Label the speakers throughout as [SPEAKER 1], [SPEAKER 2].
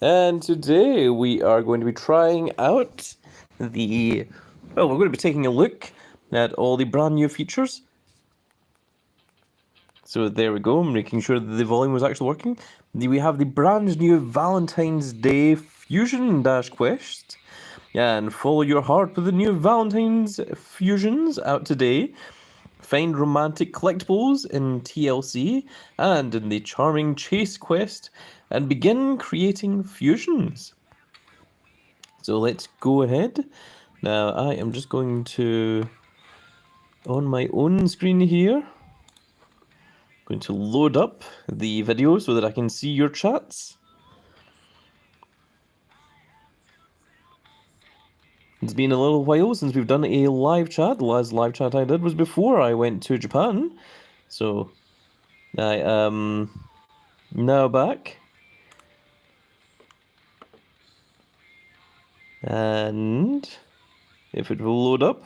[SPEAKER 1] And today we are going to be trying out we're going to be taking a look at all the brand new features. So there we go, I'm making sure that the volume was actually working. We have the brand new Valentine's Day Fusion Dash Quest. And follow your heart with the new Valentine's Fusions out today. Find romantic collectibles in TLC and in the charming Chase Quest, and begin creating fusions. So let's go ahead. Now I am just going to, on my own screen here, going to load up the video so that I can see your chats. It's been a little while since we've done a live chat. The last live chat I did was before I went to Japan. So I am now back. And if it will load up,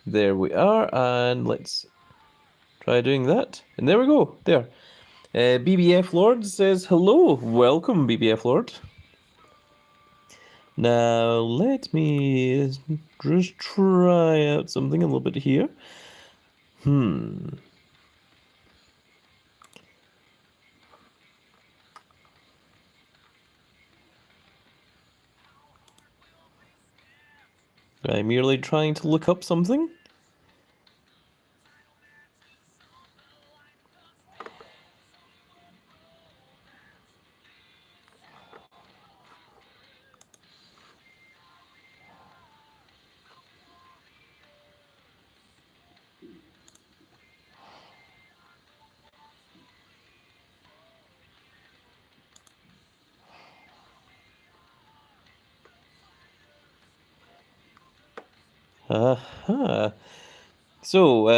[SPEAKER 1] there we are, and let's try doing that. And there we go, there. BBF Lord says hello, welcome BBF Lord. Now let me just try out something a little bit here. I'm merely trying to look up something. Aha. So,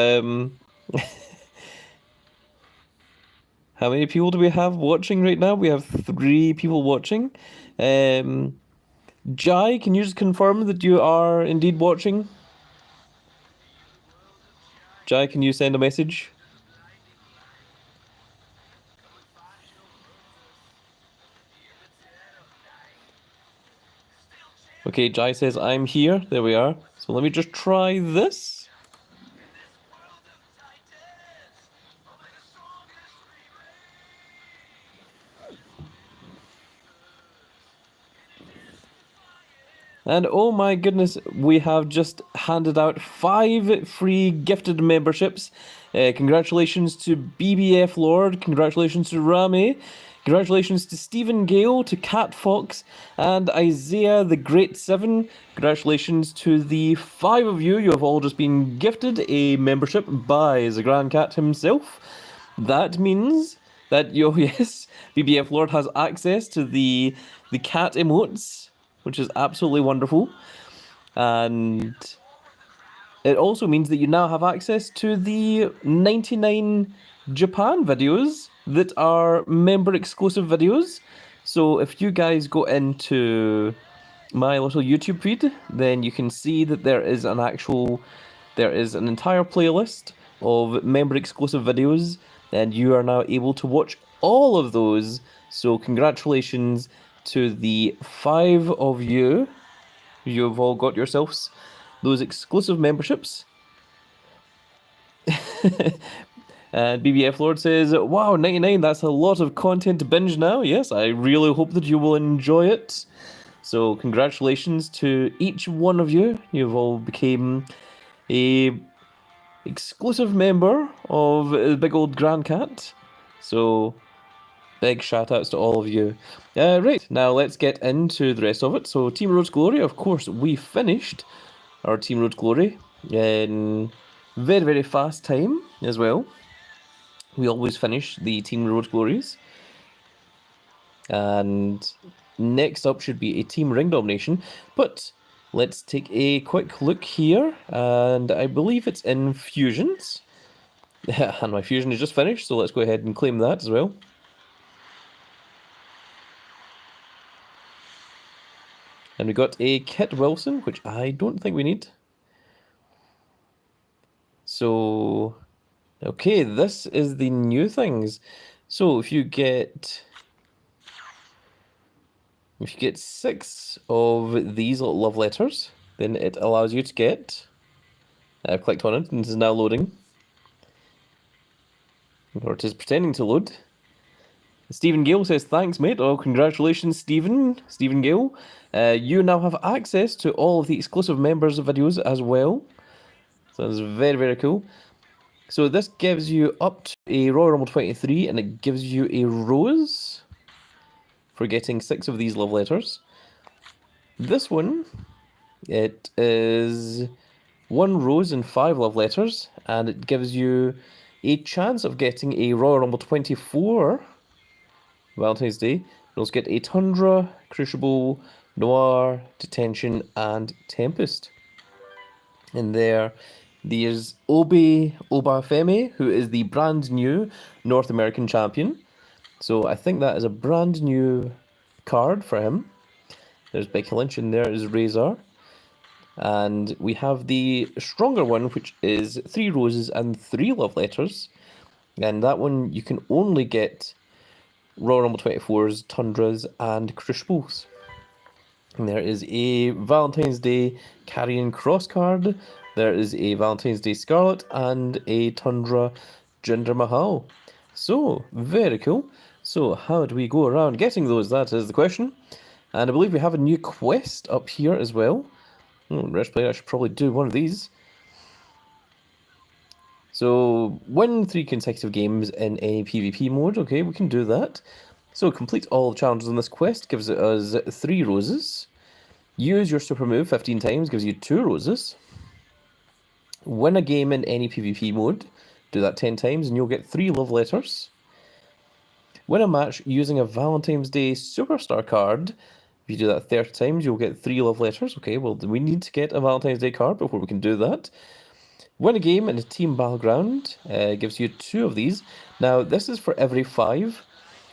[SPEAKER 1] how many people do we have watching right now? We have 3 people watching. Jai, can you just confirm that you are indeed watching? Jai, can you send a message? Okay, Jai says I'm here. There we are. So let me just try this. And oh my goodness, we have just handed out 5 free gifted memberships. Congratulations to BBF Lord, congratulations to Rami, congratulations to Stephen Gale, to Cat Fox, and Isaiah the Great 7. Congratulations to the 5 of you. You have all just been gifted a membership by the Grand Cat himself. That means that yes, BBF Lord has access to the cat emotes, which is absolutely wonderful. And it also means that you now have access to the 99 Japan videos that are member exclusive videos. So if you guys go into my little YouTube feed, then you can see that there is an entire playlist of member exclusive videos, and you are now able to watch all of those. So congratulations to the 5 of you. You've all got yourselves those exclusive memberships. And BBF Lord says, wow, 99, that's a lot of content to binge now. Yes, I really hope that you will enjoy it. So congratulations to each one of you. You've all became a exclusive member of the Big Old Grand Cat. So big shout outs to all of you. Right, now let's get into the rest of it. So Team Road's Glory, of course, we finished our Team Road's Glory in very, very fast time as well. We always finish the Team Road's Glories. And next up should be a Team Ring Domination. But let's take a quick look here. And I believe it's in Fusions. And my Fusion is just finished, so let's go ahead and claim that as well. And we got a Kit Wilson, which I don't think we need. So, okay, this is the new things. So if you get If you get 6 of these little love letters, then it allows you to get... I've clicked on it and it is now loading. Or it is pretending to load. Stephen Gale says, thanks, mate. Oh, congratulations, Stephen Gale. You now have access to all of the exclusive members videos as well. So that's very, very cool. So this gives you up to a Royal Rumble 23, and it gives you a rose for getting 6 of these love letters. This one, it is 1 rose and 5 love letters, and it gives you a chance of getting a Royal Rumble 24 Valentine's Day. You also get a Tundra, Crucible, Noir, Detention, and Tempest. And there's Obafemi, who is the brand new North American champion. So I think that is a brand new card for him. There's Becky Lynch, and there is Razor. And we have the stronger one, which is 3 roses and 3 love letters. And that one you can only get Royal Rumble 24s, Tundras, and Crucibles. And there is a Valentine's Day Carrion Cross card. There is a Valentine's Day Scarlet and a Tundra Jinder Mahal. So, very cool. So, how do we go around getting those? That is the question. And I believe we have a new quest up here as well. Rest player, I should probably do one of these. So, win 3 consecutive games in any PvP mode. Okay, we can do that. So, complete all the challenges on this quest gives us 3 roses. Use your super move 15 times gives you 2 roses. Win a game in any PvP mode. Do that 10 times and you'll get 3 love letters. Win a match using a Valentine's Day Superstar card. If you do that 30 times, you'll get 3 love letters. Okay, well, we need to get a Valentine's Day card before we can do that. Win a game in a team battleground. Gives you 2 of these. Now, this is for every 5.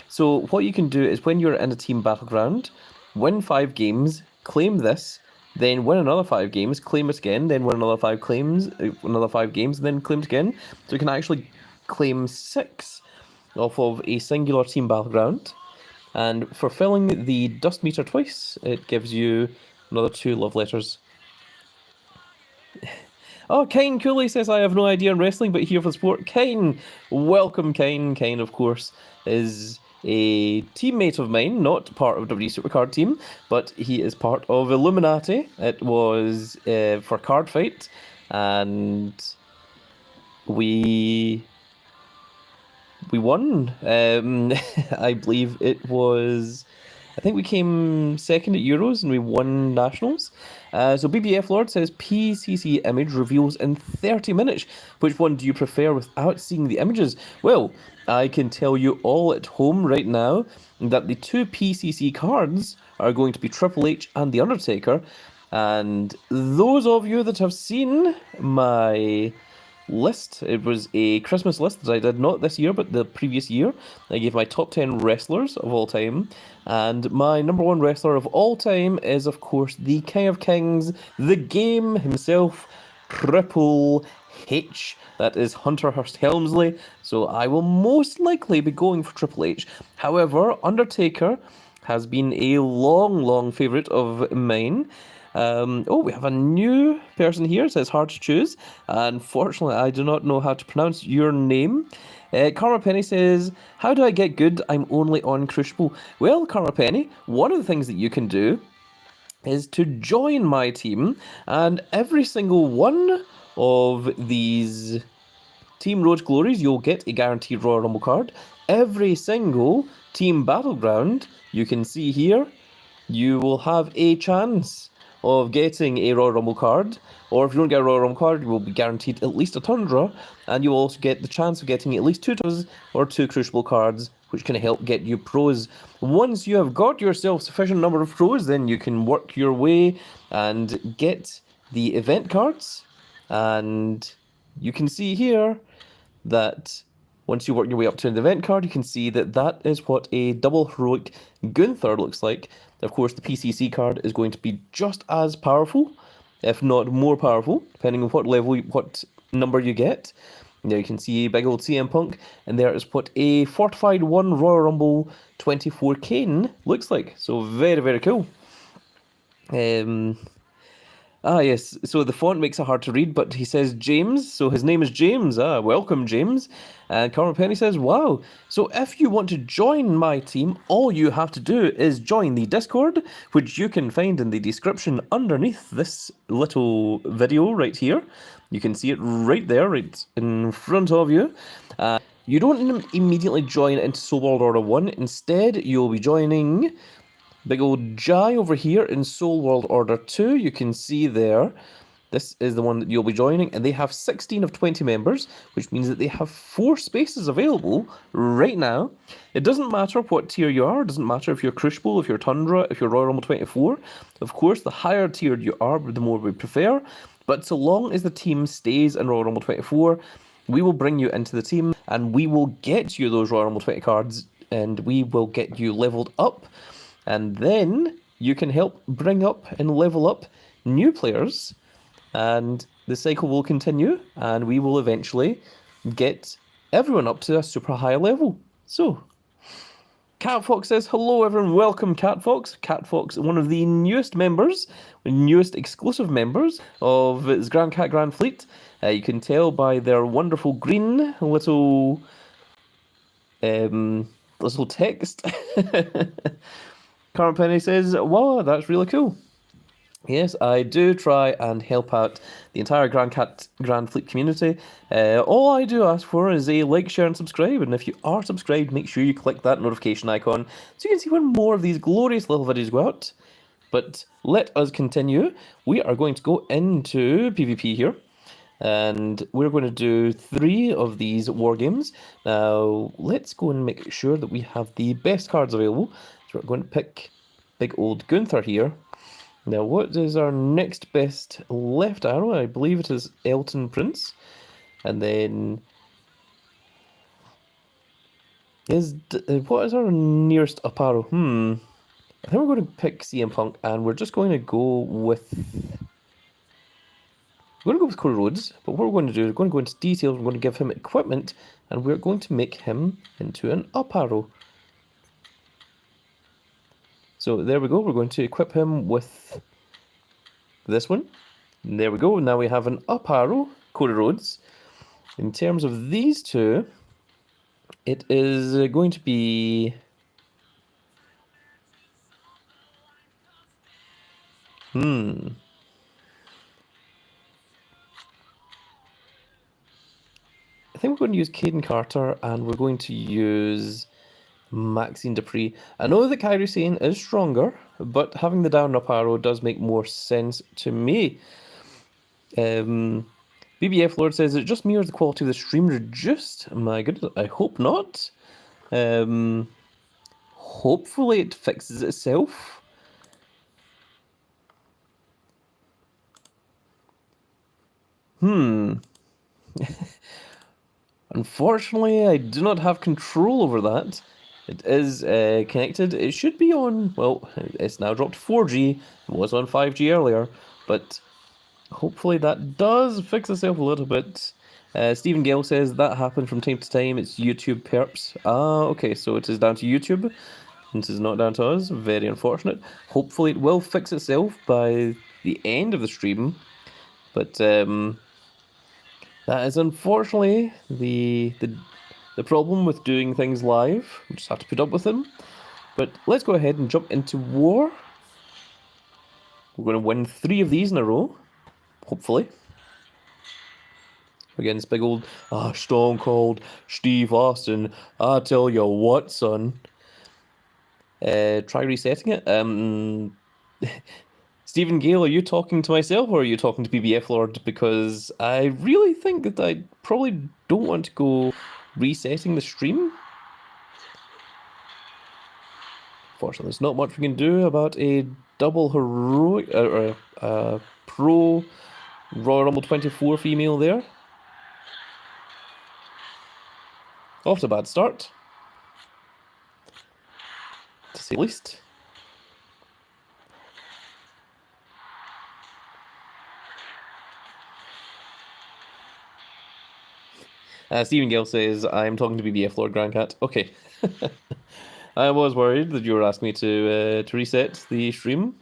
[SPEAKER 1] So what you can do is when you're in a team battleground, win 5 games, claim this, then win another 5 games, claim it again, then win another 5 games, and then claim it again. So you can actually claim 6 off of a singular team battleground. And for filling the dust meter twice, it gives you another 2 love letters. Oh, Kane Cooley says, I have no idea in wrestling, but here for the sport. Kane, welcome, Kane. Kane, of course, is a teammate of mine, not part of WWE Supercard team, but he is part of Illuminati. It was for Card Fight, and we won. I believe it was... I think we came second at Euros and we won Nationals. So BBF Lord says, PCC image reveals in 30 minutes. Which one do you prefer without seeing the images? Well, I can tell you all at home right now that the 2 PCC cards are going to be Triple H and The Undertaker. And those of you that have seen my list, it was a Christmas list that I did not this year but the previous year. I gave my top 10 wrestlers of all time, and my number 1 wrestler of all time is of course the King of Kings, the game himself, Triple H. That is Hunter Hearst Helmsley, so I will most likely be going for Triple H. However, Undertaker has been a long favourite of mine. We have a new person here. It says hard to choose. Unfortunately, I do not know how to pronounce your name. Karma Penny says, how do I get good? I'm only on Crucible. Well, Karma Penny, one of the things that you can do is to join my team, and every single one of these Team Road Glories, you'll get a guaranteed Royal Rumble card. Every single Team Battleground, you can see here, you will have a chance of getting a Royal Rumble card, or if you don't get a Royal Rumble card, you will be guaranteed at least a Tundra, and you will also get the chance of getting at least 2 Tundras or 2 Crucible cards, which can help get you pros. Once you have got yourself sufficient number of pros, then you can work your way and get the event cards, and you can see here that once you work your way up to an event card, you can see that that is what a double heroic Gunther looks like. Of course, the PCC card is going to be just as powerful, if not more powerful, depending on what level, what number you get. There you can see big old CM Punk, and there is what a fortified 1 Royal Rumble 24 Kane looks like. So very, very cool. Yes, so the font makes it hard to read, but he says James, so his name is James. Welcome, James. And Carmen Penny says, wow, so if you want to join my team, all you have to do is join the Discord, which you can find in the description underneath this little video right here. You can see it right there, right in front of you. You don't immediately join into Soul World Order 1. Instead, you'll be joining big old Jai over here in Soul World Order 2. You can see there, this is the one that you'll be joining, and they have 16 of 20 members, which means that they have 4 spaces available right now. It doesn't matter what tier you are, it doesn't matter if you're Crucible, if you're Tundra, if you're Royal Rumble 24. Of course, the higher tiered you are, the more we prefer, but so long as the team stays in Royal Rumble 24, we will bring you into the team, and we will get you those Royal Rumble 20 cards, and we will get you leveled up. And then you can help bring up and level up new players, and the cycle will continue, and we will eventually get everyone up to a super high level. So, Catfox says, hello everyone, welcome Catfox. Catfox, one of the newest members, newest exclusive members of its Grand Cat Grand Fleet. You can tell by their wonderful green little text. Carmen Penny says, wow, that's really cool. Yes, I do try and help out the entire Grand Fleet community. All I do ask for is a like, share, and subscribe. And if you are subscribed, make sure you click that notification icon so you can see when more of these glorious little videos go out. But let us continue. We are going to go into PvP here. And we're going to do 3 of these war games. Now, let's go and make sure that we have the best cards available. So we're going to pick big old Gunther here. Now, what is our next best left arrow? I believe it is Elton Prince. And then what is our nearest up arrow? I think we're going to pick CM Punk, and we're just going to go with... We're going to go with Cody Rhodes, but what we're going to do is we're going to go into details, we're going to give him equipment, and we're going to make him into an up arrow. So there we go, we're going to equip him with this one. And there we go, now we have an up arrow, Cody Rhodes. In terms of these two, it is going to be... I think we're going to use Caden Carter, and we're going to use Maxine Dupree. I know that Kairi Sane is stronger, but having the down up arrow does make more sense to me. BBF Lord says, it just mirrors the quality of the stream reduced. My goodness, I hope not. Hopefully it fixes itself. Unfortunately, I do not have control over that. It is connected. It should be on, well, it's now dropped 4G. It was on 5G earlier, but hopefully that does fix itself a little bit. Stephen Gale says that happens from time to time. It's YouTube perps. Okay, so it is down to YouTube. This is not down to us. Very unfortunate. Hopefully it will fix itself by the end of the stream. But that is unfortunately the problem with doing things live. We just have to put up with them. But let's go ahead and jump into war. We're going to win 3 of these in a row, hopefully. Against big old Stone Cold Steve Austin. I tell you what, son. Try resetting it. Stephen Gale, are you talking to myself or are you talking to BBF Lord? Because I really think that I probably don't want to go resetting the stream. Fortunately, there's not much we can do about a double heroic, pro Royal Rumble 24 female there. Off to a bad start, to say the least. Stephen Gill says, I'm talking to BBF Lord Grandcat. Okay. I was worried that you were asking me to reset the stream.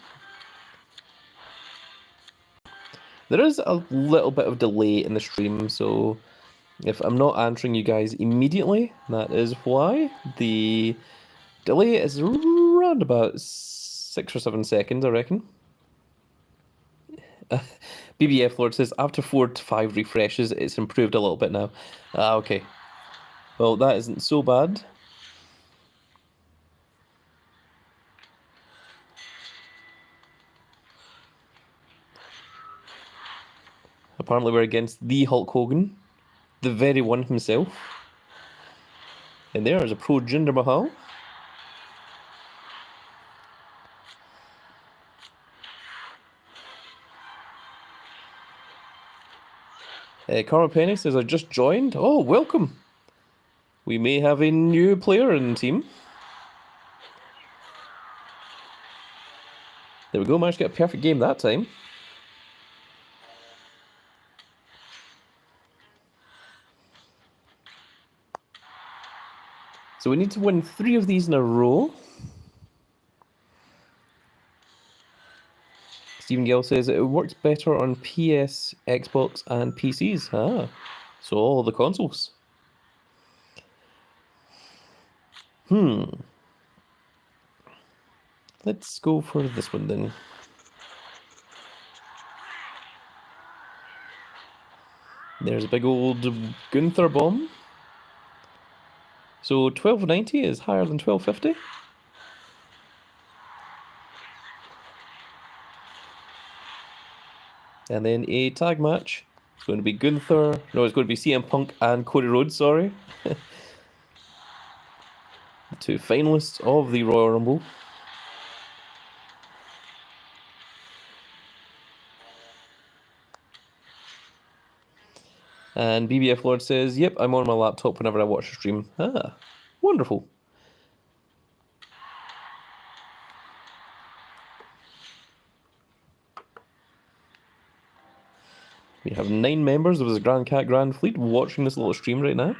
[SPEAKER 1] There is a little bit of delay in the stream, so if I'm not answering you guys immediately, that is why. The delay is around about 6 or 7 seconds, I reckon. BBF Lord says, after 4 to 5 refreshes, it's improved a little bit now. Okay. Well, that isn't so bad. Apparently we're against the Hulk Hogan, the very one himself. And there is a pro Jinder Mahal. Carl Penny says, I just joined. Oh, welcome. We may have a new player in the team. There we go, managed to get a perfect game that time. So we need to win 3 of these in a row. Stephen Gill says it works better on PS, Xbox, and PCs. So all the consoles. Let's go for this one then. There's a big old Gunther bomb. So 1290 is higher than 1250. And then a tag match. It's going to be Gunther. No, it's going to be CM Punk and Cody Rhodes, sorry. The 2 finalists of the Royal Rumble. And BBF Lord says, yep, I'm on my laptop whenever I watch the stream. Wonderful. We have 9 members of his Grand Cat Grand Fleet watching this little stream right now.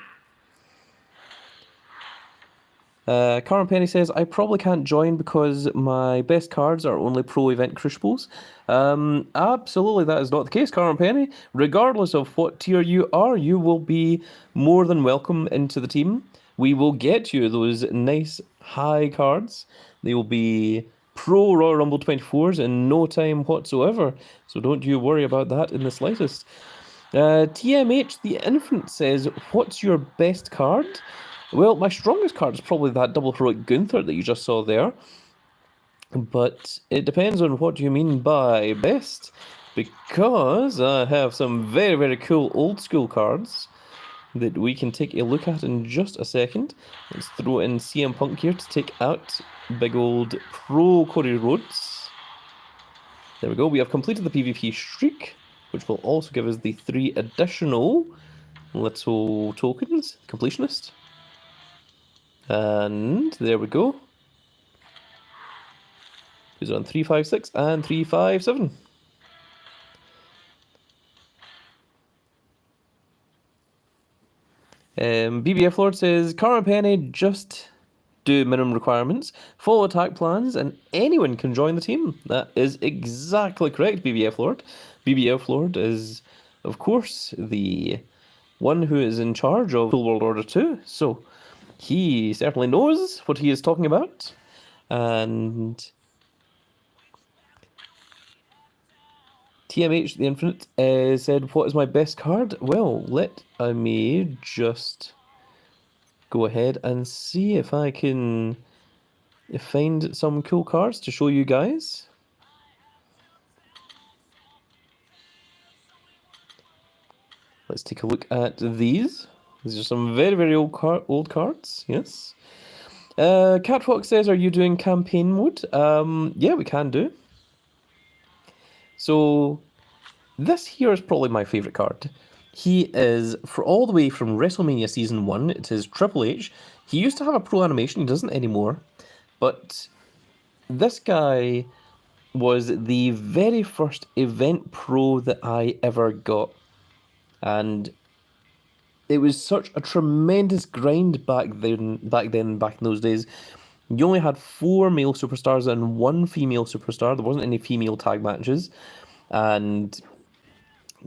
[SPEAKER 1] Karen Penny says, I probably can't join because my best cards are only pro event crucibles. Absolutely, that is not the case, Karen Penny. Regardless of what tier you are, you will be more than welcome into the team. We will get you those nice high cards. They will be pro Royal Rumble 24s in no time whatsoever. So don't you worry about that in the slightest. TMH the Infant says, what's your best card? Well, my strongest card is probably that double heroic Gunther that you just saw there. But it depends on what you mean by best. Because I have some very, very cool old school cards that we can take a look at in just a second. Let's throw in CM Punk here to take out big old pro Cody Rhodes. There we go. We have completed the PvP streak, which will also give us the 3 additional little tokens. Completionist. And there we go. Who's on 356 and 357. BBF Lord says, Cara Penny, just do minimum requirements, follow attack plans, and anyone can join the team. That is exactly correct, BBF Lord. BBF Lord is, of course, the one who is in charge of Full World Order 2, so he certainly knows what he is talking about. And TMH the Infinite said, what is my best card? Well, let me just go ahead and see if I can find some cool cards to show you guys. Let's take a look at these. These are some very, very old cards, yes. Catwalk says, are you doing campaign mode? Yeah, we can do. So, this here is probably my favourite card. He is, for all the way from WrestleMania Season 1, it is Triple H. He used to have a pro animation, he doesn't anymore. But this guy was the very first event pro that I ever got. And it was such a tremendous grind back in those days. You only had 4 male superstars and 1 female superstar. There wasn't any female tag matches. And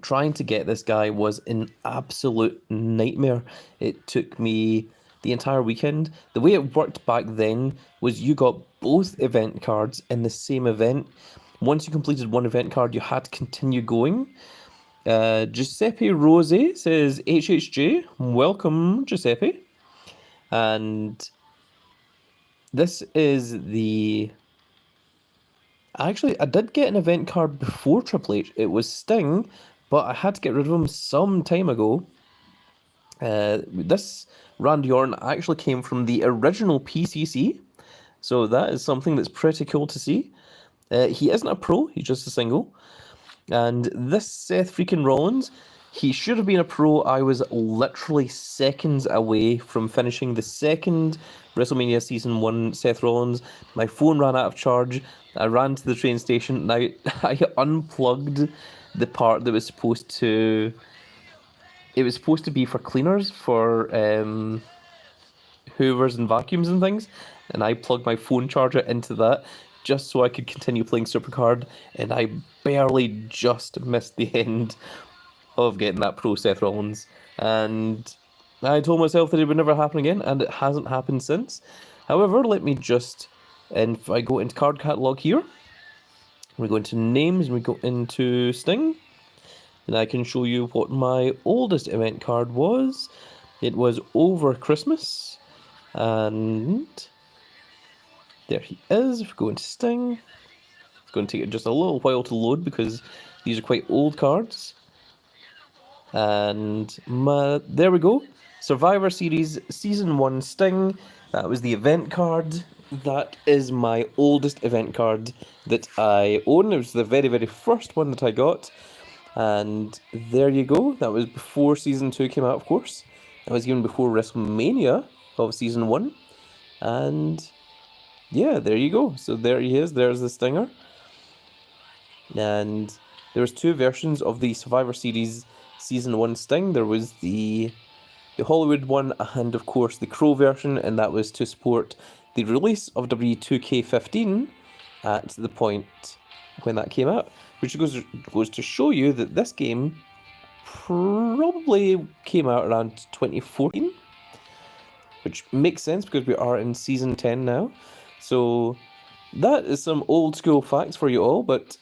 [SPEAKER 1] trying to get this guy was an absolute nightmare. It took me the entire weekend. The way it worked back then was you got both event cards in the same event. Once you completed one event card, you had to continue going. Giuseppe Rose says, HHJ, welcome, Giuseppe. And this is the... Actually, I did get an event card before Triple H. It was Sting, but I had to get rid of him some time ago. This Randy Orton actually came from the original PCC, so that is something that's pretty cool to see. He isn't a pro, he's just a single. And this Seth freaking Rollins, he should have been a pro. I was literally seconds away from finishing the second WrestleMania Season 1 Seth Rollins. My phone ran out of charge. I ran to the train station and I unplugged the part that was supposed to... It was supposed to be for cleaners, for hoovers and vacuums and things. And I plugged my phone charger into that just so I could continue playing Supercard. And I barely just missed the end of getting that pro Seth Rollins. And I told myself that it would never happen again, and it hasn't happened since. However, let me just... And if I go into card catalog here, we go into names, and we go into Sting, and I can show you what my oldest event card was. It was over Christmas, and there he is. If we go into Sting, it's going to take it just a little while to load because these are quite old cards. And there we go. Survivor Series Season 1 Sting. That was the event card. That is my oldest event card that I own. It was the very, very first one that I got. And there you go. That was before Season 2 came out, of course. That was even before WrestleMania of Season 1. And yeah, there you go. So there he is. There's the Stinger. And there was 2 versions of the Survivor Series Season 1 Sting. There was the Hollywood one and, of course, the Crow version, and that was to support the release of W2K15 at the point when that came out, which goes to show you that this game probably came out around 2014, which makes sense because we are in Season 10 now. So that is some old school facts for you all, but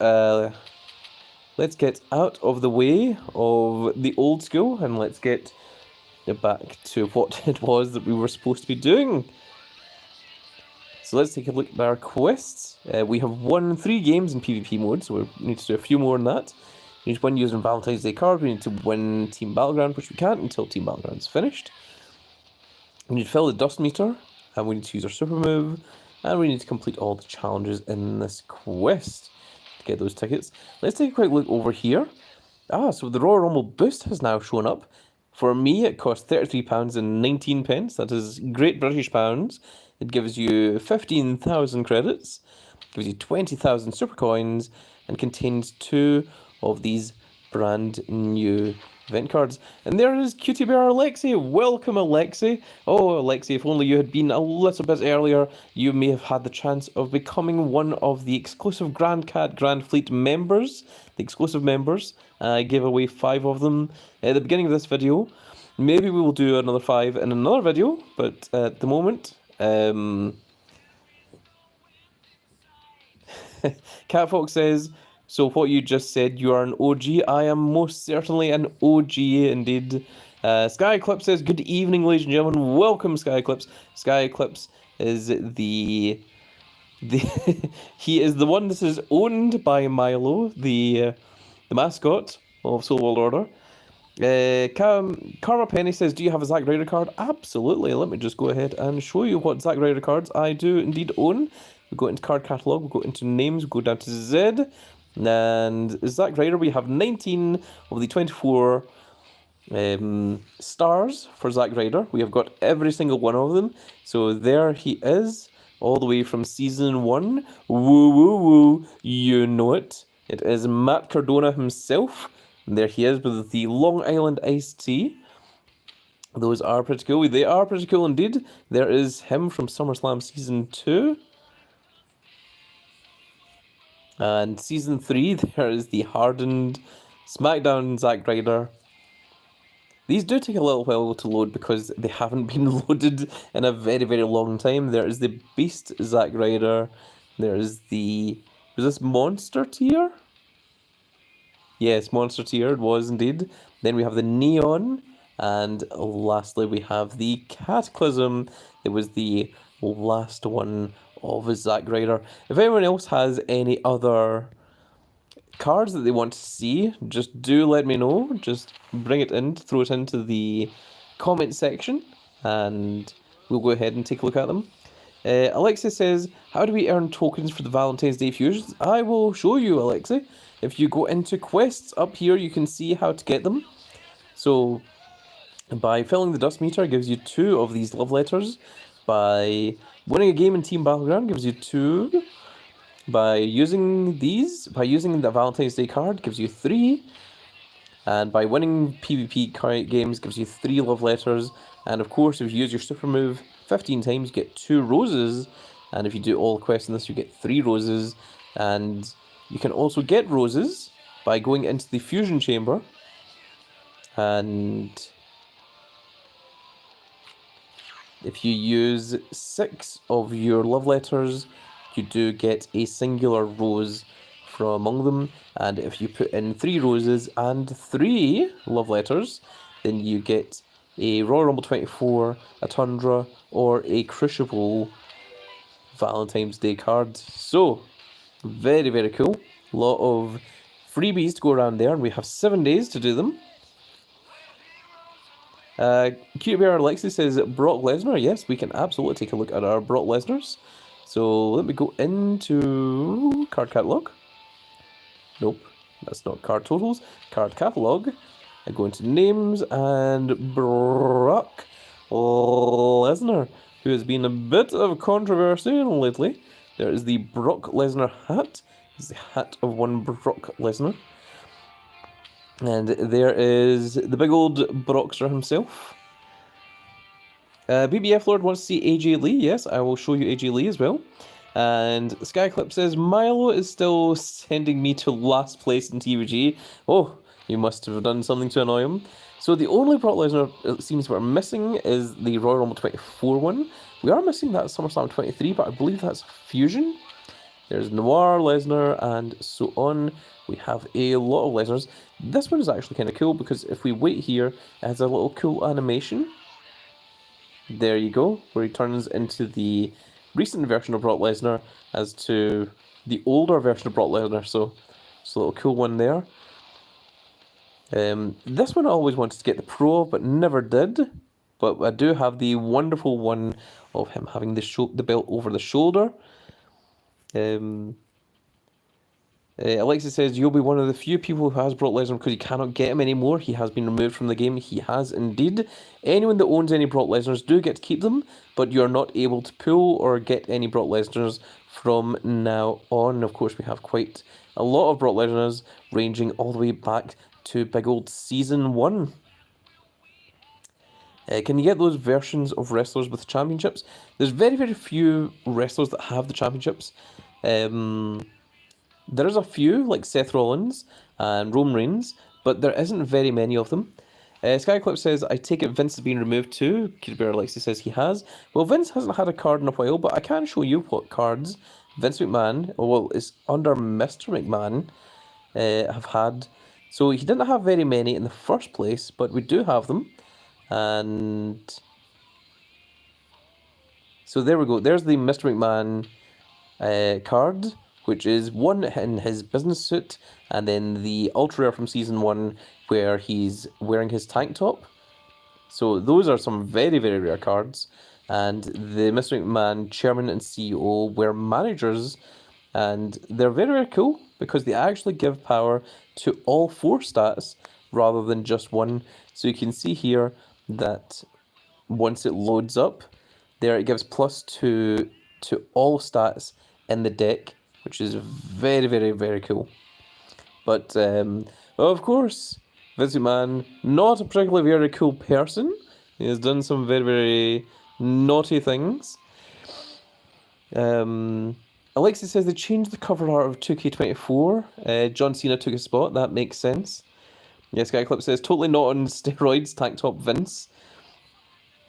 [SPEAKER 1] let's get out of the way of the old school and let's get back to what it was that we were supposed to be doing. So let's take a look at our quests. We have won 3 games in PvP mode, so we need to do a few more than that. We need to win using Valentine's Day card. We need to win Team Battleground, which we can't until Team Battleground is finished. We need to fill the dust meter, and we need to use our super move, and we need to complete all the challenges in this quest to get those tickets. Let's take a quick look over here. So the Royal Rumble boost has now shown up. For me, it costs £33.19. That is Great British pounds. It gives you 15,000 credits, gives you 20,000 super coins, and contains 2 of these brand new event cards. And there is Cutie Bear Alexi. Welcome, Alexi. Oh, Alexi, if only you had been a little bit earlier, you may have had the chance of becoming one of the exclusive Grand Cat Grand Fleet members, the exclusive members. I gave away 5 of them at the beginning of this video. Maybe we will do another 5 in another video, but at the moment... Catfox says, so what you just said, you are an OG. I am most certainly an OG indeed. Sky Eclipse says, good evening, ladies and gentlemen. Welcome, Sky Eclipse. Sky Eclipse is the he is the one that is owned by Milo, the mascot of Soul World Order. Karma Penny says, do you have a Zack Ryder card? Absolutely. Let me just go ahead and show you what Zack Ryder cards I do indeed own. We go into card catalog, we go into names, we go down to Z, and Zack Ryder, we have 19 of the 24 stars for Zack Ryder. We have got every single one of them. So there he is, all the way from Season 1. Woo woo woo, you know it. It is Matt Cardona himself. And there he is with the Long Island iced tea. Those are pretty cool. They are pretty cool indeed. There is him from SummerSlam Season 2. And Season 3, there is the hardened SmackDown Zack Ryder. These do take a little while to load because they haven't been loaded in a very, very long time. There is the Beast Zack Ryder. There is the... Was this Monster Tier? Yes, Monster Tier it was indeed. Then we have the Neon. And lastly, we have the Cataclysm. It was the last one of Zack Ryder. If anyone else has any other cards that they want to see, just do let me know. Just bring it in, throw it into the comment section, and we'll go ahead and take a look at them. Alexis says, how do we earn tokens for the Valentine's Day fusions? I will show you, Alexi. If you go into quests up here, you can see how to get them. So, by filling the dust meter, gives you 2 of these love letters. By winning a game in Team Battleground, gives you 2. By using the Valentine's Day card, gives you 3. And by winning PvP games, gives you 3 love letters. And of course, if you use your super move 15 times, you get 2 roses. And if you do all quests in this, you get 3 roses. And you can also get roses by going into the fusion chamber. And if you use 6 of your love letters, you do get a singular rose from among them. And if you put in 3 roses and 3 love letters, then you get a Royal Rumble 24, a Tundra, or a Crucible Valentine's Day card. So, very, very cool. A lot of freebies to go around there, and we have 7 days to do them. Cutie Bear Alexis says Brock Lesnar. Yes, we can absolutely take a look at our Brock Lesnars. So let me go into card catalog. Nope, that's not card totals. Card catalog. I go into names and Brock Lesnar, who has been a bit of controversy lately. There is the Brock Lesnar hat. It's the hat of one Brock Lesnar. And there is the big old Brockster himself. BBF Lord wants to see AJ Lee. Yes, I will show you AJ Lee as well. And Skyclip says, Milo is still sending me to last place in TVG. Oh, you must have done something to annoy him. So the only Brock Lesnar it seems we're missing is the Royal Rumble 24 one. We are missing that SummerSlam 23, but I believe that's Fusion. There's Noir, Lesnar, and so on. We have a lot of Lesnars. This one is actually kind of cool because if we wait here, it has a little cool animation. There you go, where he turns into the recent version of Brock Lesnar as to the older version of Brock Lesnar. So it's a little cool one there. This one I always wanted to get the Pro of, but never did. But I do have the wonderful one of him having the belt over the shoulder. Alexis says, you'll be one of the few people who has Brock Lesnar because you cannot get him anymore. He has been removed from the game. He has indeed. Anyone that owns any Brock Lesnars do get to keep them, but you're not able to pull or get any Brock Lesnars from now on. Of course, we have quite a lot of Brock Lesnars ranging all the way back to big old Season 1. Can you get those versions of wrestlers with championships? There's very, very few wrestlers that have the championships. There's a few, like Seth Rollins and Roman Reigns, but there isn't very many of them. Skyclip says, I take it Vince has been removed too. Kid Bear Alexi says he has. Well, Vince hasn't had a card in a while, but I can show you what cards Vince McMahon, well, it's under Mr. McMahon, have had. So he didn't have very many in the first place, but we do have them. And so there we go. There's the Mr. McMahon card, which is one in his business suit, and then the ultra rare from Season 1 where he's wearing his tank top. So those are some very, very rare cards. And the Mr. McMahon chairman and CEO were managers, and they're very, very cool because they actually give power to all 4 stats rather than just one. So you can see here that once it loads up, there it gives +2 to all stats in the deck, which is very, very, very cool. But, of course, Vince McMahon, not a particularly very cool person. He has done some very, very naughty things. Alexis says they changed the cover art of 2K24. John Cena took a spot. That makes sense. Yes, Skyclip says totally not on steroids. Tank top Vince.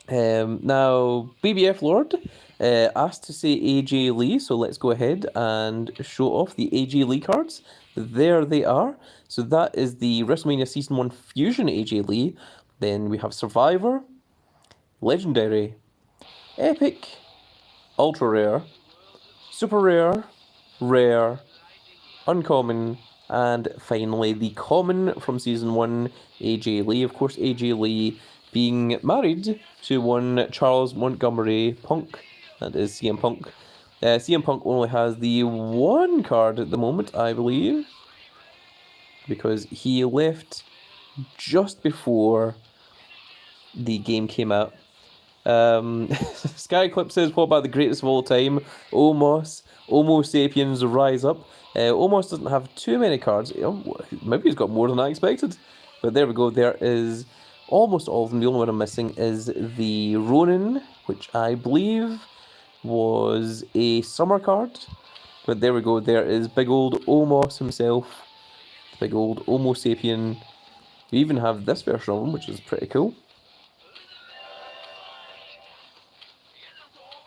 [SPEAKER 1] Now BBF Lord asked to say AJ Lee, so let's go ahead and show off the AJ Lee cards. There they are. So that is the WrestleMania Season 1 Fusion AJ Lee. Then we have Survivor, Legendary, Epic, Ultra Rare, Super Rare, Rare, Uncommon, and finally the Common from Season 1 AJ Lee. Of course, AJ Lee being married to one Charles Montgomery Punk. That is CM Punk. CM Punk only has the one card at the moment, I believe, because he left just before the game came out. Skyclip says, what about the greatest of all time, Omos? Homo sapiens rise up. Omos doesn't have too many cards. Maybe he's got more than I expected. But there we go. There is almost all of them. The only one I'm missing is the Ronin, which I believe was a summer card. But there we go. There is big old Omos himself. Big old Homo sapien. We even have this version of him, which is pretty cool.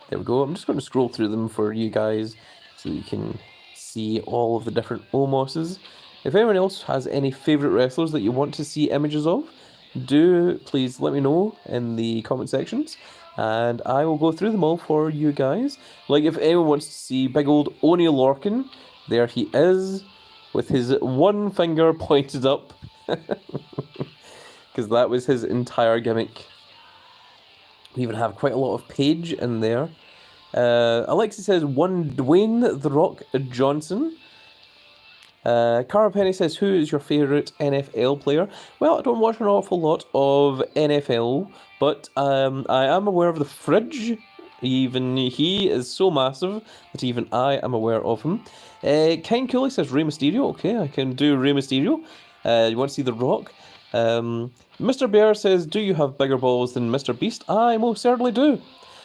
[SPEAKER 1] There we go. I'm just going to scroll through them for you guys so you can see all of the different Omoses. If anyone else has any favourite wrestlers that you want to see images of, do please let me know in the comment sections, and I will go through them all for you guys. Like if anyone wants to see big old Oni Lorcan, there he is with his one finger pointed up, because that was his entire gimmick. We even have quite a lot of Paige in there. Alexis says one Dwayne The Rock Johnson. Cara Penny says, who is your favourite NFL player? Well, I don't watch an awful lot of NFL, but I am aware of the Fridge. Even he is so massive that even I am aware of him. Ken Cooley says Rey Mysterio. Okay, I can do Rey Mysterio. You want to see The Rock? Mr. Bear says, do you have bigger balls than Mr. Beast? I most certainly do.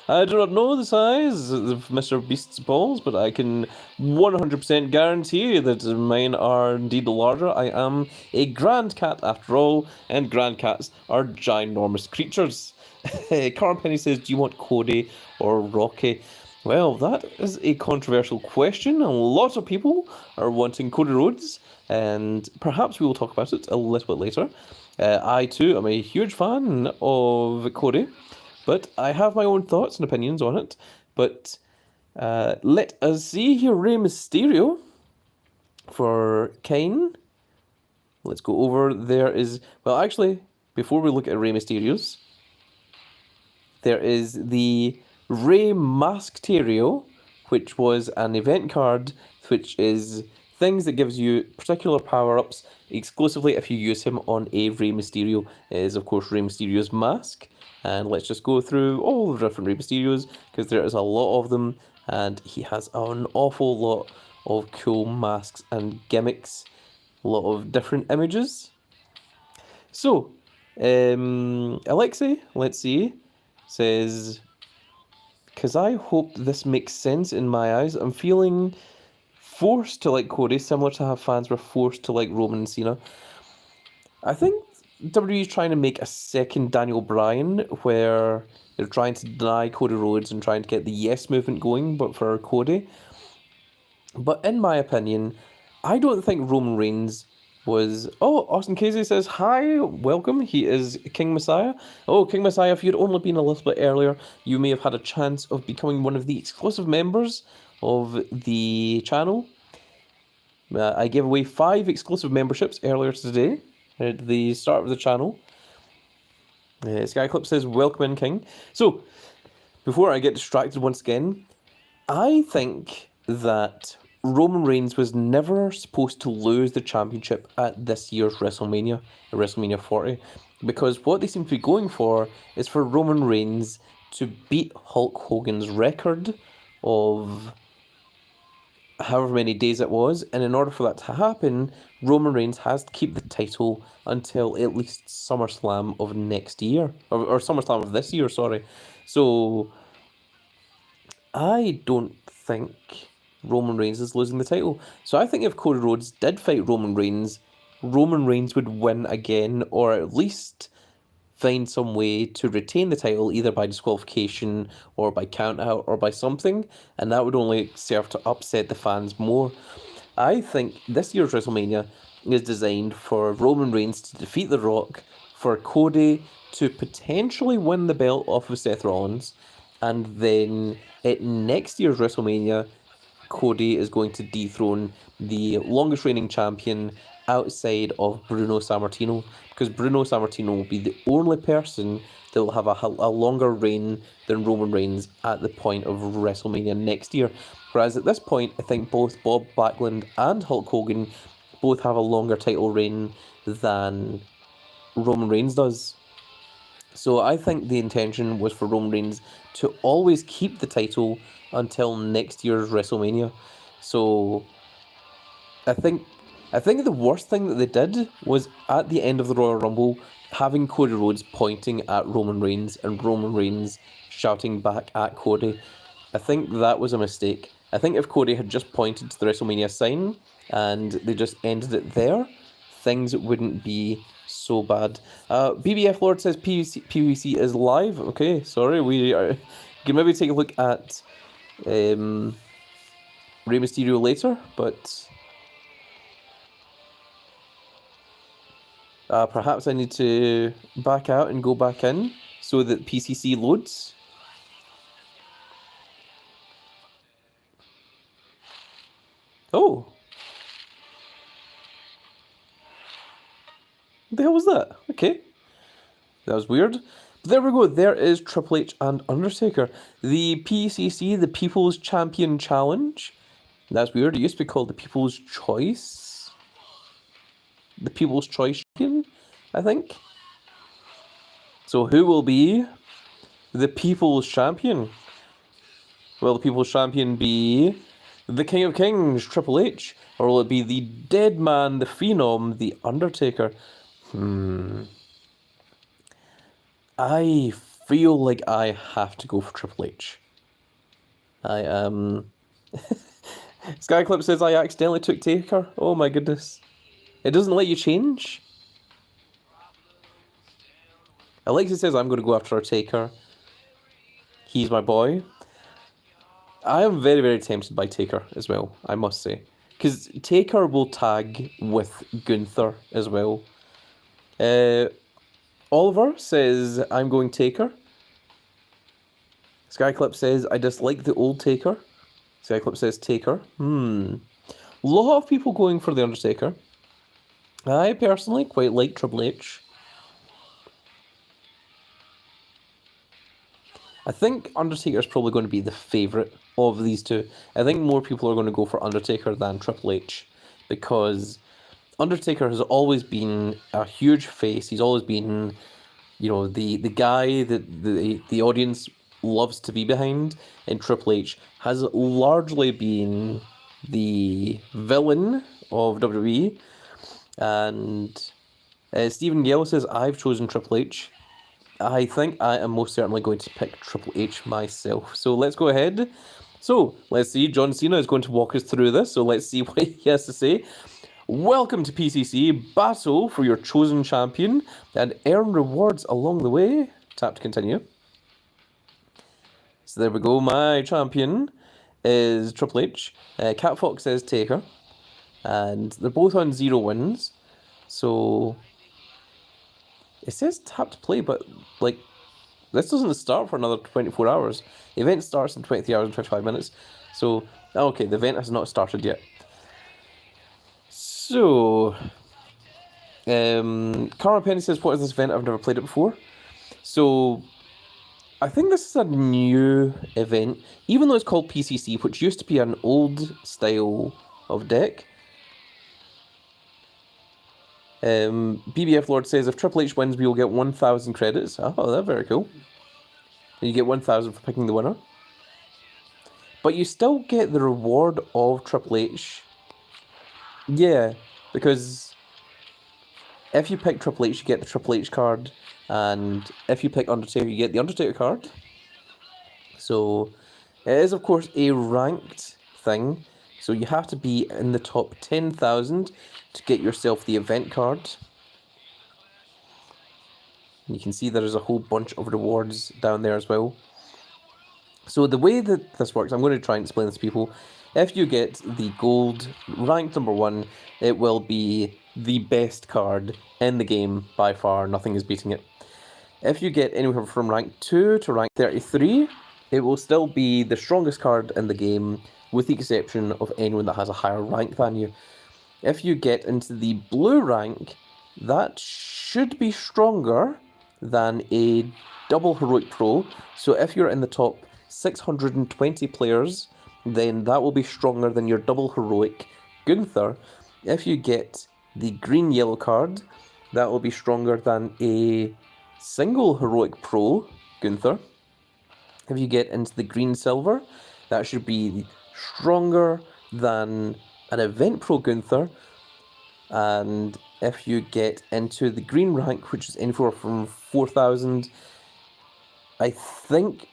[SPEAKER 1] I do not know the size of Mr. Beast's balls, but I can 100% guarantee that mine are indeed larger. I am a grand cat after all, and grand cats are ginormous creatures. Carl Penny says, do you want Cody or Rocky? Well, that is a controversial question. A lot of people are wanting Cody Rhodes, and perhaps we will talk about it a little bit later. I too am a huge fan of Cody, but I have my own thoughts and opinions on it. But let us see here. Rey Mysterio for Kane. Let's go over. There is, well, actually, before we look at Rey Mysterio's, there is the Rey Mysterio, which was an event card, which is things that gives you particular power-ups exclusively if you use him on a Rey Mysterio. It is, of course, Rey Mysterio's mask. And let's just go through all the different Rey Mysterios, because there is a lot of them, and he has an awful lot of cool masks and gimmicks. A lot of different images. So, Alexei, let's see, says, because I hope this makes sense in my eyes, I'm feeling forced to like Cody, similar to how fans were forced to like Roman and Cena. I think WWE is trying to make a second Daniel Bryan, where they're trying to deny Cody Rhodes and trying to get the yes movement going, but for Cody. But in my opinion, I don't think Roman Reigns was... Oh, Austin Casey says, hi, welcome. He is King Messiah. Oh, King Messiah, if you'd only been a little bit earlier, you may have had a chance of becoming one of the exclusive members of the channel. I gave away 5 exclusive memberships earlier today at the start of the channel. Skyclip says, welcome in, King. So, before I get distracted once again, I think that Roman Reigns was never supposed to lose the championship at this year's WrestleMania, WrestleMania 40, because what they seem to be going for is for Roman Reigns to beat Hulk Hogan's record of however many days it was, and in order for that to happen, Roman Reigns has to keep the title until at least SummerSlam of next year, or SummerSlam of this year, sorry. So I don't think Roman Reigns is losing the title. So I think if Cody Rhodes did fight Roman Reigns would win again, or at least find some way to retain the title, either by disqualification or by count out or by something, and that would only serve to upset the fans more. I think this year's WrestleMania is designed for Roman Reigns to defeat The Rock, for Cody to potentially win the belt off of Seth Rollins, and then at next year's WrestleMania, Cody is going to dethrone the longest reigning champion outside of Bruno Sammartino, because Bruno Sammartino will be the only person that will have a longer reign than Roman Reigns at the point of WrestleMania next year. Whereas at this point, I think both Bob Backlund and Hulk Hogan both have a longer title reign than Roman Reigns does. So I think the intention was for Roman Reigns to always keep the title until next year's WrestleMania. So I think the worst thing that they did was at the end of the Royal Rumble having Cody Rhodes pointing at Roman Reigns and Roman Reigns shouting back at Cody. I think that was a mistake. I think if Cody had just pointed to the WrestleMania sign and they just ended it there, things wouldn't be so bad. BBF Lord says PVC is live. Okay, sorry, we are. You can maybe take a look at Rey Mysterio later, but perhaps I need to back out and go back in so that PCC loads. Oh. What the hell was that? Okay. That was weird. But there we go. There is Triple H and Undertaker. The PCC, the People's Champion Challenge. That's weird. It used to be called the People's Choice. The People's Choice Champion, I think. So who will be the People's Champion? Will the People's Champion be the King of Kings, Triple H? Or will it be the Dead Man, the Phenom, the Undertaker? I feel like I have to go for Triple H. I am... Skyclip says I accidentally took Taker. Oh my goodness. It doesn't let you change. Alexis says I'm going to go after our Taker. He's my boy. I am very, very tempted by Taker as well, I must say. Because Taker will tag with Gunther as well. Oliver says, I'm going Taker. Skyclip says, I dislike the old Taker. Skyclip says Taker. A lot of people going for the Undertaker. I personally quite like Triple H. I think Undertaker is probably going to be the favourite of these two. I think more people are going to go for Undertaker than Triple H, because Undertaker has always been a huge face. He's always been, you know, the guy that the audience loves to be behind, and Triple H has largely been the villain of WWE. And Stephen Gale says, I've chosen Triple H. I think I am most certainly going to pick Triple H myself. So let's go ahead. So let's see. John Cena is going to walk us through this. So let's see what he has to say. Welcome to PCC. Battle for your chosen champion and earn rewards along the way. Tap to continue. So there we go. My champion is Triple H. Cat Fox says Taker. And they're both on 0 wins. So it says tap to play, but like this doesn't start for another 24 hours. The event starts in 23 hours and 25 minutes. So, okay, the event has not started yet. So, Karma Penny says, what is this event? I've never played it before. So, I think this is a new event, even though it's called PCC, which used to be an old style of deck. BBF Lord says, if Triple H wins, we will get 1,000 credits. Oh, that's very cool. And you get 1,000 for picking the winner. but you still get the reward of Triple H. Yeah, because if you pick Triple H, you get the Triple H card, and if you pick Undertaker, you get the Undertaker card. So it is, of course, a ranked thing. So you have to be in the top 10,000 to get yourself the event card. You can see there's a whole bunch of rewards down there as well. So the way that this works, I'm going to try and explain this to people. If you get the gold ranked number 1, it will be the best card in the game by far. Nothing is beating it. If you get anywhere from rank 2 to rank 33, it will still be the strongest card in the game, with the exception of anyone that has a higher rank than you. If you get into the blue rank, that should be stronger than a double Heroic Pro. So if you're in the top 620 players, then that will be stronger than your double Heroic Gunther. If you get the green-yellow card, that will be stronger than a single Heroic Pro Gunther. If you get into the green-silver, that should be stronger than an Event Pro Gunther. And if you get into the green rank, which is anywhere from 4,000, I think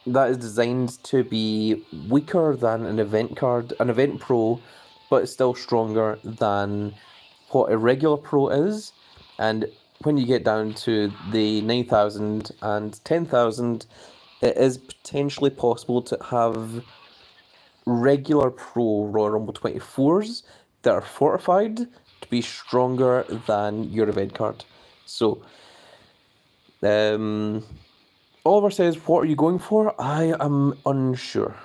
[SPEAKER 1] that is designed to be weaker than an event card, an Event Pro, but it's still stronger than what a regular Pro is. And when you get down to the 9,000 and 10,000, it is potentially possible to have regular Pro Royal Rumble 24s that are fortified to be stronger than your event card. So, Oliver says, what are you going for? I am unsure.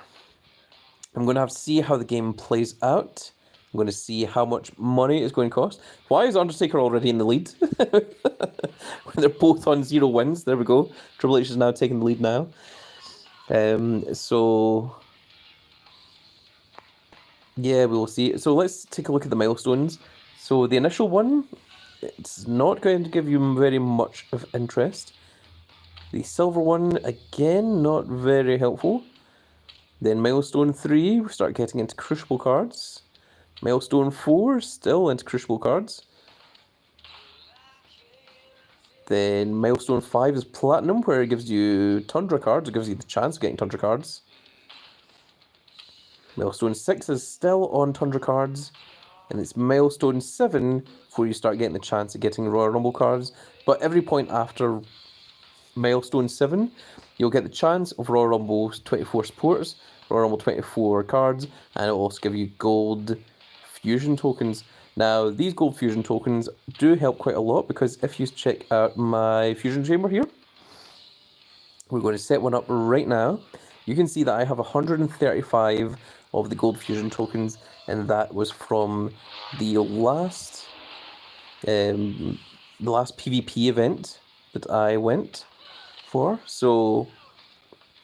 [SPEAKER 1] I'm going to have to see how the game plays out. I'm going to see how much money it's going to cost. Why is Undertaker already in the lead? They're both on 0 wins. There we go. Triple H is now taking the lead now. So yeah, we will see. So let's take a look at the milestones. So the initial one, it's not going to give you very much of interest. The silver one, again, not very helpful. Then milestone 3, we start getting into crucible cards. Milestone 4, still into crucible cards. Then milestone 5 is platinum, where it gives you Tundra cards. It gives you the chance of getting Tundra cards. Milestone 6 is still on Tundra cards. And it's milestone 7 before you start getting the chance of getting Royal Rumble cards. But every point after milestone 7, you'll get the chance of Royal Rumble 24 supporters, Royal Rumble 24 cards, and it'll also give you gold fusion tokens. Now, these gold fusion tokens do help quite a lot, because if you check out my fusion chamber here, we're going to set one up right now. You can see that I have 135 of the gold fusion tokens, and that was from the last PvP event that I went for, so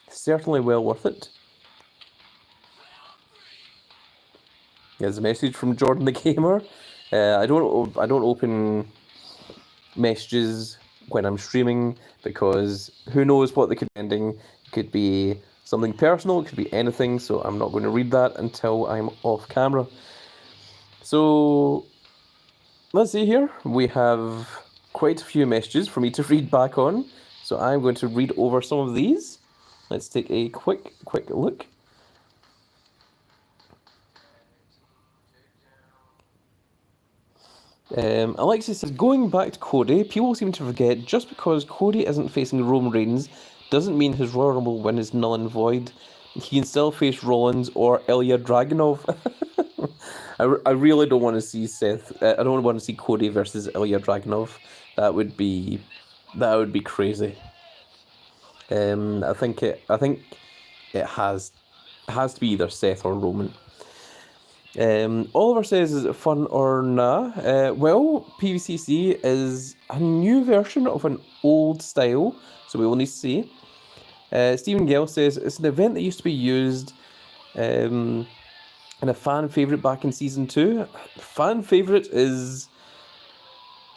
[SPEAKER 1] certainly well worth it. There's a message from Jordan the Gamer. I don't open messages when I'm streaming, because who knows what they could be ending. It could be something personal, it could be anything, so I'm not going to read that until I'm off camera. So let's see here. We have quite a few messages for me to read back on, so I'm going to read over some of these. Let's take a quick look. Alexis says, going back to Cody, people seem to forget just because Cody isn't facing Roman Reigns doesn't mean his Royal Rumble win is null and void. He can still face Rollins or Ilya Dragunov. I really don't want to see I don't want to see Cody versus Ilya Dragunov. That would be crazy. I think it has to be either Seth or Roman. Oliver says, is it fun or nah? Well, PVCC is a new version of an old style, so we will need to see. Stephen Gale says, it's an event that used to be used in a fan favourite back in Season 2. Fan favourite is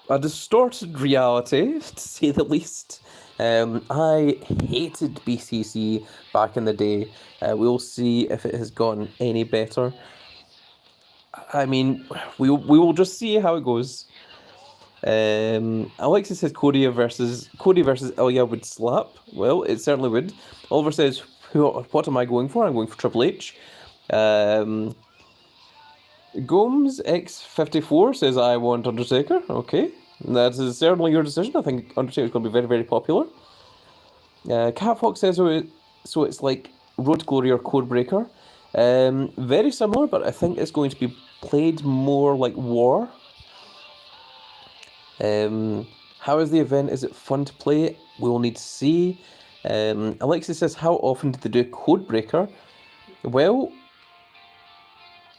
[SPEAKER 1] a distorted reality, to say the least. I hated BCC back in the day. We'll see if it has gotten any better. I mean, we will just see how it goes. Alexis says Cody versus Ilya would slap. Well, it certainly would. Oliver says, what am I going for? I'm going for Triple H. Gomes X54 says, I want Undertaker. Okay, that is certainly your decision. I think Undertaker is going to be very, very popular. Catfox says, so it's like Road to Glory or Codebreaker. Very similar, but I think it's going to be played more like War. How is the event? Is it fun to play? We will need to see. Alexis says, how often did they do Codebreaker? Well,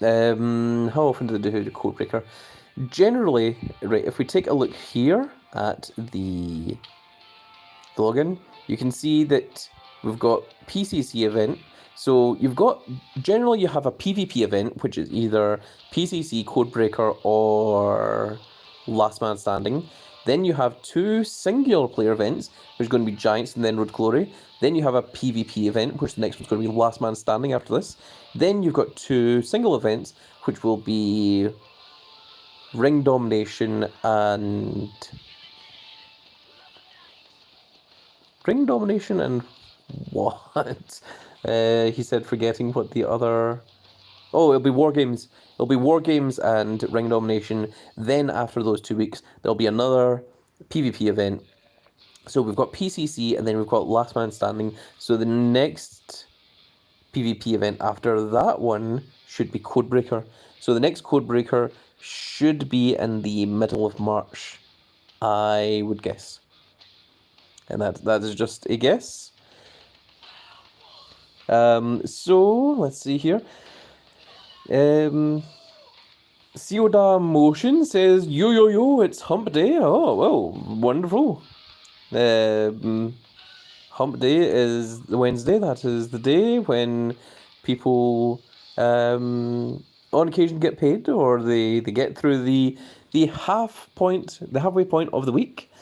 [SPEAKER 1] how often do they do Codebreaker? Generally, right, if we take a look here at the login, you can see that we've got PCC event. So you've got, generally you have a PvP event, which is either PCC, Codebreaker, or Last Man Standing. Then you have 2 singular player events, which is going to be Giants and then Road Glory. Then you have a PvP event, which the next one's going to be Last Man Standing after this. Then you've got 2 single events, which will be Ring Domination and... Ring Domination and what? He said, forgetting what the other... Oh, it'll be War Games. It'll be War Games and Ring Domination. Then after those 2 weeks, there'll be another PvP event. So we've got PCC and then we've got Last Man Standing. So the next PvP event after that one should be Codebreaker. So the next Codebreaker should be in the middle of March, I would guess. And that is just a guess. So let's see here. Sioda Motion says, yo, it's hump day. Oh, well, wonderful. Hump day is the Wednesday. That is the day when people, on occasion get paid, or they get through the halfway point of the week.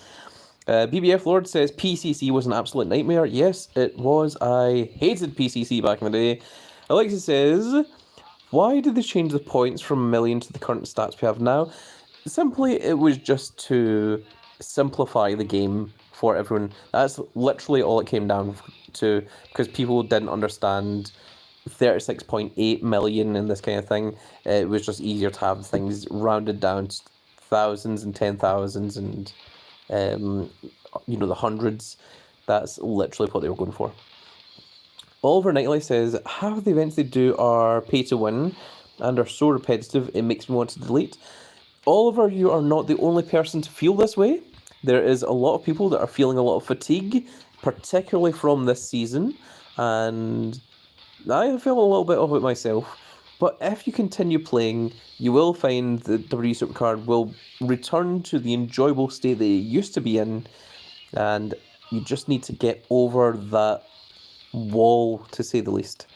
[SPEAKER 1] BBF Lord says PCC was an absolute nightmare. Yes, it was. I hated PCC back in the day. Alexis says, why did they change the points from 1 million to the current stats we have now? Simply, it was just to simplify the game for everyone. That's literally all it came down to, because people didn't understand 36.8 million and this kind of thing. It was just easier to have things rounded down to thousands and 10,000s and the hundreds. That's literally what they were going for. Oliver Knightley says, half of the events they do are pay to win and are so repetitive it makes me want to delete. Oliver, you are not the only person to feel this way. There is a lot of people that are feeling a lot of fatigue, particularly from this season, and I feel a little bit of it myself. But if you continue playing, you will find that WWE Supercard will return to the enjoyable state that it used to be in, and you just need to get over that wall, to say the least.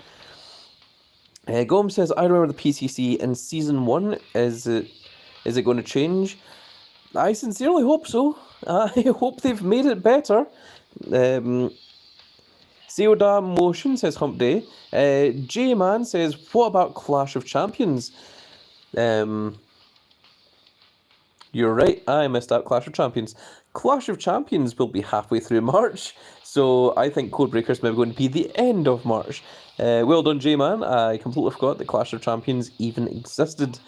[SPEAKER 1] Gomes says, I remember the PCC in Season 1. Is it going to change? I sincerely hope so. I hope they've made it better. Seoda Motion says hump day. J-Man says, what about Clash of Champions? You're right, I missed out Clash of Champions. Clash of Champions will be halfway through March, so I think Codebreaker's maybe going to be the end of March. Well done, J-Man. I completely forgot that Clash of Champions even existed.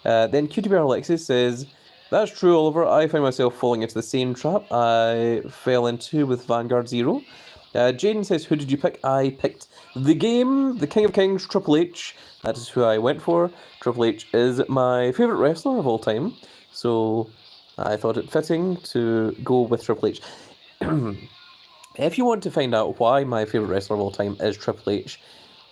[SPEAKER 1] Then Cutie Bear Alexis says, that's true, Oliver. I find myself falling into the same trap I fell into with Vanguard Zero. Jaden says, who did you pick? I picked the game, the King of Kings, Triple H. That is who I went for. Triple H is my favourite wrestler of all time, so I thought it fitting to go with Triple H. If you want to find out why my favourite wrestler of all time is Triple H,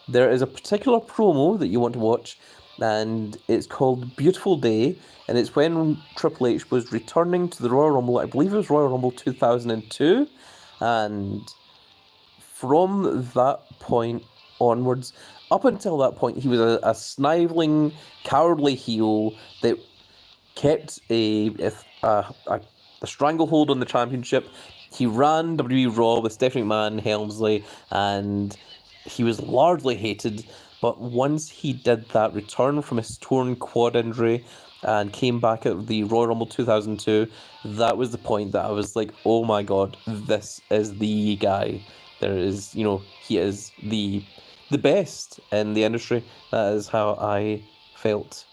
[SPEAKER 1] there is a particular promo that you want to watch, and it's called Beautiful Day, and it's when Triple H was returning to the Royal Rumble. I believe it was Royal Rumble 2002, and from that point onwards, up until that point, he was a sniveling, cowardly heel that kept a stranglehold on the championship, He ran WWE Raw with Stephanie McMahon, Helmsley, and he was largely hated. But once he did that return from his torn quad injury and came back at the Royal Rumble 2002, that was the point that I was like, oh my god, this is the guy. There is, he is the best in the industry. That is how I felt.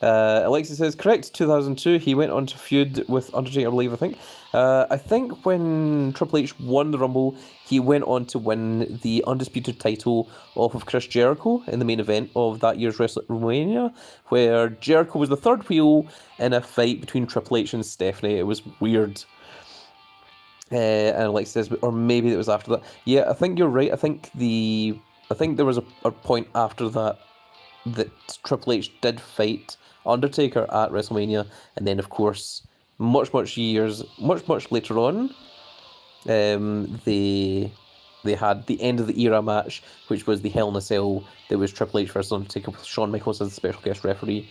[SPEAKER 1] Alexis says, correct, 2002, he went on to feud with Undertaker, I believe, I think. I think when Triple H won the Rumble, he went on to win the Undisputed title off of Chris Jericho in the main event of that year's WrestleMania, where Jericho was the third wheel in a fight between Triple H and Stephanie. It was weird. And Alexis says, or maybe it was after that. Yeah, I think you're right. I think there was a point after that Triple H did fight Undertaker at WrestleMania, and then of course much later on, they had the end of the era match, which was the Hell in a Cell. That was Triple H versus Undertaker with Shawn Michaels as the special guest referee.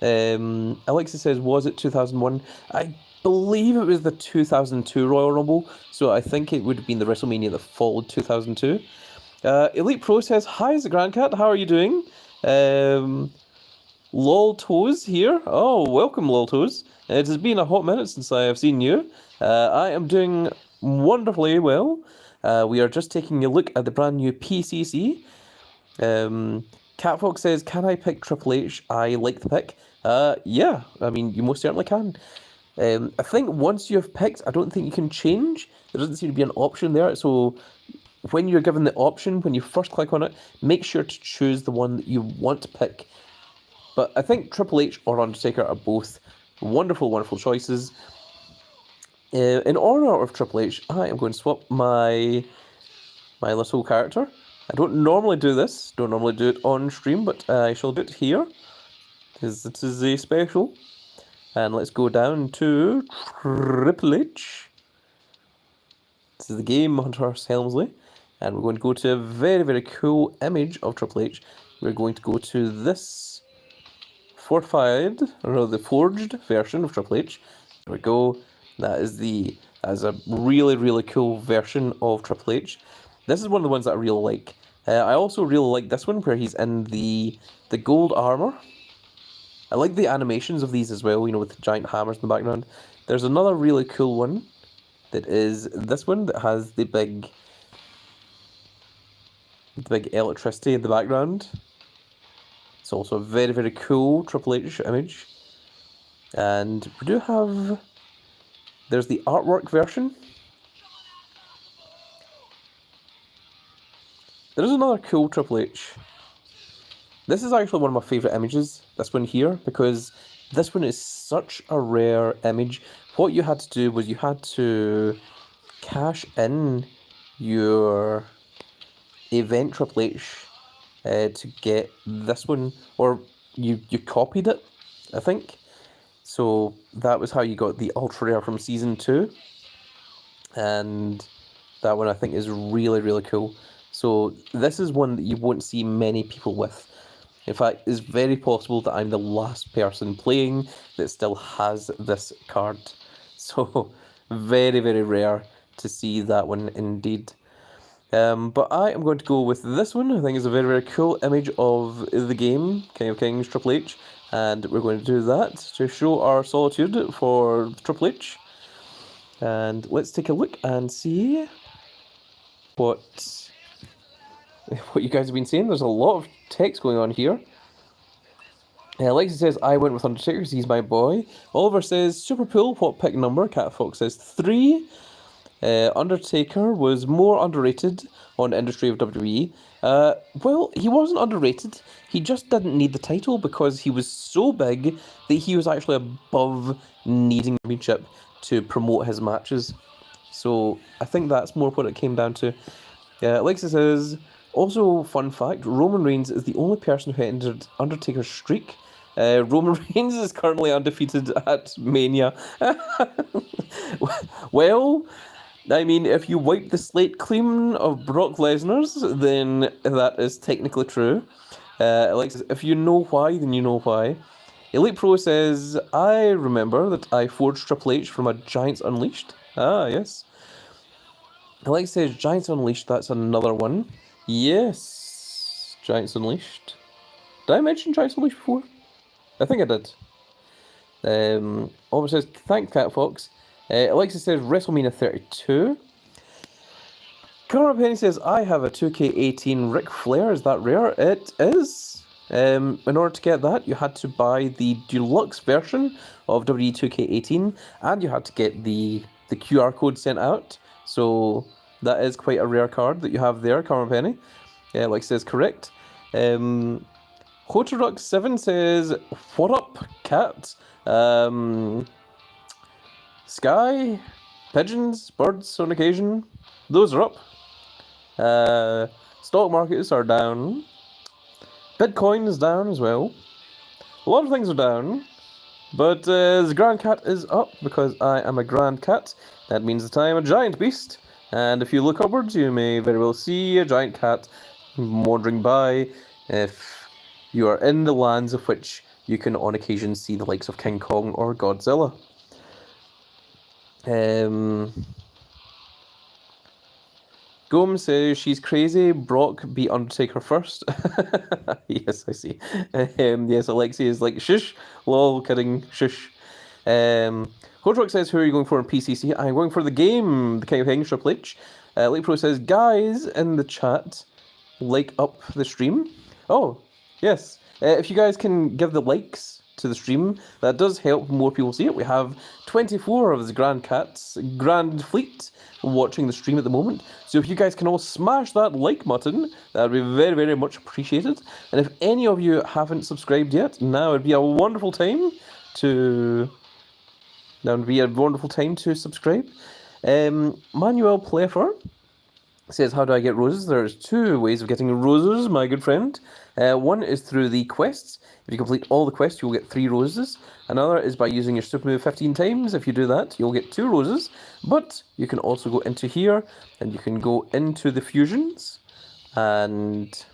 [SPEAKER 1] Alexis says, was it 2001? I believe it was the 2002 Royal Rumble, so I think it would have been the WrestleMania that followed 2002. Elite Pro says, hi, is the Grand Cat, how are you doing? Lol Toes here. Oh, welcome, Lol Toes. It has been a hot minute since I have seen you. I am doing wonderfully well. We are just taking a look at the brand new PCC. Catfox says, can I pick Triple H? I like the pick. Yeah, I mean, you most certainly can. I think once you've picked, I don't think you can change. There doesn't seem to be an option there, so when you're given the option, when you first click on it, make sure to choose the one that you want to pick. But I think Triple H or Undertaker are both wonderful, wonderful choices. In honor of Triple H, I am going to swap my little character. I don't normally do this, don't normally do it on stream, but I shall do it here, because it is a special. And let's go down to Triple H. This is the Game Hunter Helmsley. And we're going to go to a very, very cool image of Triple H. We're going to go to this the forged version of Triple H. There we go. That is a really, really cool version of Triple H. This is one of the ones that I really like. I also really like this one where he's in the gold armor. I like the animations of these as well, with the giant hammers in the background. There's another really cool one that is this one that has the big electricity in the background. It's also a very, very cool Triple H image. And we do have... There's the artwork version. There's another cool Triple H. This is actually one of my favourite images, this one here, because this one is such a rare image. What you had to do was you had to cash in your event Triple H to get this one, or you copied it, I think. So that was how you got the Ultra Rare from Season 2. And that one I think is really, really cool. So this is one that you won't see many people with. In fact, it's very possible that I'm the last person playing that still has this card. So very, very rare to see that one indeed. But I am going to go with this one. I think it's a very, very cool image of the game, King of Kings, Triple H. And we're going to do that to show our solitude for Triple H. And let's take a look and see what you guys have been saying. There's a lot of text going on here. Lexi says, I went with Undertaker because he's my boy. Oliver says, super cool, what pick number? Catfox says 3. Undertaker was more underrated on industry of WWE. Well, he wasn't underrated. He just didn't need the title because he was so big that he was actually above needing the championship to promote his matches. So I think that's more what it came down to. Alexa says, also, fun fact, Roman Reigns is the only person who entered Undertaker's streak. Roman Reigns is currently undefeated at Mania. Well, I mean, if you wipe the slate clean of Brock Lesnar's, then that is technically true. Alexa, if you know why, then you know why. Elite Pro says, I remember that I forged Triple H from a Giants Unleashed. Ah, yes. Alex says Giants Unleashed, that's another one. Yes, Giants Unleashed. Did I mention Giants Unleashed before? I think I did. Oliver says, thanks, Cat Fox. Alexa says, WrestleMania 32. Connor Penny says, I have a 2K18 Ric Flair. Is that rare? It is. In order to get that, you had to buy the deluxe version of WWE 2K18, and you had to get the QR code sent out. So that is quite a rare card that you have there, Connor Penny. Like says, correct. Hotarux7 says, what up, cat? Sky, pigeons, birds on occasion. Those are up. Stock markets are down. Bitcoin is down as well. A lot of things are down. But the Grand Cat is up because I am a Grand Cat. That means that I am a giant beast. And if you look upwards, you may very well see a giant cat wandering by if you are in the lands of which you can on occasion see the likes of King Kong or Godzilla. Gomes says she's crazy. Brock beat Undertaker first. Yes, I see. Yes, Alexi is like, shush. Lol, kidding. Shush. Hodrock says, who are you going for in PCC? I'm going for the game, the King of Kings, Triple H. Late Pro says, guys in the chat, like up the stream. Oh, yes. If you guys can give the likes to the stream, that does help more people see it. We have 24 of the Grand Cats, Grand Fleet, watching the stream at the moment. So if you guys can all smash that like button, that would be very, very much appreciated. And if any of you haven't subscribed yet, now would be a wonderful time to... subscribe. Manuel Playfer says, how do I get roses? There's two ways of getting roses, my good friend. One is through the quests. If you complete all the quests, you'll get 3 roses. Another is by using your super move 15 times. If you do that, you'll get 2 roses. But you can also go into here, and you can go into the fusions, and...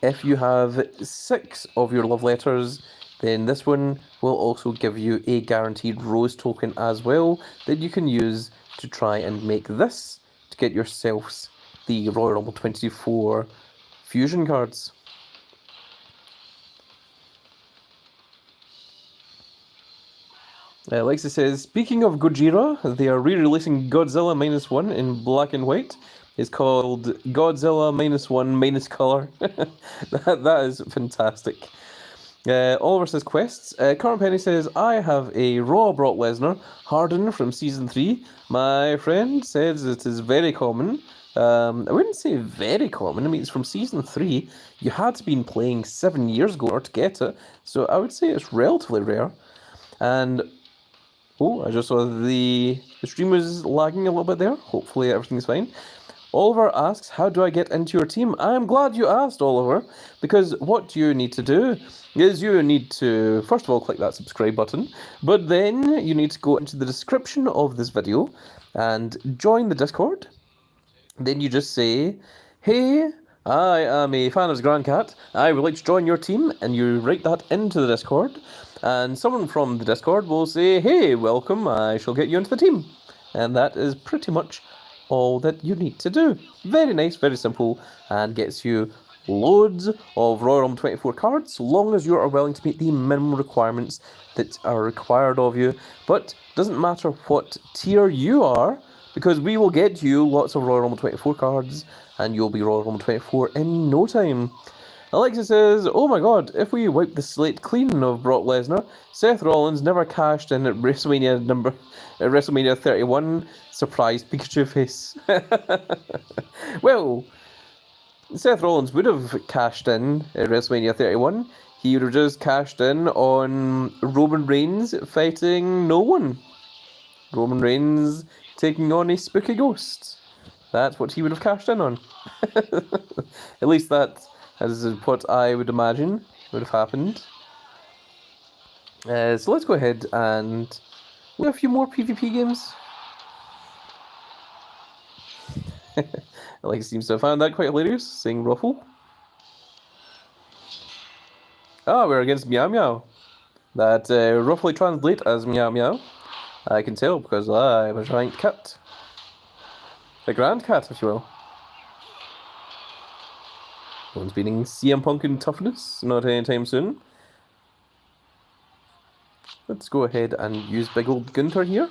[SPEAKER 1] if you have 6 of your love letters, then this one will also give you a guaranteed rose token as well that you can use to try and make this to get yourselves the Royal Rumble 24 fusion cards. Alexa says, speaking of Gojira, they are re-releasing Godzilla -1 in black and white. It's called Godzilla -1 color. that is fantastic. Oliver says quests. Carmen Penny says, I have a Raw Brock Lesnar Harden from Season 3. My friend says it is very common. I wouldn't say very common. I mean, it's from Season 3. You had to been playing 7 years ago to get it. So I would say it's relatively rare. And... oh, I just saw the stream was lagging a little bit there. Hopefully everything's fine. Oliver asks, how do I get into your team? I'm glad you asked, Oliver, because what you need to do is you need to, first of all, click that subscribe button, but then you need to go into the description of this video and join the Discord. Then you just say, hey, I am a fan of Grand Cat. I would like to join your team, and you write that into the Discord. And someone from the Discord will say, hey, welcome, I shall get you into the team. And that is pretty much all that you need to do. Very nice, very simple, and gets you loads of Royal Rumble 24 cards, so long as you are willing to meet the minimum requirements that are required of you. But doesn't matter what tier you are, because we will get you lots of Royal Rumble 24 cards, and you'll be Royal Rumble 24 in no time. Alexa says, oh my god, if we wipe the slate clean of Brock Lesnar, Seth Rollins never cashed in at WrestleMania 31, surprise Pikachu face. Well, Seth Rollins would have cashed in at WrestleMania 31. He would have just cashed in on Roman Reigns fighting no one. Roman Reigns taking on a spooky ghost. That's what he would have cashed in on. At least that is what I would imagine would have happened. So let's go ahead and play a few more PvP games. Alex seems to have found that quite hilarious, saying Ruffle. Ah, we're against Meow Meow. That roughly translate as Meow Meow. I can tell because I'm a giant cat. A grand cat, if you will. No one's beating CM Punk in toughness, not anytime soon. Let's go ahead and use big old Gunther here.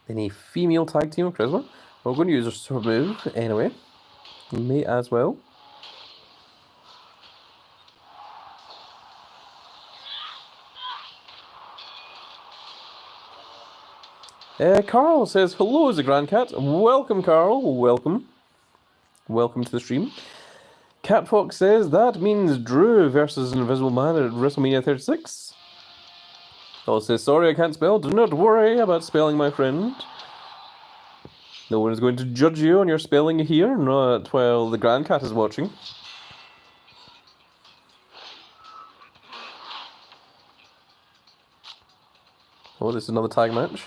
[SPEAKER 1] Then a female tag team of Charisma. We're going to use a super move anyway. May as well. Carl says, hello, is a Grand Cat. Welcome, Carl. Welcome. Welcome to the stream. Cat Fox says, that means Drew versus Invisible Man at WrestleMania 36. Also says, sorry I can't spell. Do not worry about spelling, my friend. No one is going to judge you on your spelling here, not while the Grand Cat is watching. Oh, this is another tag match.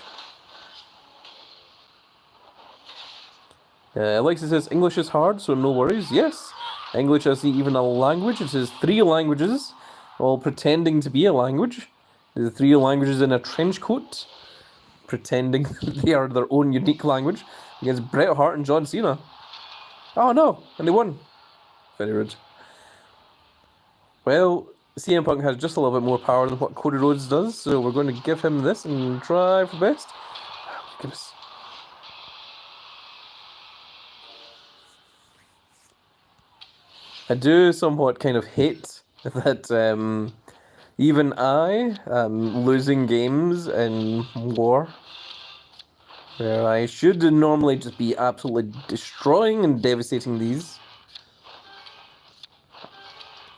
[SPEAKER 1] Alexa says, English is hard, so no worries. Yes, English isn't even a language. It says 3 languages, all pretending to be a language. The 3 languages in a trench coat, pretending they are their own unique language, against Bret Hart and John Cena. Oh no, and they won. Very rude. Well, CM Punk has just a little bit more power than what Cody Rhodes does, so we're going to give him this and try for best. Oh, goodness. I do somewhat kind of hate that even I am losing games in war, where I should normally just be absolutely destroying and devastating these.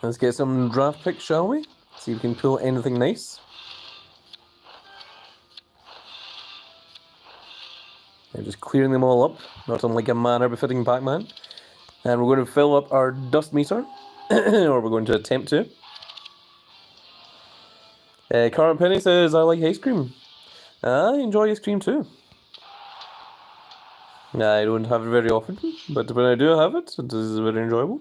[SPEAKER 1] Let's get some draft picks, shall we? See if we can pull anything nice. I'm just clearing them all up, not unlike a manner befitting Pac-Man. And we're going to fill up our dust meter, or we're going to attempt to. Karen Penny says, I like ice cream. I enjoy ice cream too. I don't have it very often, but when I do have it, it is very enjoyable.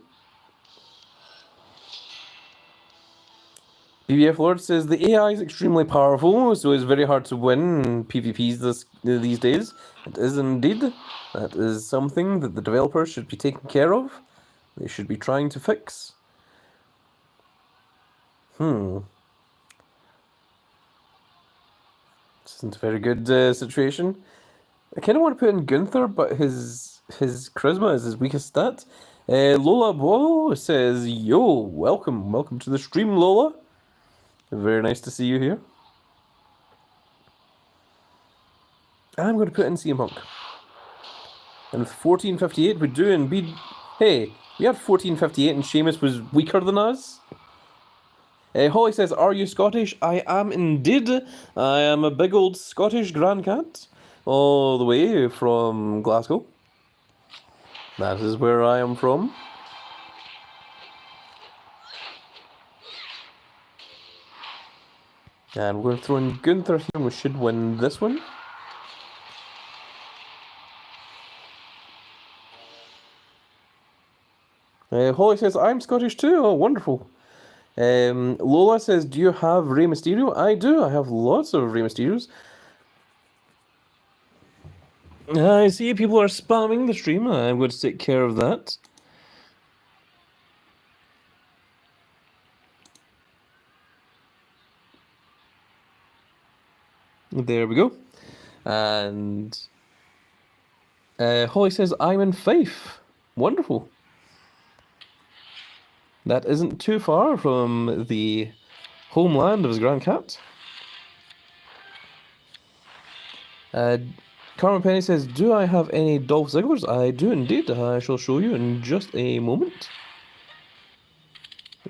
[SPEAKER 1] BBF Lord says, the AI is extremely powerful, so it's very hard to win PvPs these days. It is indeed. That is something that the developers should be taking care of. They should be trying to fix. This isn't a very good situation. I kind of want to put in Gunther, but his charisma is his weakest stat. Lola Bo says, yo, welcome to the stream, Lola. Very nice to see you here. I'm going to put in CM Punk. And with 1458, we do indeed. Hey, we had 1458 and Sheamus was weaker than us. Holly says, are you Scottish? I am indeed. I am a big old Scottish Grand Cat. All the way from Glasgow. That is where I am from. And we're going to throw in Gunther here and we should win this one. Holly says, I'm Scottish too. Oh, wonderful. Lola says, do you have Rey Mysterio? I do. I have lots of Rey Mysterios. I see people are spamming the stream. I'm going to take care of that. There we go. And Holly says, I'm in Fife. Wonderful. That isn't too far from the homeland of his Grand Cat. Carmen Penny says, do I have any Dolph Zigglers? I do indeed. I shall show you in just a moment.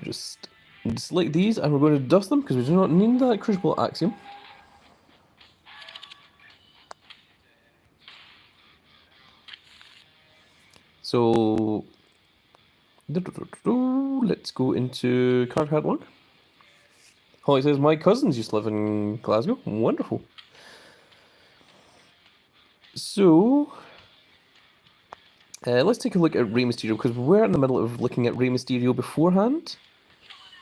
[SPEAKER 1] Just select these and we're going to dust them because we do not need that Crucible Axiom. So, let's go into card catalog. Holly says, my cousins used to live in Glasgow. Wonderful. So, let's take a look at Rey Mysterio, because we were in the middle of looking at Rey Mysterio beforehand.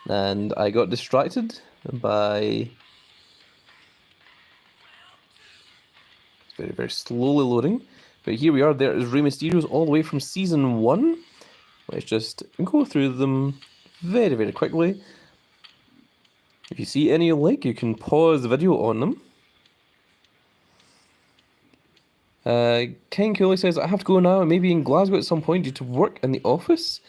[SPEAKER 1] And I got distracted by... Very, very slowly loading. But here we are. There is Rey Mysterio's all the way from Season 1. Let's just go through them very, very quickly. If you see any you like, you can pause the video on them. Ken Cooley says, I have to go now. I may be in Glasgow at some point due to work in the office.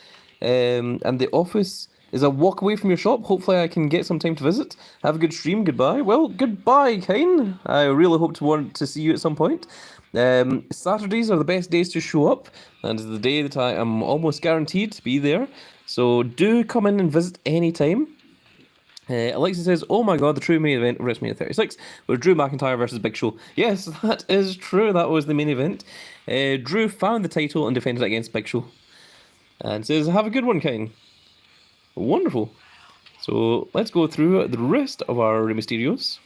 [SPEAKER 1] And the office is a walk away from your shop. Hopefully I can get some time to visit. Have a good stream. Goodbye. Well, goodbye, Kane. I really hope to want to see you at some point. Saturdays are the best days to show up, and it's the day that I am almost guaranteed to be there. So do come in and visit anytime. Alexa says, oh my god, the true main event of WrestleMania 36 was Drew McIntyre versus Big Show. Yes, that is true. That was the main event. Drew found the title and defended it against Big Show. And says, have a good one, Kane. Wonderful. So let's go through the rest of our Rey Mysterios.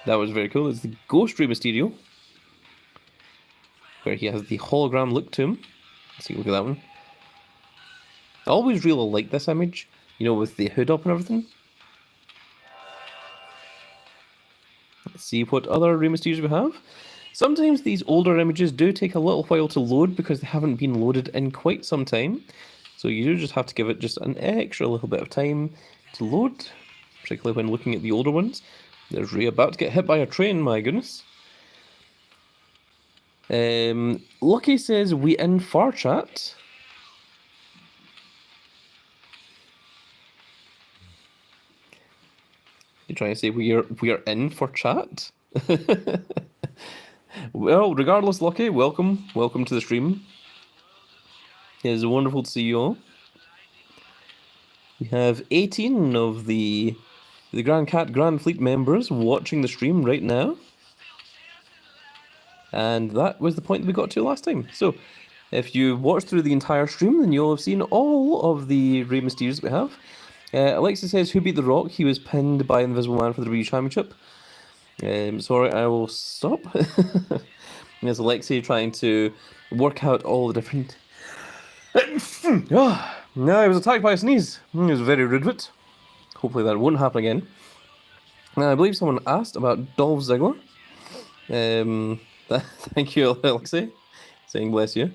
[SPEAKER 1] That was very cool. It's the Ghost Rey Mysterio, where he has the hologram look to him. Let's take a look at that one. I always really like this image, you know, with the hood up and everything. Let's see what other Rey Mysterios we have. Sometimes these older images do take a little while to load because they haven't been loaded in quite some time. So you do just have to give it just an extra little bit of time to load, particularly when looking at the older ones. There's Rey about to get hit by a train, my goodness. Lucky says, we in far chat. You're trying to say we are in for chat? Well, regardless, Lucky, welcome to the stream. It is wonderful to see you all. We have 18 of the Grand Cat Grand Fleet members watching the stream right now. And that was the point that we got to last time. So, if you watched through the entire stream, then you'll have seen all of the Rey Mysterios we have. Alexa says, who beat The Rock? He was pinned by Invisible Man for the WWE Championship. Sorry, I will stop. There's Alexei trying to work out all the different... Oh, no, I was attacked by a sneeze. It was very rude of it. Hopefully that won't happen again. I believe someone asked about Dolph Ziggler. Thank you, Alexei. Saying bless you.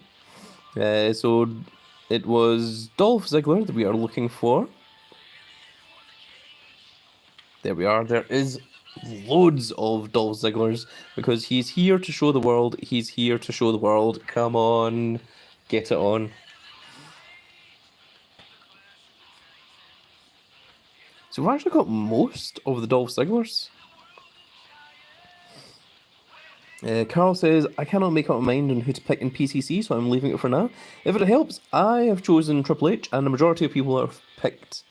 [SPEAKER 1] So it was Dolph Ziggler that we are looking for. There we are. There is loads of Dolph Zigglers because he's here to show the world. He's here to show the world. Come on, get it on. So we've actually got most of the Dolph Zigglers. Carl says, I cannot make up my mind on who to pick in PCC, so I'm leaving it for now. If it helps, I have chosen Triple H, and the majority of people have picked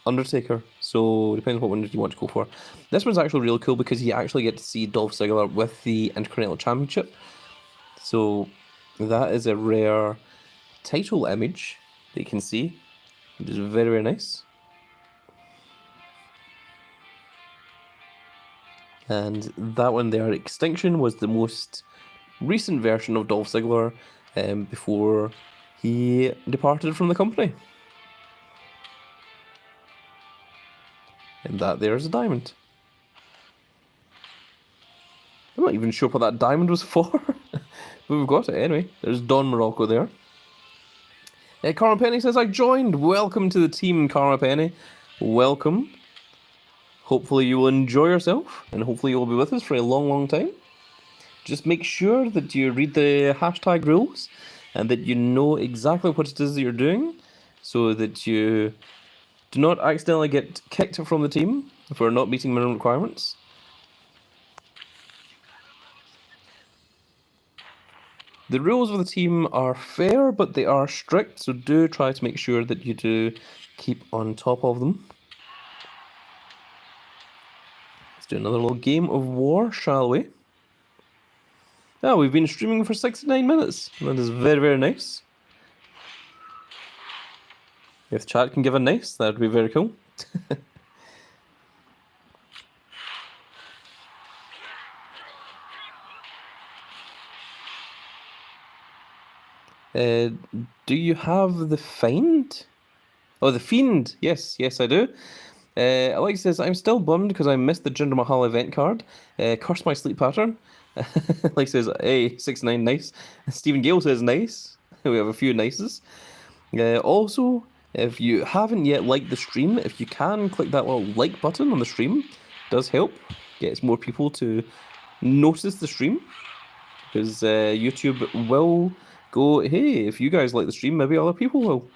[SPEAKER 1] Undertaker. So it depends what one you want to go for. This one's actually really cool because you actually get to see Dolph Ziggler with the Intercontinental Championship. So that is a rare title image that you can see, which is very, very nice. And that one there, Extinction, was the most recent version of Dolph Ziggler before he departed from the company. And that there is a diamond. I'm not even sure what that diamond was for, but we've got it anyway. There's Don Morocco there. Karma Penny says, I joined. Welcome to the team, Karma Penny. Welcome. Hopefully you will enjoy yourself, and hopefully you will be with us for a long, long time. Just make sure that you read the hashtag rules, and that you know exactly what it is that you're doing, so that you do not accidentally get kicked from the team for not meeting minimum requirements. The rules of the team are fair, but they are strict, so do try to make sure that you do keep on top of them. Let's do another little game of war, shall we? Oh, we've been streaming for 69 minutes. That is very, very nice. If chat can give a nice, that would be very cool. Do you have the find? Oh, The Fiend. Yes, I do. Alex says, I'm still bummed because I missed the Jinder Mahal event card. Curse my sleep pattern. Alex says, hey, 6ix9ine, nice. Stephen Gale says, nice. We have a few nices. Also, if you haven't yet liked the stream, if you can click that little like button on the stream, it does help. Gets more people to notice the stream. Because YouTube will go, hey, if you guys like the stream, maybe other people will.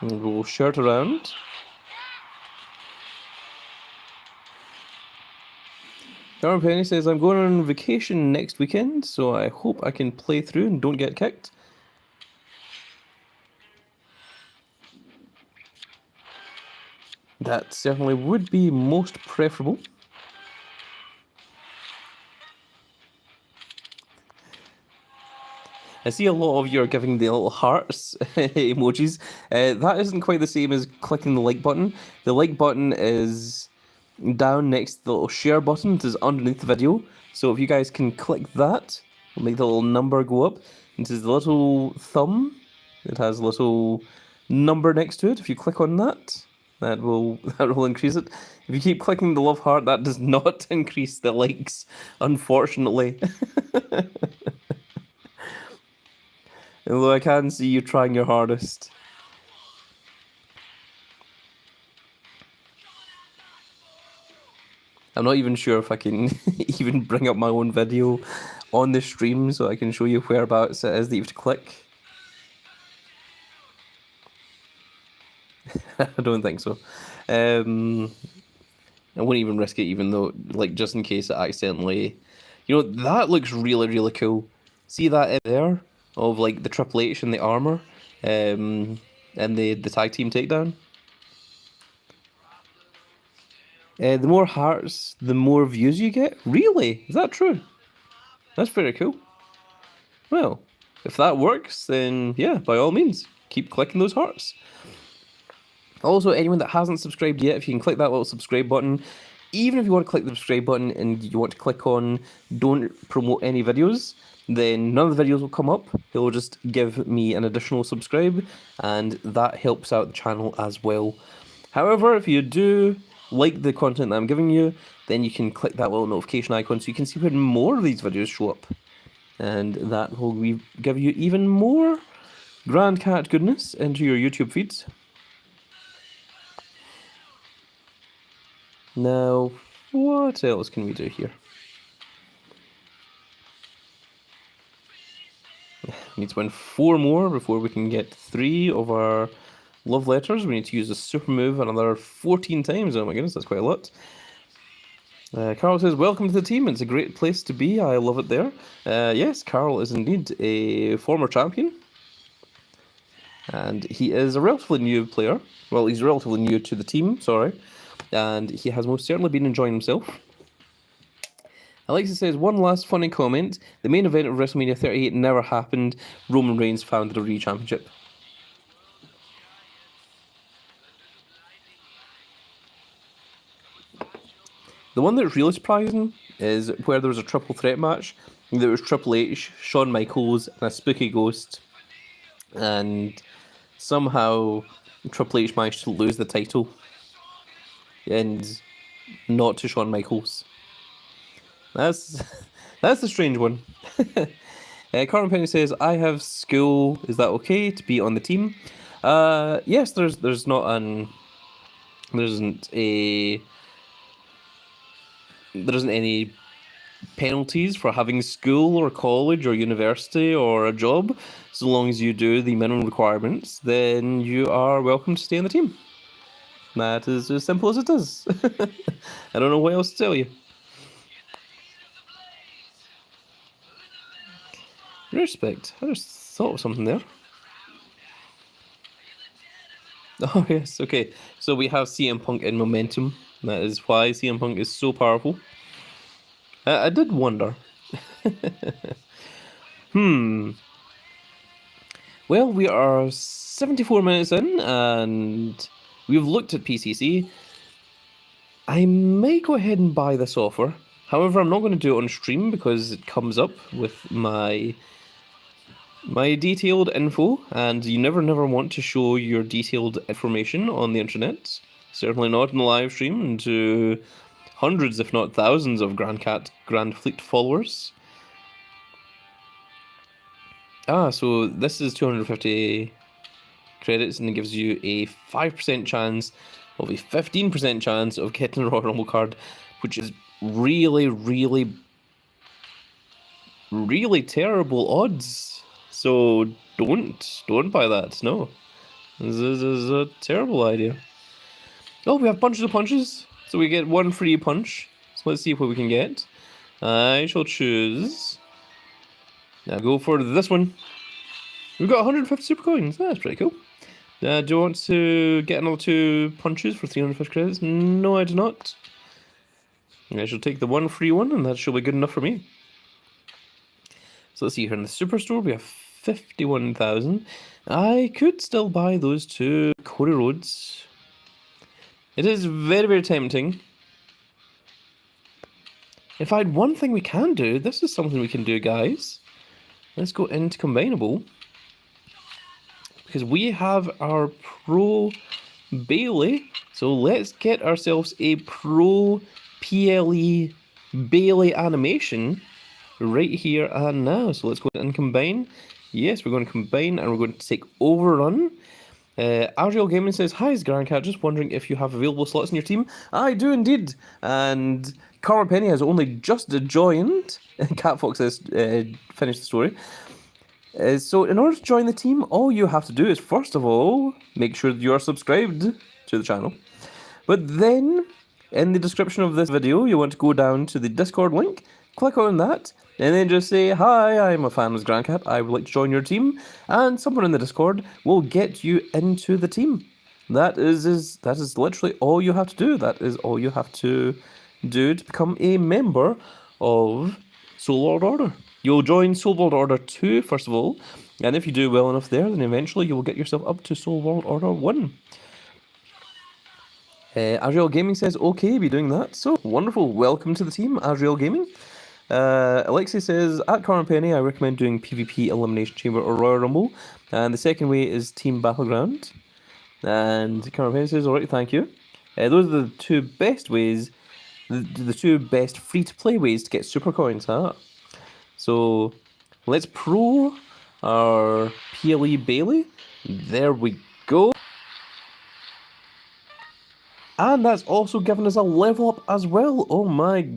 [SPEAKER 1] And we'll share it around. Darren Penny says, I'm going on vacation next weekend, so I hope I can play through and don't get kicked. That certainly would be most preferable. I see a lot of you are giving the little hearts emojis. That isn't quite the same as clicking the like button. The like button is down next to the little share button. It is underneath the video. So if you guys can click that, it'll make the little number go up. It is the little thumb. It has a little number next to it. If you click on that, that will increase it. If you keep clicking the love heart, that does not increase the likes, unfortunately. Although I can see you trying your hardest. I'm not even sure if I can even bring up my own video on the stream so I can show you whereabouts it is that you have to click. I don't think so. I wouldn't even risk it, even though, like, just in case it accidentally... You know, that looks really, really cool. See that there? Of, like, the Triple H and the armor? And the tag team takedown? The more hearts, the more views you get? Really? Is that true? That's very cool. Well, if that works, then yeah, by all means, keep clicking those hearts. Also, anyone that hasn't subscribed yet, if you can click that little subscribe button, even if you want to click the subscribe button and you want to click on don't promote any videos, then none of the videos will come up. It will just give me an additional subscribe, and that helps out the channel as well. However, if you do like the content that I'm giving you, then you can click that little notification icon so you can see when more of these videos show up. And that will give you even more Grand Cat goodness into your YouTube feeds. Now, what else can we do here? We need to win 4 more before we can get 3 of our love letters. We need to use the super move another 14 times. Oh my goodness, that's quite a lot. Carl says, welcome to the team. It's a great place to be. I love it there. Yes, Carl is indeed a former champion. And he is a relatively new player. Well, he's relatively new to the team, sorry. And he has most certainly been enjoying himself. Alexa says, one last funny comment. The main event of WrestleMania 38 never happened. Roman Reigns found the WWE Championship. The one that's really surprising is where there was a triple threat match. There was Triple H, Shawn Michaels, and a spooky ghost. And somehow Triple H managed to lose the title. And not to Shawn Michaels. That's the strange one. Carmen Penny says, I have school. Is that okay to be on the team? Yes, there isn't any penalties for having school or college or university or a job. So long as you do the minimum requirements, then you are welcome to stay on the team. That is as simple as it is. I don't know what else to tell you. Respect. I just thought of something there. Oh yes, okay. So we have CM Punk in momentum. That is why CM Punk is so powerful. I did wonder. Well, we are 74 minutes in, and we've looked at PCC. I may go ahead and buy this offer. However, I'm not going to do it on stream because it comes up with my my detailed info, and you never want to show your detailed information on the internet. Certainly not in the live stream and to hundreds, if not thousands, of Grand Fleet followers. So this is 250 credits, and it gives you a 5% chance of a 15% chance of getting a Royal Rumble card, which is really, really, really terrible odds. So don't buy that. No, this is a terrible idea. Oh, we have bunches of punches, so we get one free punch. So let's see what we can get. I shall choose. Now go for this one. We've got 150 super coins. That's pretty cool. Do you want to get another 2 punches for 350 credits? No, I do not. I shall take the one free one, and that shall be good enough for me. So let's see here in the superstore, we have 51,000. I could still buy those 2 Cody Rhodes. It is very, very tempting. In fact, one thing we can do, this is something we can do, guys. Let's go into Combinable. Because we have our Pro Bailey. So let's get ourselves a Pro PLE Bailey animation right here and now. So let's go and combine. Yes, we're going to combine and we're going to take Overrun. Ariel Gaming says, "Hi, it's Grandcat. Just wondering if you have available slots in your team." I do indeed. And Carl Penny has only just joined. Catfox has finished the story. So in order to join the team, all you have to do is, first of all, make sure that you are subscribed to the channel. But then, in the description of this video, you want to go down to the Discord link, click on that, and then just say, "Hi, I'm a fan of Grandcat, I would like to join your team," and someone in the Discord will get you into the team. That is literally all you have to do. That is all you have to do to become a member of Soul World Order. You'll join Soul World Order 2, first of all, and if you do well enough there, then eventually you will get yourself up to Soul World Order 1. Ariel Gaming says, "Okay, be doing that." So, wonderful. Welcome to the team, Ariel Gaming. Alexi says, "At Current Penny, I recommend doing PvP, Elimination Chamber, or Royal Rumble. And the second way is Team Battleground." And Current Penny says, "Alright, thank you." Those are the 2 best ways, the 2 best free-to-play ways to get super coins, huh? So, let's pro our PLE Bailey. There we go. And that's also given us a level up as well. Oh my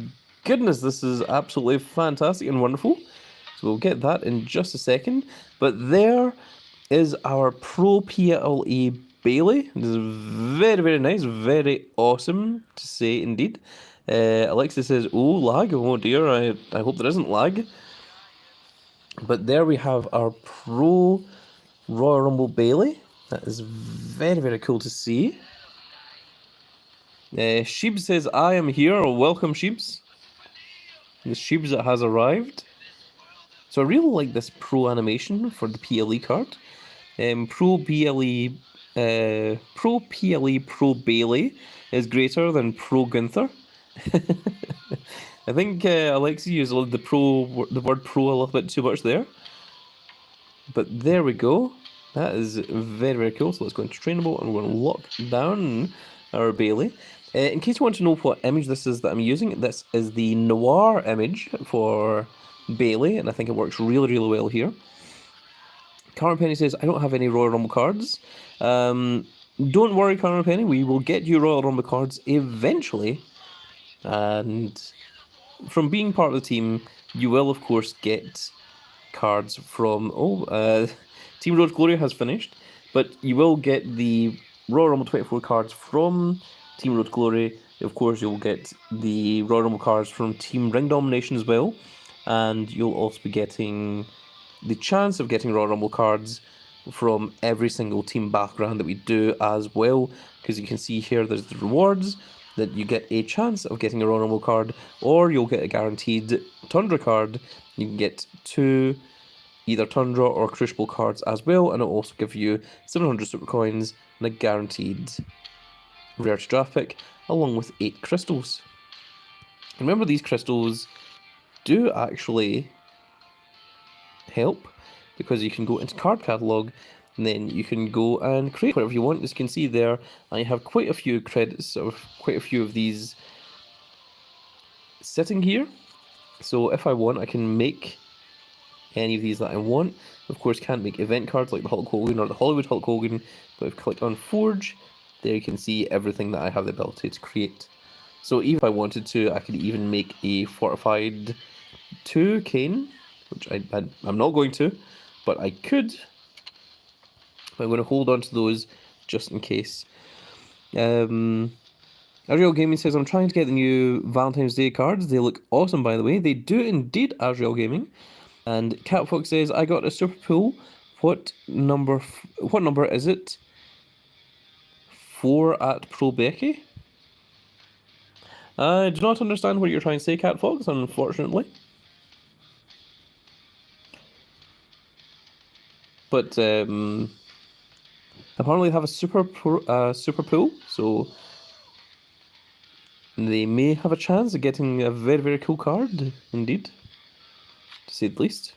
[SPEAKER 1] goodness, this is absolutely fantastic and wonderful. So we'll get that in just a second. But there is our Pro PLE Bailey. This is very, very nice, very awesome to say indeed. Alexa says, "Oh, lag, oh dear, I hope there isn't lag." But there we have our Pro Royal Rumble Bailey. That is very, very cool to see. Sheebs says, "I am here." Welcome, Sheebs. The Sheebs that has arrived. So I really like this pro animation for the PLE card. Pro PLE Pro Bailey is greater than Pro Gunther. I think Alexi used the word pro a little bit too much there. But there we go. That is very, very cool. So let's go into trainable and we're going to lock down our Bailey. In case you want to know what image this is that I'm using, this is the Noir image for Bailey, and I think it works really, really well here. Karen Penny says, "I don't have any Royal Rumble cards." Don't worry, Karen Penny, we will get you Royal Rumble cards eventually. And from being part of the team, you will, of course, get cards from... Team Road Glory has finished, but you will get the Royal Rumble 24 cards from Team Road Glory. Of course, you'll get the Royal Rumble cards from Team Ring Domination as well, and you'll also be getting the chance of getting Royal Rumble cards from every single Team Battleground that we do as well, because you can see here there's the rewards that you get a chance of getting a Royal Rumble card, or you'll get a guaranteed Tundra card. You can get 2 either Tundra or Crucible cards as well, and it'll also give you 700 super coins and a guaranteed rarity draft pick, along with 8 crystals. Remember, these crystals do actually help, because you can go into card catalog and then you can go and create whatever you want. As you can see there, I have quite a few credits of quite a few of these sitting here. So if I want, I can make any of these that I want. Of course, can't make event cards like the Hulk Hogan or the Hollywood Hulk Hogan, but if I click on Forge, there you can see everything that I have the ability to create. So even if I wanted to, I could even make a Fortified 2 Kane, which I'm not going to, but I could. I'm going to hold on to those just in case. Ariel Gaming says, I'm trying to get the new Valentine's Day cards. They look awesome, by the way. They do indeed, Ariel Gaming. And Catfox says, I got a super pool. What number is it? 4 at Pro Becky? I do not understand what you're trying to say, Catfox, unfortunately. But apparently they have a super pool, so they may have a chance of getting a very, very cool card, indeed, to say the least.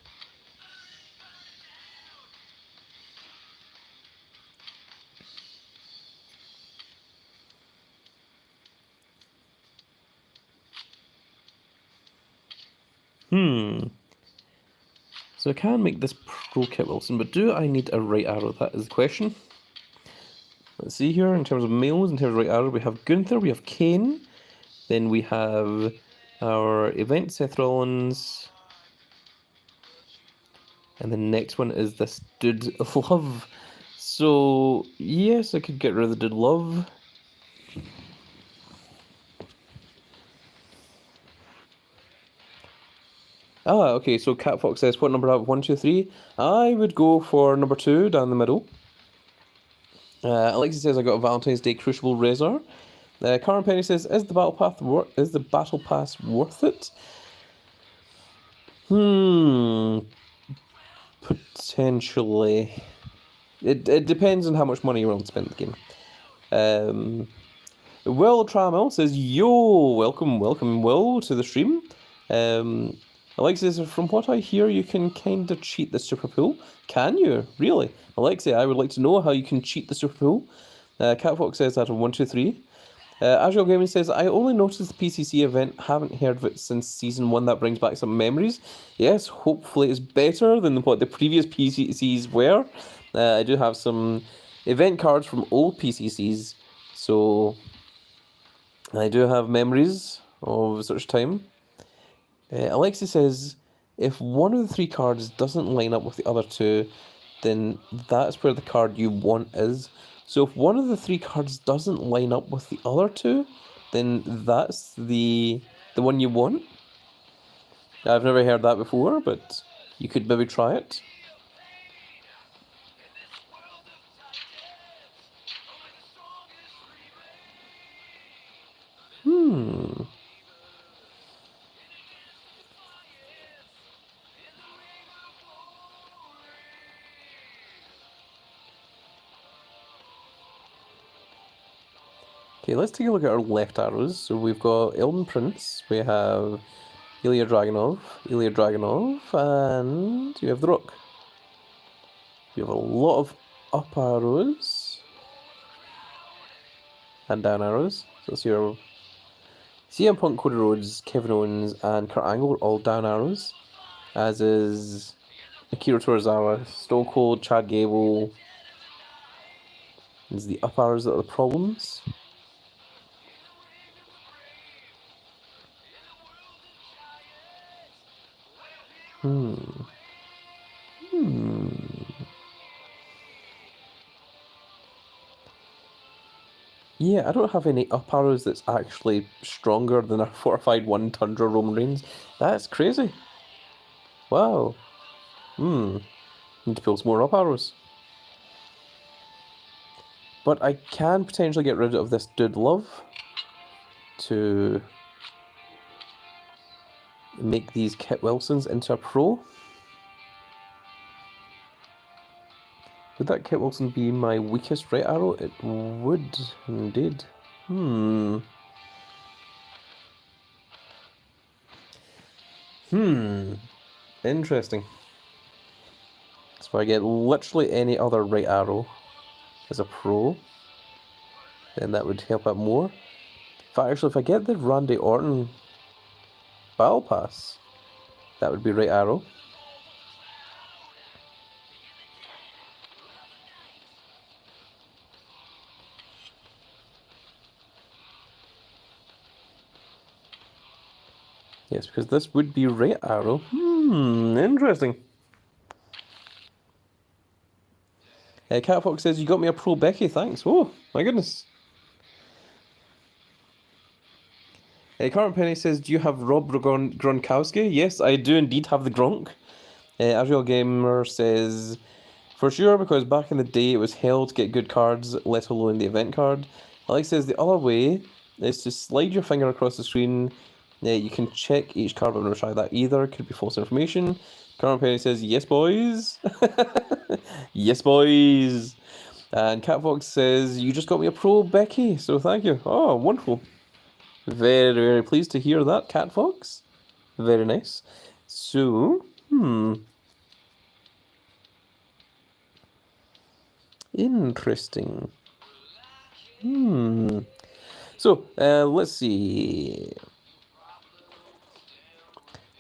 [SPEAKER 1] So I can make this Pro Kit Wilson, but do I need a right arrow? That is the question. Let's see here, in terms of males, in terms of right arrow, we have Gunther, we have Kane, then we have our event Seth Rollins, and the next one is this Dude Love. So, yes, I could get rid of the Dude Love. Okay, so Catfox says, what number out? 1, 2, 3? I would go for number 2 down the middle. Alexi says, I got a Valentine's Day Crucible Razor. Karen Penny says, is the battle pass worth it? Potentially. It depends on how much money you're willing to spend in the game. Will Trammell says, yo, welcome, Will, to the stream. Alexia says, from what I hear, you can kind of cheat the Super Pool. Can you? Really? Alexia, I would like to know how you can cheat the Super Pool. Catfox says that on 1, 2, 3. Agile Gaming says, I only noticed the PCC event, haven't heard of it since Season 1, that brings back some memories. Yes, hopefully it's better than what the previous PCCs were. I do have some event cards from old PCCs, so I do have memories of such time. Alexi says, if one of the 3 cards doesn't line up with the other 2, then that's where the card you want is. So if one of the 3 cards doesn't line up with the other 2, then that's the one you want. I've never heard that before, but you could maybe try it. Okay, let's take a look at our left arrows. So we've got Elden Prince, we have Ilya Dragunov, and you have The Rock. You have a lot of up arrows and down arrows. So that's your CM Punk, Cody Rhodes, Kevin Owens, and Kurt Angle are all down arrows, as is Akira Tozawa, Stone Cold, Chad Gable. Is the up arrows that are the problems. Yeah, I don't have any up arrows that's actually stronger than a fortified 1 Tundra Roman Reigns. That's crazy. Wow. Need to pull some more up arrows. But I can potentially get rid of this Dude Love to make these Kit Wilsons into a pro. Would that Kit Wilson be my weakest right arrow? It would indeed. Interesting. If I get literally any other right arrow as a pro, then that would help out more. If I get the Randy Orton Battle Pass, that would be right arrow. Yes, because this would be right arrow. Interesting. Catfox says, you got me a pro Becky, thanks. Oh, my goodness. Current Penny says, do you have Rob Gronkowski? Yes, I do indeed have the Gronk. Azrael Gamer says, for sure, because back in the day it was hell to get good cards, let alone the event card. Alex says, the other way is to slide your finger across the screen. You can check each card, but I've never tried that either. Could be false information. Current Penny says, yes, boys. Yes, boys. And Catfox says, you just got me a pro Becky, so thank you. Oh, wonderful. Very, very pleased to hear that, Catfox. Very nice. So, interesting. So, let's see.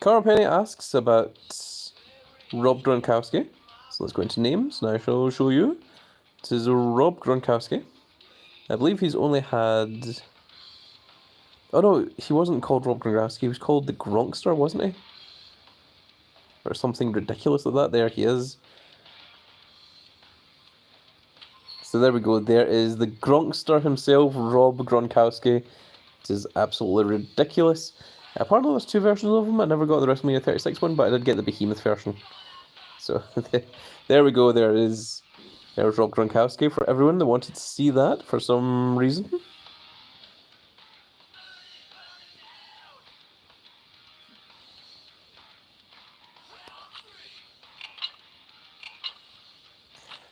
[SPEAKER 1] Cara Penny asks about Rob Gronkowski. So let's go into names, and I shall show you. This is Rob Gronkowski. I believe he's only had... Oh no, he wasn't called Rob Gronkowski, he was called the Gronkster, wasn't he? Or something ridiculous like that. There he is. So there we go, there is the Gronkster himself, Rob Gronkowski. This is absolutely ridiculous. Apparently there's two versions of him. I never got the WrestleMania 36 one, but I did get the Behemoth version. So there we go, there's Rob Gronkowski for everyone that wanted to see that for some reason.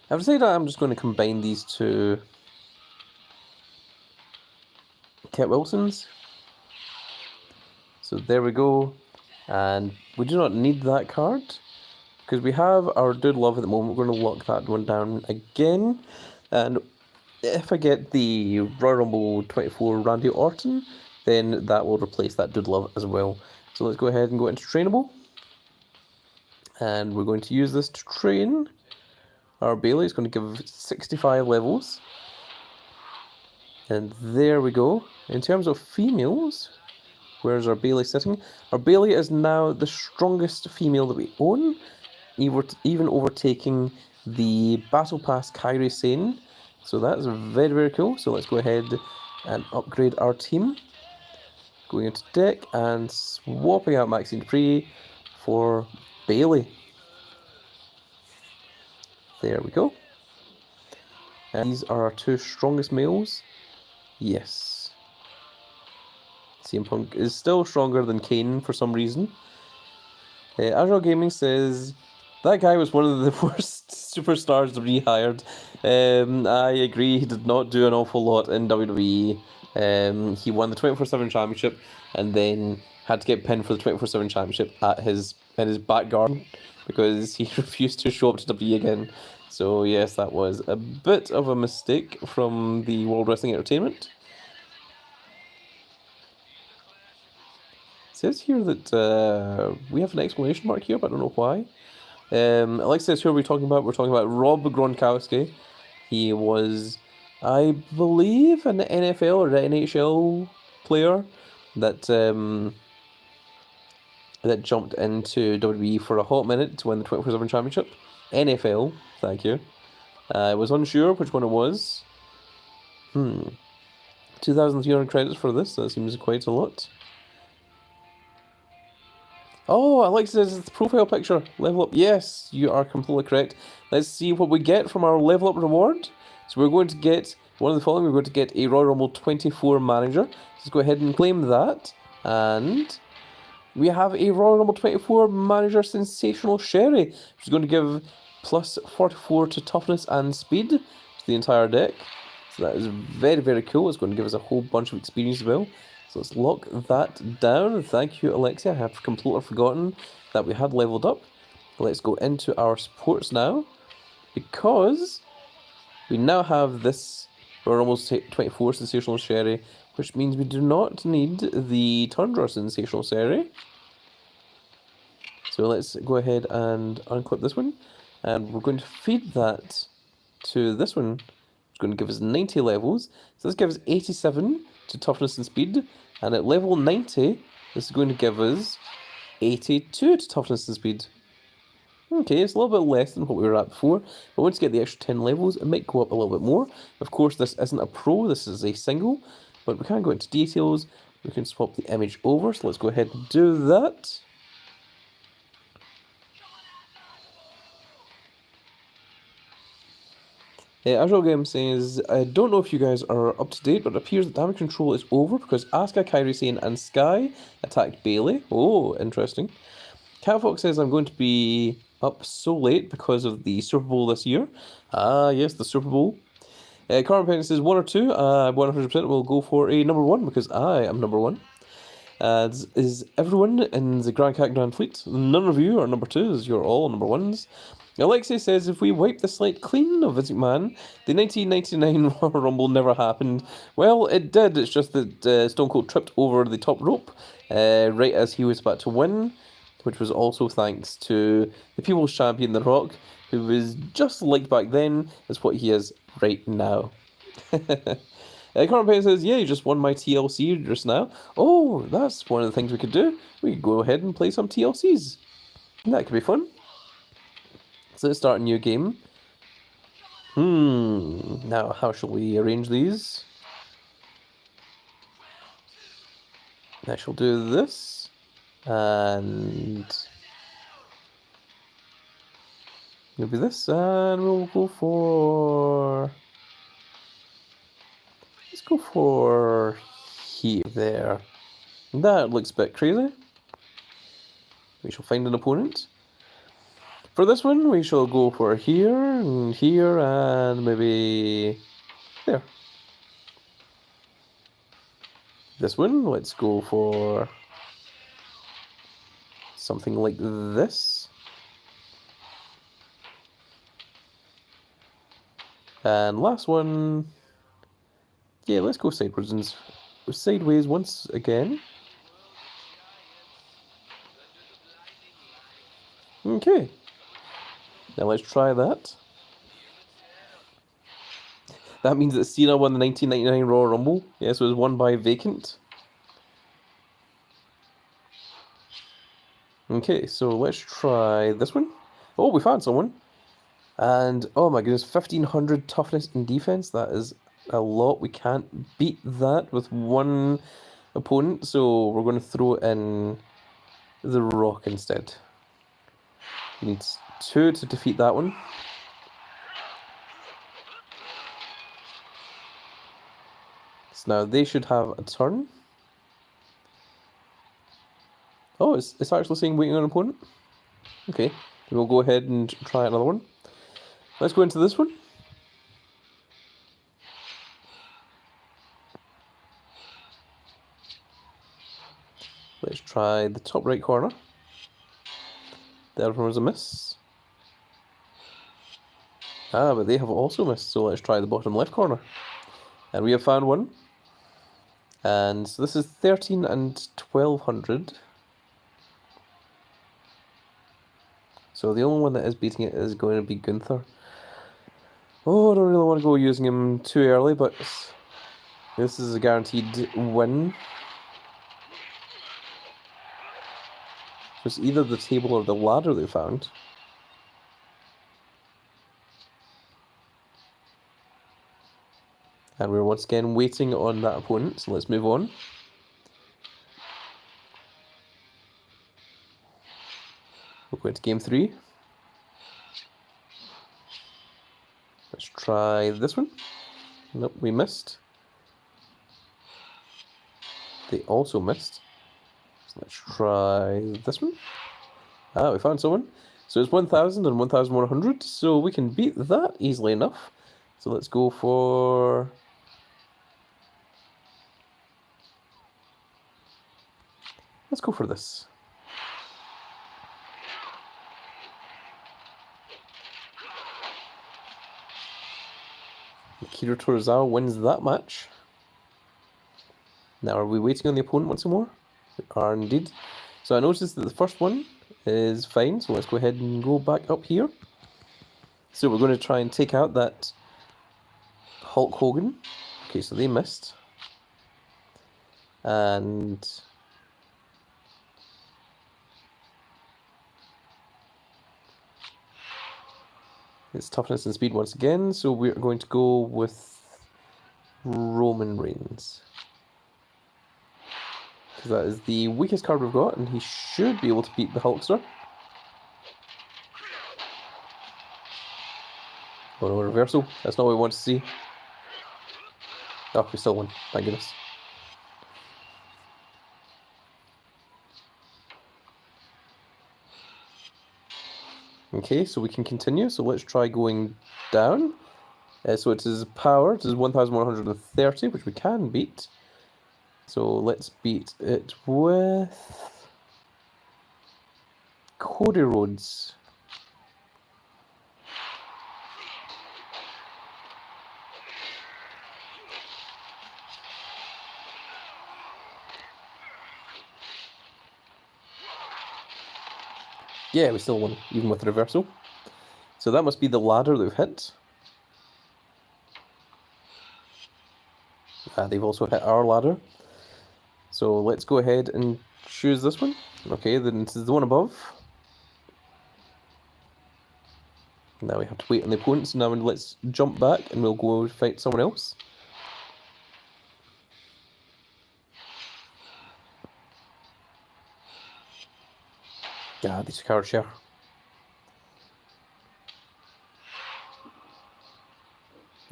[SPEAKER 1] I've decided I'm just going to combine these two Kit Wilsons. So there we go. And we do not need that card, because we have our Dude Love at the moment. We're going to lock that one down again. And if I get the Royal Rumble 24 Randy Orton, then that will replace that Dude Love as well. So let's go ahead and go into trainable. And we're going to use this to train our Bailey. Is going to give 65 levels. And there we go. In terms of females, where's our Bailey sitting? Our Bailey is now the strongest female that we own, even overtaking the Battle Pass Kairi Sane. So that's very, very cool. So let's go ahead and upgrade our team. Going into deck and swapping out Maxine Dupree for Bailey. There we go. And these are our two strongest males. Yes. CM Punk is still stronger than Kane for some reason. Agile Gaming says, that guy was one of the worst superstars to be hired. I agree, he did not do an awful lot in WWE. He won the 24/7 championship and then had to get pinned for the 24/7 championship in his back garden because he refused to show up to WWE again. So yes, that was a bit of a mistake from the World Wrestling Entertainment. It says here that we have an exclamation mark here, but I don't know why. Alexa says, who are we talking about? We're talking about Rob Gronkowski. He was, I believe, an NFL or an NHL player that that jumped into WWE for a hot minute to win the 24/7 championship. NFL, thank you. I was unsure which one it was. 2,300 credits for this. That seems quite a lot. Oh, Alexa says it's the profile picture. Level up. Yes, you are completely correct. Let's see what we get from our level up reward. So we're going to get one of the following. We're going to get a Royal Rumble 24 manager. Let's go ahead and claim that. And we have a Royal Rumble 24 manager Sensational Sherry, which is going to give plus 44 to toughness and speed to the entire deck. So that is very, very cool. It's going to give us a whole bunch of experience as well. So let's lock that down. Thank you, Alexia. I have completely forgotten that we had leveled up. let's go into our supports now, because we now have this. We're almost 24 Sensational Sherry, which means we do not need the Tundra Sensational Sherry. So let's go ahead and unclip this one, and we're going to feed that to this one. It's going to give us 90 levels. So this gives 87 to toughness and speed, and at level 90, this is going to give us 82 to toughness and speed. Okay, it's a little bit less than what we were at before, but once you get the extra 10 levels, it might go up a little bit more. Of course, this isn't a pro, this is a single, but we can go into details. We can swap the image over, so let's go ahead and do that. Azure Game says, I don't know if you guys are up to date, but it appears that damage control is over because Asuka, Kairi Sane, and Sky attacked Bailey. Oh, interesting. Catfox says, I'm going to be up so late because of the Super Bowl this year. Ah, yes, the Super Bowl. Carmen Penny says, 1 or 2. 100% will go for a number 1 because I am number 1. Is everyone in the Grand Cat Grand Fleet? None of you are number 2s, you're all number 1s. Alexei says, if we wipe the slate clean of Vince McMahon, the 1999 Royal Rumble never happened. Well, it did, it's just that Stone Cold tripped over the top rope right as he was about to win, which was also thanks to the People's Champion, The Rock, who was just like back then as what he is right now. Carmen Payne says, yeah, you just won my TLC just now. Oh, that's one of the things we could do. We could go ahead and play some TLCs. That could be fun. So let's start a new game. Now how shall we arrange these? I shall do this. And maybe this, and we'll go for... Let's go for here, there. That looks a bit crazy. We shall find an opponent. For this one, we shall go for here, and maybe there. This one, let's go for something like this. And last one, yeah, let's go sideways once again. Okay. Now let's try that. That means that Cena won the 1999 Royal Rumble. Yes, it was won by Vacant. Okay, so let's try this one. Oh, we found someone. And, oh my goodness, 1500 toughness and defense. That is a lot. We can't beat that with one opponent, so we're going to throw in The Rock instead. He needs 2 to defeat that one. So now they should have a turn. Oh, it's actually saying waiting on an opponent. Okay, we'll go ahead and try another one. Let's go into this one. Let's try the top right corner. The other one was a miss. Ah, but they have also missed, so let's try the bottom left corner. And we have found one. And so this is 13 and 1200. So the only one that is beating it is going to be Gunther. Oh, I don't really want to go using him too early, but this is a guaranteed win. It's either the table or the ladder they found. And we're once again waiting on that opponent, so let's move on. We'll go into game 3. Let's try this one. Nope, we missed. They also missed. So let's try this one. Ah, we found someone. So it's 1000 and 1100, so we can beat that easily enough. So let's go for... Let's go for this. Akira Tozawa wins that match. Now, are we waiting on the opponent once more? We are indeed. So I noticed that the first one is fine, so let's go ahead and go back up here. So we're going to try and take out that Hulk Hogan. Okay, so they missed. And it's toughness and speed once again, so we're going to go with Roman Reigns. Because that is the weakest card we've got, and he should be able to beat the Hulkster. Oh no, reversal. That's not what we want to see. Oh, we still won. Thank goodness. Okay, so we can continue. So let's try going down. So it is power. It is 1130, which we can beat. So let's beat it with Cody Rhodes. Yeah, we still won, even with the reversal. So that must be the ladder that we've hit. They've also hit our ladder. So let's go ahead and choose this one. Okay, then this is the one above. Now we have to wait on the opponent, so now let's jump back and we'll go fight someone else. Yeah, these cards here.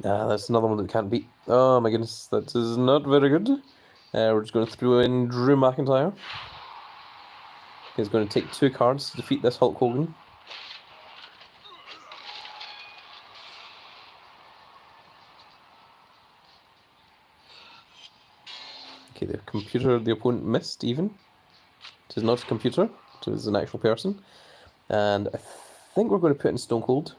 [SPEAKER 1] That's another one that we can't beat. Oh my goodness, that is not very good. We're just going to throw in Drew McIntyre. He's going to take 2 cards to defeat this Hulk Hogan. Okay, the opponent missed even. It is not a computer, it is an actual person. And I think we're going to put in Stone Cold.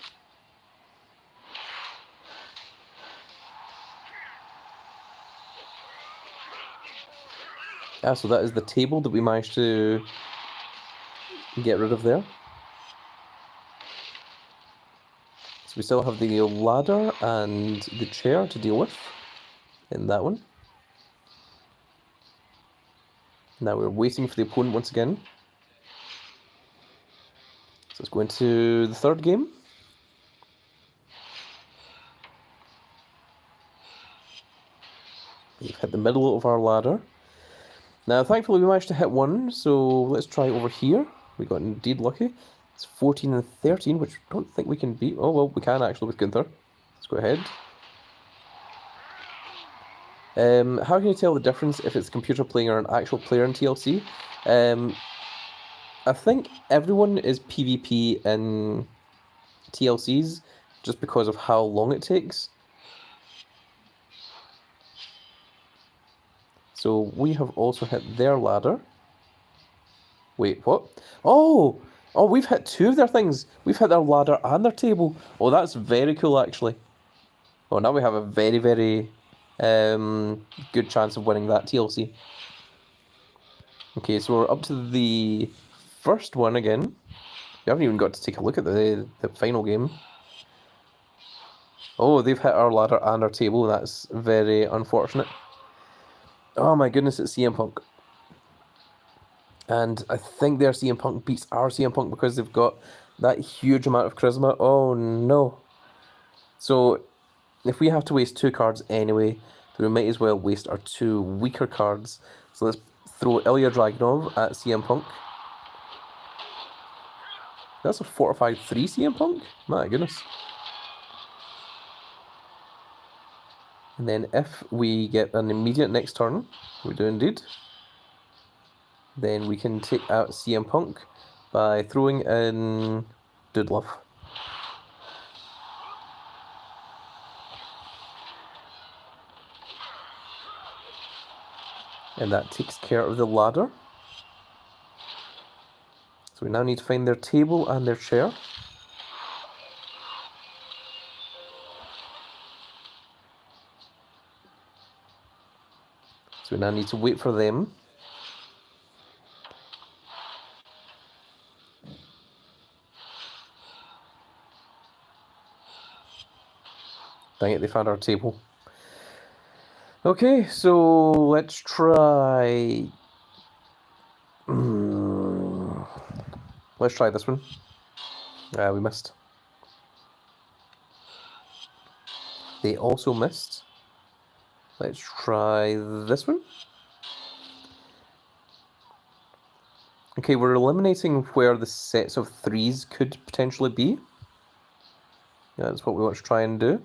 [SPEAKER 1] So that is the table that we managed to get rid of there. So we still have the ladder and the chair to deal with in that one. Now we're waiting for the opponent once again. So let's go into the third game. We've hit the middle of our ladder. Now, thankfully, we managed to hit one, so let's try over here. We got indeed lucky. It's 14 and 13, which I don't think we can beat. Oh, well, we can actually with Gunther. Let's go ahead. How can you tell the difference if it's a computer playing or an actual player in TLC? I think everyone is PvP in TLCs just because of how long it takes. So we have also hit their ladder. Wait, what? Oh, we've hit 2 of their things. We've hit their ladder and their table. Oh, that's very cool, actually. Oh, now we have a very, very good chance of winning that TLC. Okay, so we're up to the first one again. We haven't even got to take a look at the final game. Oh, they've hit our ladder and our table. That's very unfortunate. Oh my goodness, it's CM Punk. And I think their CM Punk beats our CM Punk because they've got that huge amount of charisma. Oh no. So if we have to waste 2 cards anyway, then we might as well waste our 2 weaker cards. So let's throw Ilya Dragunov at CM Punk. That's a fortified 3 CM Punk? My goodness. And then if we get an immediate next turn, we do indeed, then we can take out CM Punk by throwing in Dude Love. And that takes care of the ladder. So we now need to find their table and their chair. So we now need to wait for them. Dang it, they found our table. Okay, so let's try... Let's try this one. We missed. They also missed. Let's try this one. Okay, we're eliminating where the sets of threes could potentially be. Yeah, that's what we want to try and do.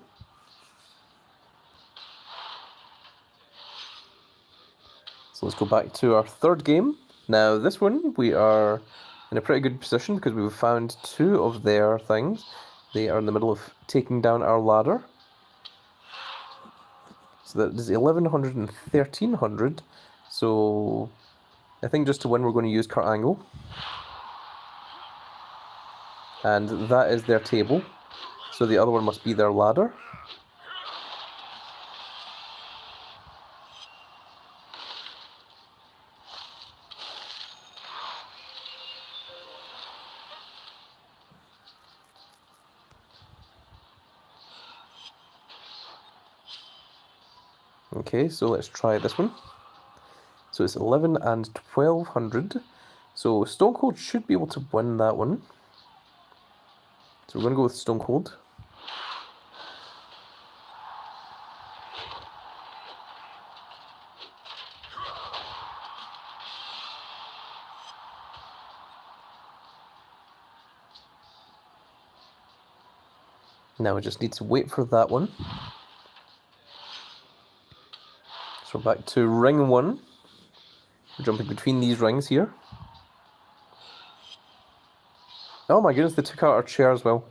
[SPEAKER 1] So let's go back to our third game. Now this one, we are in a pretty good position because we've found two of their things. They are in the middle of taking down our ladder. So that is 1100 and 1300. So I think just to win we're going to use Kurt Angle. And that is their table. So the other one must be their ladder. Okay, so let's try this one. So it's 11 and 1200. So Stone Cold should be able to win that one. So we're going to go with Stone Cold. Now we just need to wait for that one. So we're back to ring one. We're jumping between these rings here. Oh my goodness, they took out our chair as well.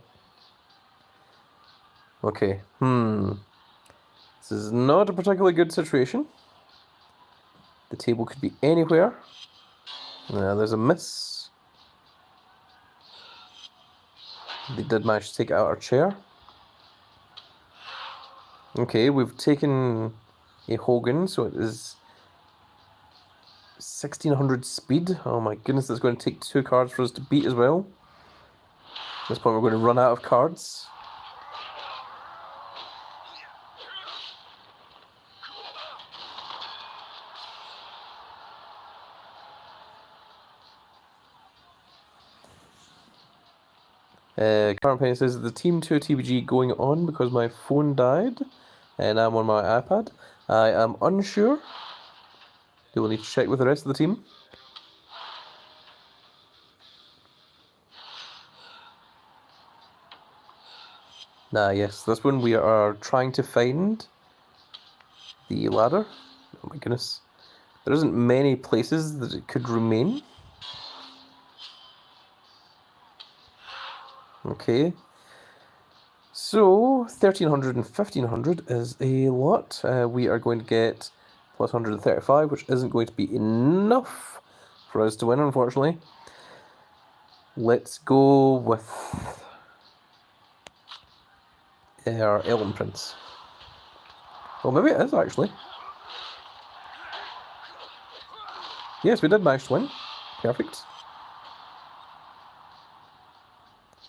[SPEAKER 1] Okay, This is not a particularly good situation. The table could be anywhere. There's a miss. They did manage to take out our chair. Okay, we've taken a Hogan, so it is 1600 speed. Oh my goodness, that's going to take 2 cards for us to beat as well. At this point we're going to run out of cards. Current Penny says, the Team 2 TBG going on because my phone died and I'm on my iPad. I am unsure. Do we need to check with the rest of the team? Yes, this one we are trying to find the ladder. Oh my goodness. There isn't many places that it could remain. Okay. So, 1300 and 1500 is a lot. We are going to get plus 135, which isn't going to be enough for us to win, unfortunately. Let's go with our Ellen Prince. Well, maybe it is, actually. Yes, we did manage to win. Perfect.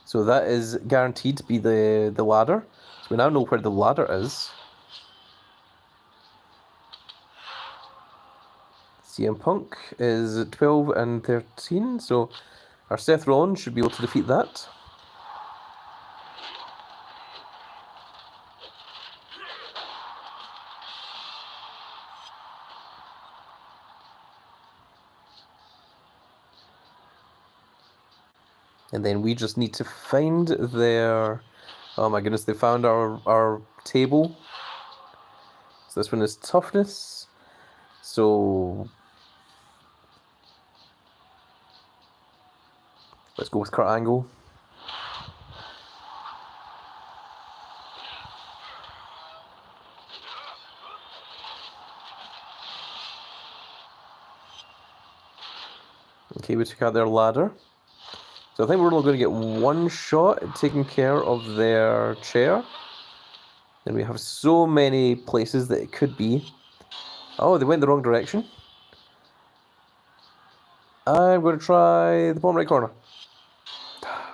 [SPEAKER 1] So that is guaranteed to be the ladder. So we now know where the ladder is. CM Punk is 12 and 13, so our Seth Rollins should be able to defeat that. And then we just need to find their... Oh my goodness, they found our table. So this one is toughness. So let's go with Kurt Angle. Okay, we took out their ladder. So I think we're only going to get one shot at taking care of their chair. And we have so many places that it could be. Oh, they went the wrong direction. I'm going to try the bottom right corner.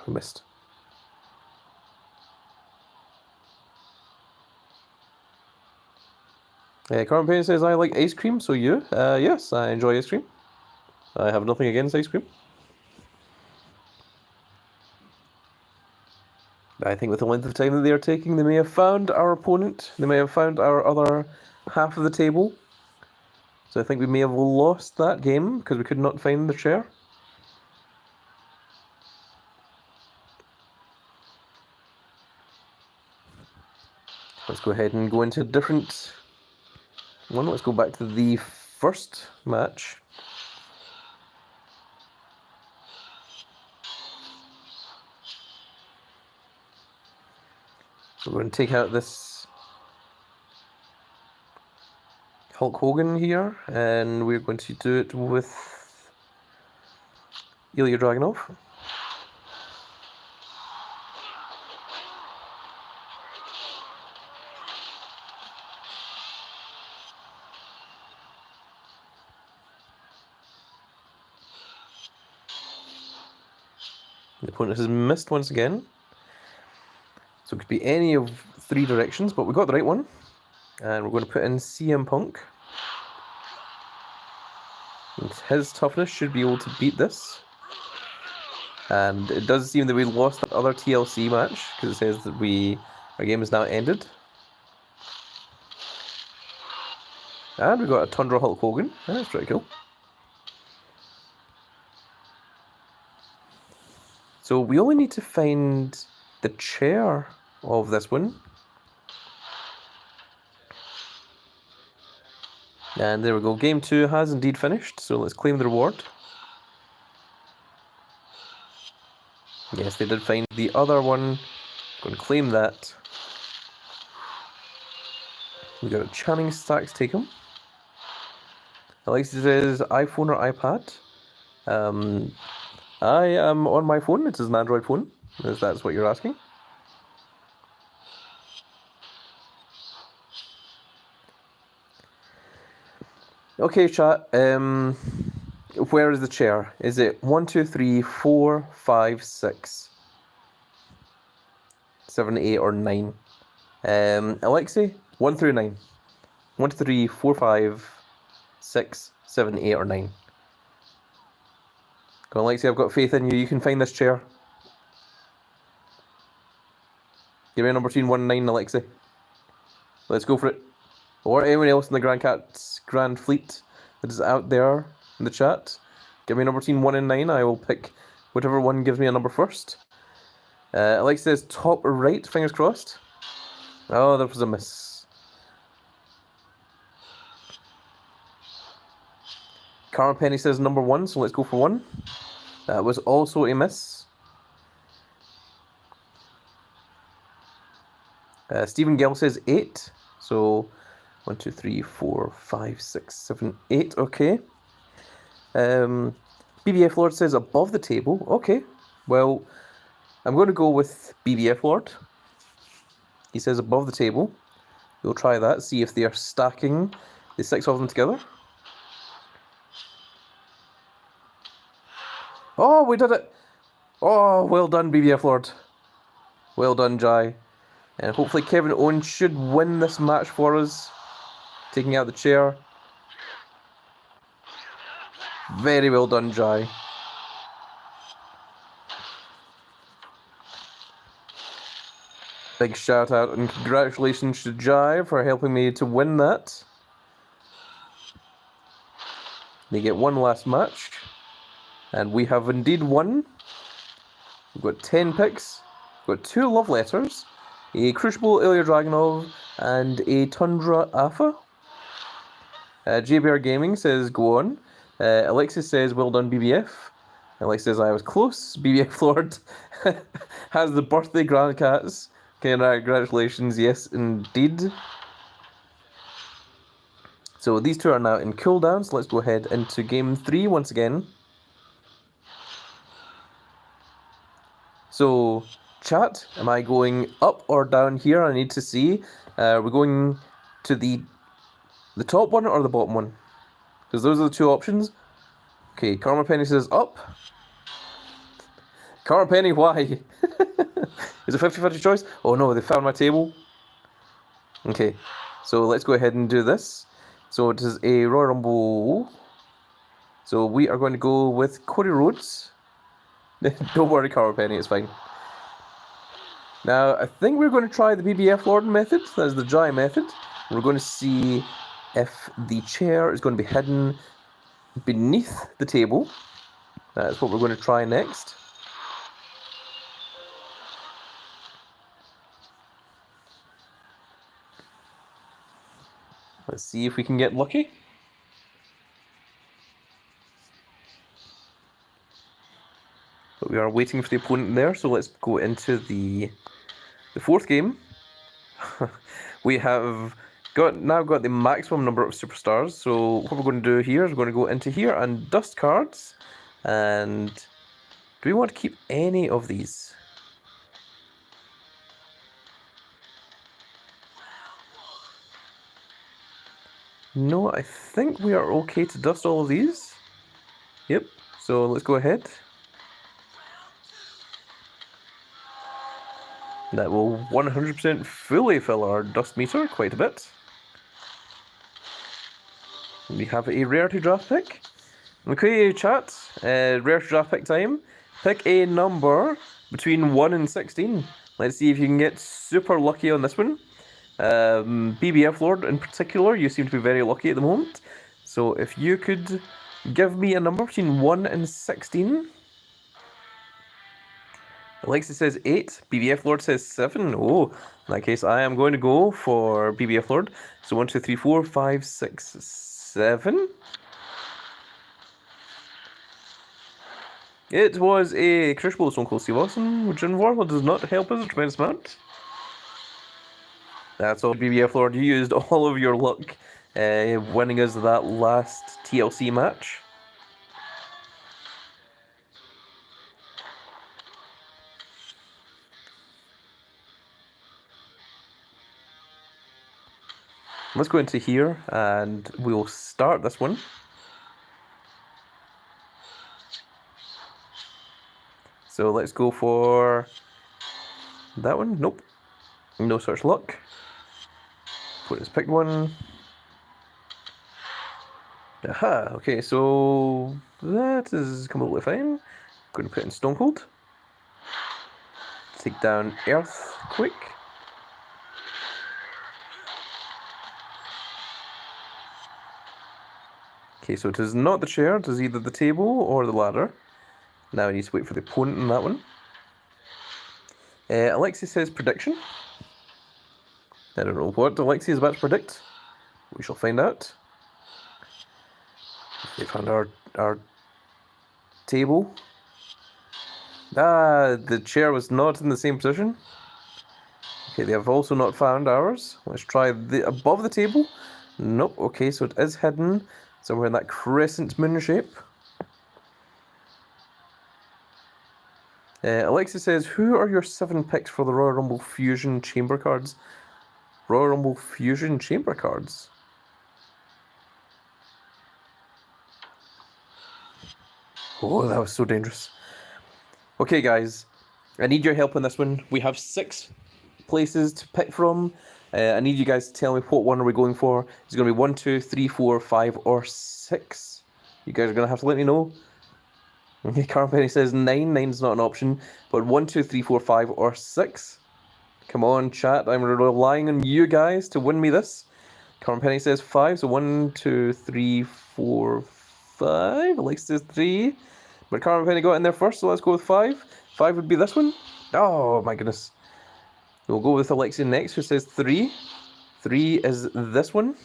[SPEAKER 1] We missed. Carmen Payne says, I like ice cream, so you? Yes, I enjoy ice cream. I have nothing against ice cream. I think with the length of time that they are taking, they may have found our opponent. They may have found our other half of the table. So I think we may have lost that game because we could not find the chair. Let's go ahead and go into a different one. Let's go back to the first match. So we're going to take out this Hulk Hogan here, and we're going to do it with Ilya Dragunov. The opponent has missed once again. So it could be any of three directions, but we got the right one. And we're going to put in CM Punk. And his toughness should be able to beat this. And it does seem that we lost that other TLC match, because it says that our game is now ended. And we got a Tundra Hulk Hogan. That's pretty cool. So we only need to find the chair of this one. And there we go. Game 2 has indeed finished, so let's claim the reward. Yes, they did find the other one. Go and claim that. We got a Channing Stacks take him. Alexis says iPhone or iPad. I am on my phone. It is an Android phone, if that's what you're asking. Okay, chat. Where is the chair? Is it 1, 2, 3, 4, 5, 6, 7, 8, or 9? Alexi, 1 through 9. 1, 2, 3, 4, 5, 6, 7, 8, or 9. Go on, Alexi, I've got faith in you. You can find this chair. Give me a number between 1 and 9, Alexi. Let's go for it. Or anyone else in the Grand Fleet that is out there in the chat. Give me a number between 1 and 9. I will pick whichever one gives me a number first. Alex says top right, fingers crossed. Oh, that was a miss. Carmen Penny says number 1, so let's go for 1. That was also a miss. Stephen Gill says 8. So 1, 2, 3, 4, 5, 6, 7, 8. Okay. BBF Lord says above the table. Okay. Well, I'm going to go with BBF Lord. He says above the table. We'll try that. See if they are stacking the 6 of them together. Oh, we did it. Oh, well done, BBF Lord. Well done, Jai. And hopefully Kevin Owens should win this match for us. Taking out the chair. Very well done, Jai. Big shout out and congratulations to Jai for helping me to win that. They get one last match. And we have indeed won. We've got 10 picks. We've got 2 love letters. A Crucible Ilya Dragunov and a Tundra Alpha. JBR Gaming says go on. Alexis says well done BBF. Alexis says I was close. BBF Lord has the birthday grandcats. Congratulations, yes indeed. So these 2 are now in cooldown, so let's go ahead into game 3 once again. So, chat, am I going up or down here? I need to see. We're going to the The top one or the bottom one? Because those are the two options. Okay, Karma Penny says up. Karma Penny, why? Is it 50-50 choice? Oh no, they found my table. Okay, so let's go ahead and do this. So it is a Royal Rumble. So we are going to go with Cody Rhodes. Don't worry, Karma Penny, it's fine. Now, I think we're going to try the BBF Lord method. That is the dry method. We're going to see if the chair is going to be hidden beneath the table. That's what we're going to try next. Let's see if we can get lucky. But we are waiting for the opponent there, so let's go into the fourth game. We have now got the maximum number of superstars, so what we're going to do here is we're going to go into here and dust cards. And do we want to keep any of these? No, I think we are okay to dust all of these. Yep, so let's go ahead. That will 100% fully fill our dust meter quite a bit. We have a rarity draft pick. Okay, chat, rarity draft pick time. Pick a number between 1 and 16. Let's see if you can get super lucky on this one. BBF Lord in particular, you seem to be very lucky at the moment. So if you could give me a number between 1 and 16. Alexis says 8, BBF Lord says 7. Oh, in that case, I am going to go for BBF Lord. So 1, 2, 3, 4, 5, 6, 7. It was a crucible Stone Cold Steve Austin, which in Warble does not help us a tremendous amount. That's all, BBF Lord. You used all of your luck winning us that last TLC match. Let's go into here and we'll start this one. So let's go for that one. Nope. No such luck. Let's pick one. Aha, okay, so that is completely fine. Going to put in Stone Cold. Take down Earthquake. Okay, so it is not the chair, it is either the table or the ladder. Now I need to wait for the opponent in that one. Alexi says prediction. I don't know what Alexi is about to predict. We shall find out. They found our table. Ah, the chair was not in the same position. Okay, they have also not found ours. Let's try the above the table. Nope, okay, so it is hidden somewhere in that crescent moon shape. Alexa says, who are your 7 picks for the Royal Rumble Fusion Chamber cards? Royal Rumble Fusion Chamber cards? Oh, that was so dangerous. Okay, guys, I need your help on this one. We have 6 places to pick from. I need you guys to tell me what one are we going for. It's going to be 1, 2, 3, 4, 5, or 6. You guys are going to have to let me know. Okay, Carpenny says 9. 9's not an option. But 1, 2, 3, 4, 5, or 6. Come on, chat. I'm relying on you guys to win me this. Carpenny says 5. So 1, 2, 3, 4, 5. Alexa says 3. But Carpenny got in there first, so let's go with 5. 5 would be this one. Oh, my goodness. We'll go with Alexia next, who says 3. 3 is this one.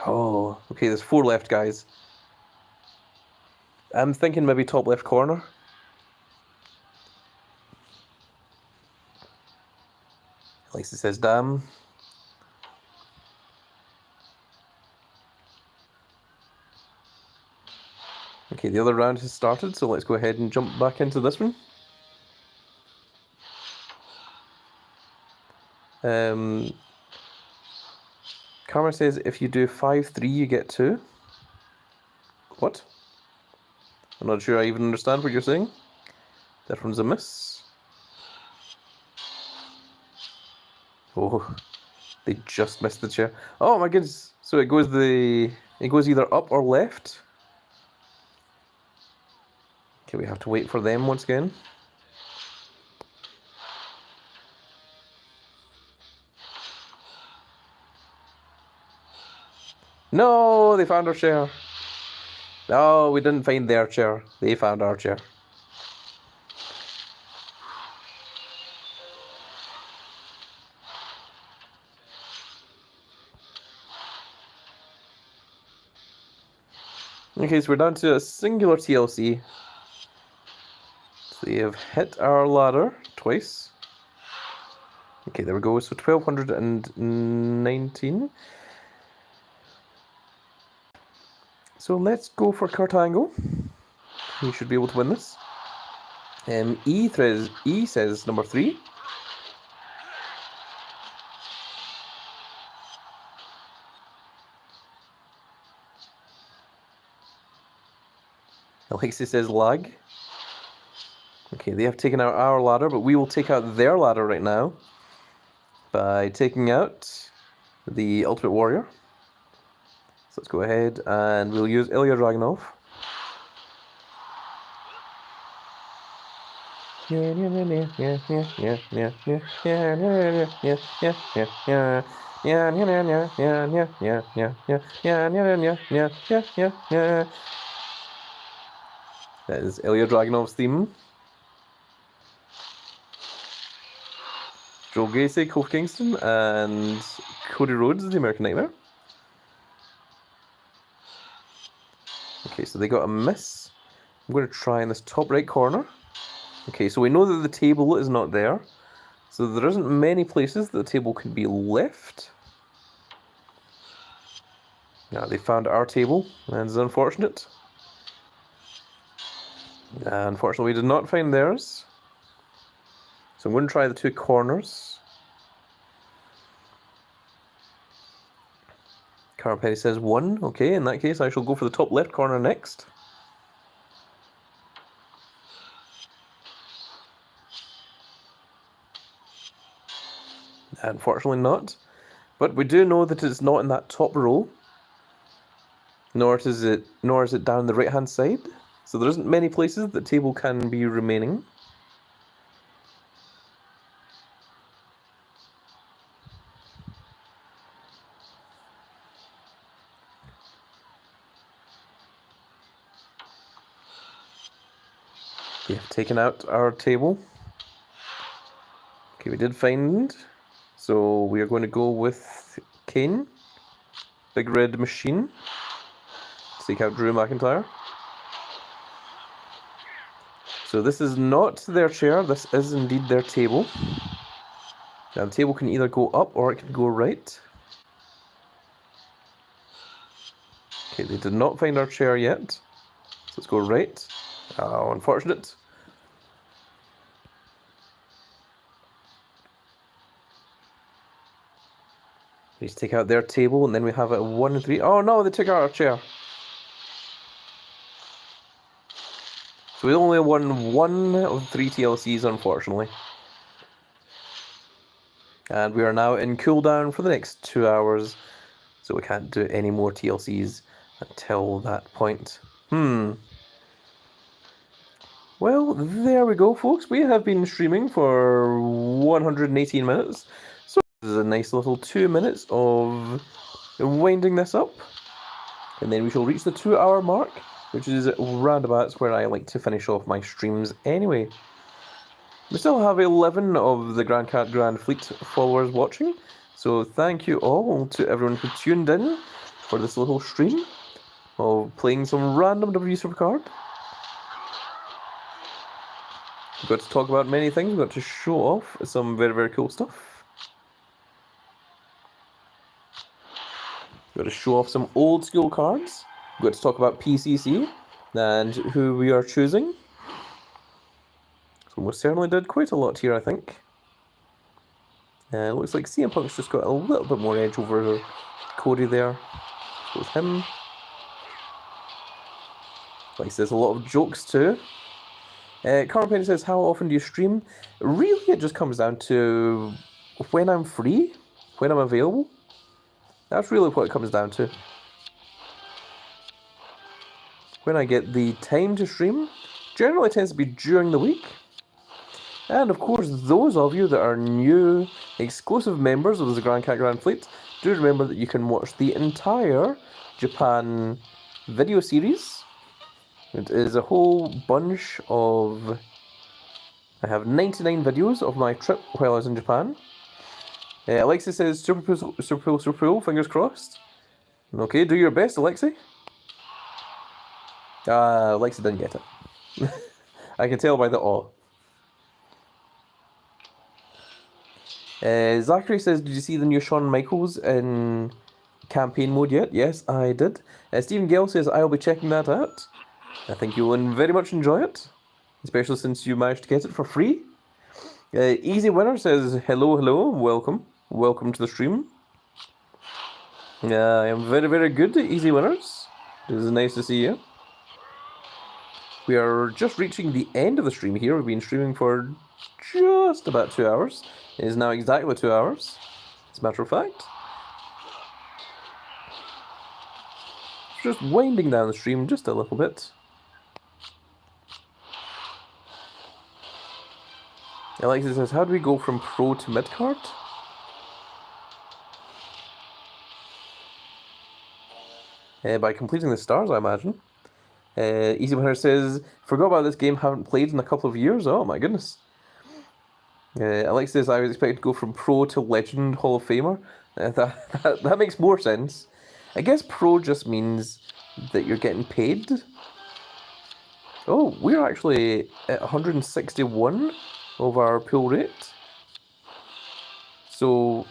[SPEAKER 1] Oh, okay, there's 4 left, guys. I'm thinking maybe top left corner. Alexia says damn. Okay, the other round has started, so let's go ahead and jump back into this one. Karma says if you do 5-3, you get 2. What? I'm not sure I even understand what you're saying. That one's a miss. Oh, they just missed the chair. Oh my goodness! So it goes either up or left. Okay, we have to wait for them once again. No, they found our chair. No, we didn't find their chair. They found our chair. Okay, so we're down to a singular TLC. So they have hit our ladder twice. Okay, there we go. So 1219. So let's go for Curtangle. He should be able to win this. E says number 3. Alexi says lag. Okay, they have taken out our ladder, but we will take out their ladder right now by taking out the Ultimate Warrior. So let's go ahead and we'll use Ilya Dragunov. That is Ilya Dragunov's theme. Joel Gacy, Kofi Kingston, and Cody Rhodes, the American Nightmare. Okay, so they got a miss. I'm going to try in this top right corner. Okay, so we know that the table is not there. So there isn't many places that the table can be left. Now they found our table, and it's unfortunate. Unfortunately, we did not find theirs. So I'm going to try the 2 corners. Carpenny says 1. Okay, in that case, I shall go for the top left corner next. Unfortunately not. But we do know that it's not in that top row. Nor is it down the right hand side. So there isn't many places that the table can be remaining. We have taken out our table. Okay, we did find. So we are going to go with Kane. Big Red Machine. Take out Drew McIntyre. So this is not their chair, this is indeed their table. Now the table can either go up or it can go right. Okay, they did not find our chair yet. So let's go right. Oh, unfortunate. Let's take out their table and then we have a 1 and 3. Oh no, they took out our chair. So we only won 1 of 3 TLCs, unfortunately. And we are now in cooldown for the next 2 hours. So we can't do any more TLCs until that point. Well, there we go, folks. We have been streaming for 118 minutes. So this is a nice little 2 minutes of winding this up. And then we shall reach the 2-hour mark, which is roundabouts where I like to finish off my streams anyway. We still have 11 of the Grand Cat Grand Fleet followers watching. So thank you all to everyone who tuned in for this little stream of playing some random WWE Supercard. We've got to talk about many things. We've got to show off some very, very cool stuff. We've got to show off some old school cards. We've got to talk about PCC and who we are choosing. So we certainly did quite a lot here, I think. Looks like CM Punk's just got a little bit more edge over Cody there. So with him. Like there's a lot of jokes too. Carl Penny says, how often do you stream? Really, it just comes down to when I'm free, when I'm available. That's really what it comes down to. When I get the time to stream, generally tends to be during the week. And of course, those of you that are new exclusive members of the Grand Cat Grand Fleet, do remember that you can watch the entire Japan video series. It is a whole bunch of... I have 99 videos of my trip while I was in Japan. Alexi says, super cool, super cool, super cool, fingers crossed. Okay, do your best, Alexi. Alexi didn't get it. I can tell by the awe. Zachary says, did you see the new Shawn Michaels in campaign mode yet? Yes, I did. Stephen Gale says, I'll be checking that out. I think you'll very much enjoy it, especially since you managed to get it for free. Easy Winner says, hello, hello, welcome. Welcome to the stream. I am very, very good, Easy Winners. It is nice to see you. We are just reaching the end of the stream here. We've been streaming for just about 2 hours. It is now exactly 2 hours, as a matter of fact. Just winding down the stream just a little bit. Alexis says, how do we go from pro to mid-card? By completing the stars, I imagine. Easy Winner says, forgot about this game, haven't played in a couple of years. Oh my goodness. Alexis says, I was expected to go from pro to legend Hall of Famer. That makes more sense. I guess pro just means that you're getting paid. Oh, we're actually at 161 of our pull rate. So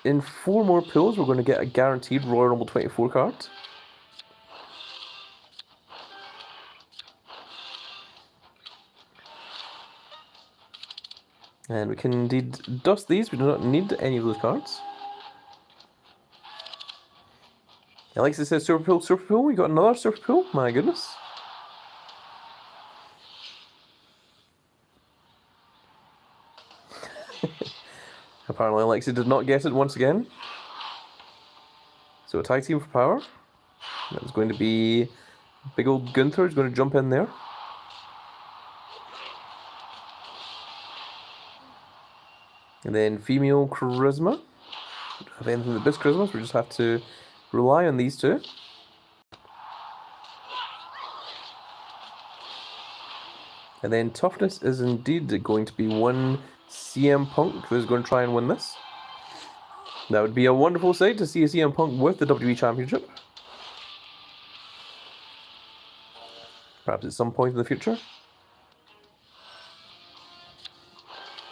[SPEAKER 1] in 4 more pulls, we're going to get a guaranteed Royal Rumble 24 card. And we can indeed dust these. We do not need any of those cards. Alexis says, Super Pool, Super Pool. We got another Super Pool. My goodness. Apparently Alexis did not get it once again. So a tag team for power. That's going to be big old Gunther is going to jump in there. And then female charisma. Don't have anything that boosts charisma, so we just have to rely on these two. And then toughness is indeed going to be one CM Punk who's going to try and win this. That would be a wonderful sight to see a CM Punk with the WWE Championship. Perhaps at some point in the future.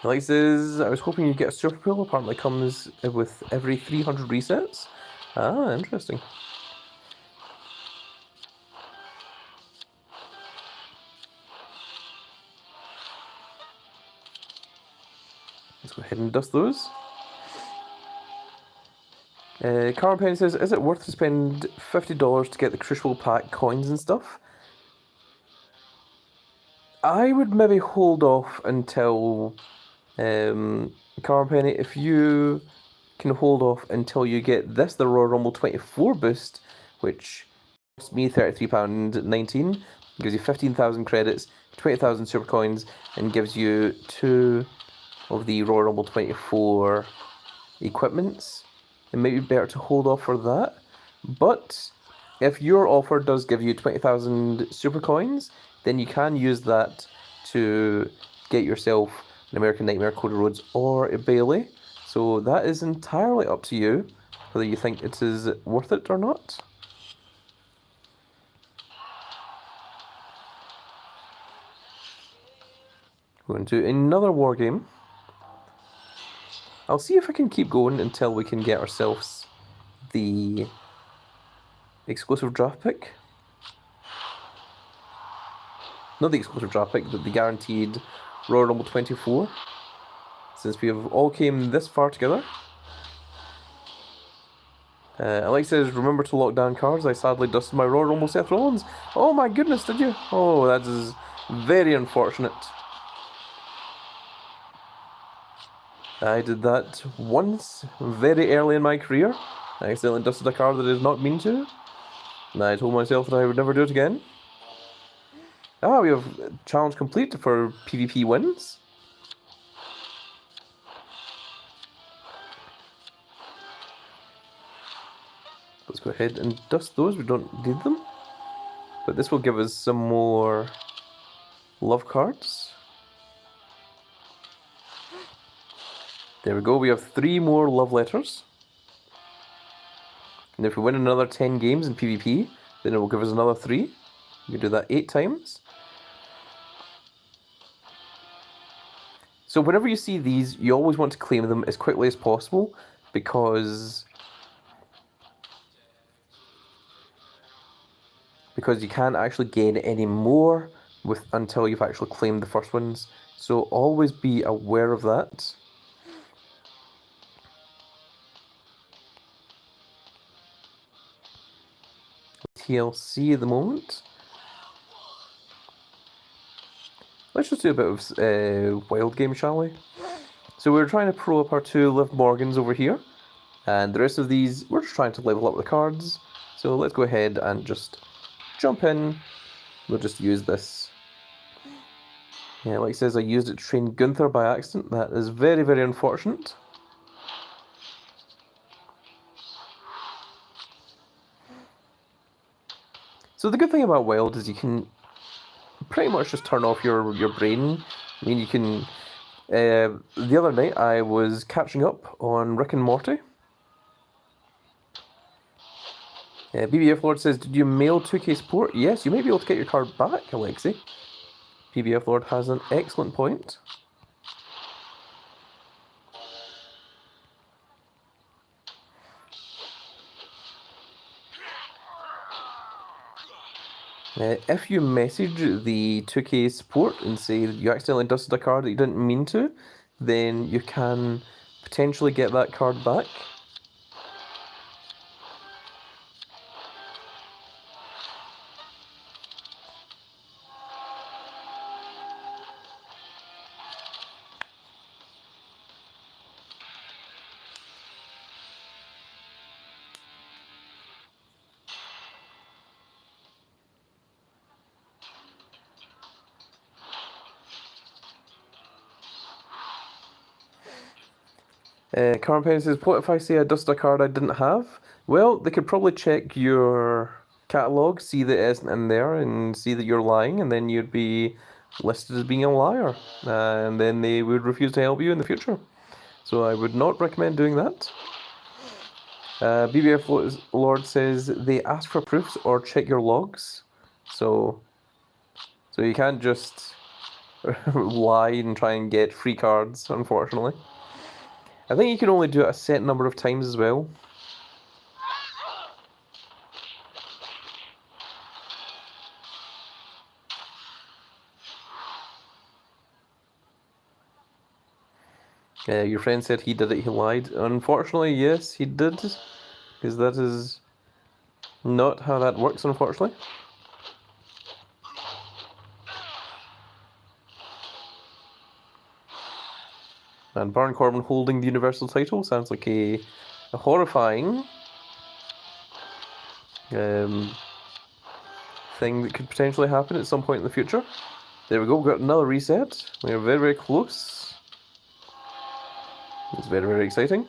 [SPEAKER 1] Alex says, I was hoping you'd get a super pull. Apparently comes with every 300 resets. Ah, interesting. Let's go ahead and dust those. Carl Penny says, is it worth to spend $50 to get the Crucible Pack coins and stuff? I would maybe hold off until... Carl Penny, if you can hold off until you get this, the Royal Rumble 24 boost, which costs me £33.19, gives you 15,000 credits, 20,000 super coins, and gives you 2 of the Royal Rumble 24 equipments. It might be better to hold off for that. But if your offer does give you 20,000 super coins, then you can use that to get yourself an American Nightmare, Cody Rhodes, or a Bailey. So that is entirely up to you, whether you think it is worth it or not. Going to another war game. I'll see if I can keep going until we can get ourselves the exclusive draft pick. Not the exclusive draft pick, but the guaranteed Royal Rumble 24. This since we have all came this far together. Alex says, remember to lock down cards. I sadly dusted my Royal Rumble Seth Rollins. Oh my goodness, did you? Oh, that is very unfortunate. I did that once, very early in my career. I accidentally dusted a card that I did not mean to. And I told myself that I would never do it again. Ah, we have challenge complete for PvP wins. Let's go ahead and dust those, we don't need them. But this will give us some more love cards. There we go, we have 3 more love letters. And if we win another 10 games in PvP, then it will give us another 3. You can do that 8 times. So whenever you see these, you always want to claim them as quickly as possible, because you can't actually gain any more until you've actually claimed the first ones. So always be aware of that. TLC at the moment. Let's just do a bit of wild game, shall we? So we're trying to pro up our 2 Liv Morgans over here. And the rest of these, we're just trying to level up the cards. So let's go ahead and just jump in. We'll just use this. Yeah, like it says, I used it to train Gunther by accident. That is very, very unfortunate. So the good thing about Wild is you can pretty much just turn off your brain. I mean, you can... the other night I was catching up on Rick and Morty. BBF Lord says, did you mail 2K support? Yes, you may be able to get your card back, Alexi. BBF Lord has an excellent point. If you message the 2K support and say that you accidentally dusted a card that you didn't mean to, then you can potentially get that card back. Karen Penny says, what if I say I dusted a card I didn't have? Well, they could probably check your catalogue, see that it isn't in there, and see that you're lying, and then you'd be listed as being a liar. And then they would refuse to help you in the future. So I would not recommend doing that. BBF Lord says, they ask for proofs or check your logs. So you can't just lie and try and get free cards, unfortunately. I think you can only do it a set number of times as well. Your friend said he did it, he lied. Unfortunately, yes, he did. Because that is not how that works, unfortunately. And Baron Corbin holding the Universal title sounds like a horrifying thing that could potentially happen at some point in the future. There we go, we've got another reset. We're very, very close. It's very, very exciting.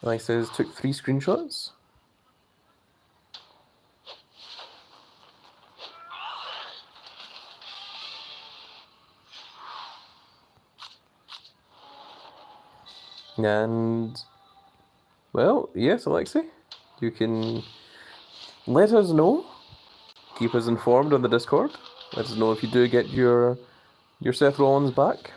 [SPEAKER 1] Like says, took 3 screenshots. And, well, yes, Alexei, you can let us know. Keep us informed on the Discord. Let us know if you do get your Seth Rollins back.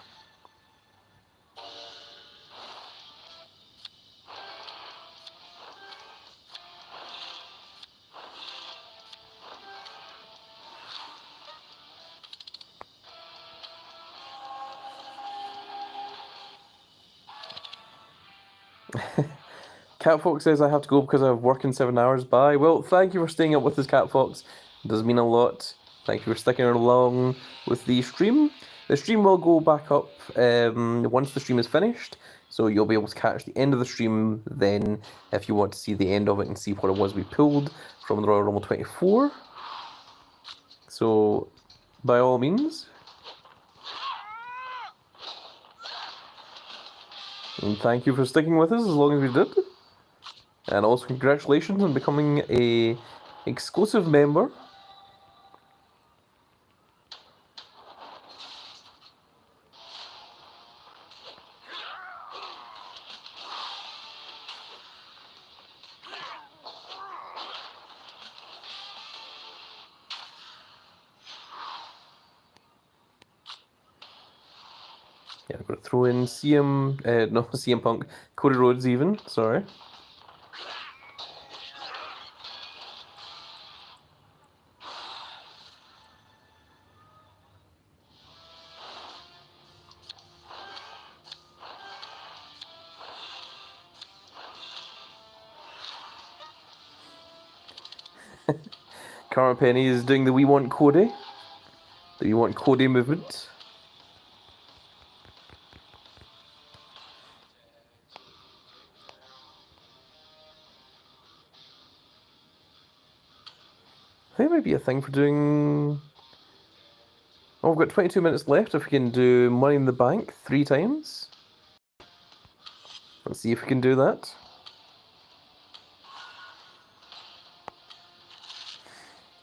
[SPEAKER 1] Catfox says I have to go because I have work in 7 hours. Bye. Well, thank you for staying up with us, Catfox. It does mean a lot. Thank you for sticking along with the stream. The stream will go back up once the stream is finished, so you'll be able to catch the end of the stream then if you want to see the end of it and see what it was we pulled from the Royal Rumble 24. So, by all means. And thank you for sticking with us as long as we did. And also congratulations on becoming a exclusive member. Yeah, I'm going to throw in CM Punk, Cody Rhodes even, sorry. Karma Penny is doing the We Want Cody. The We Want Cody movement. I think it might be a thing for doing... Oh, we've got 22 minutes left if we can do Money in the Bank 3 times. Let's see if we can do that.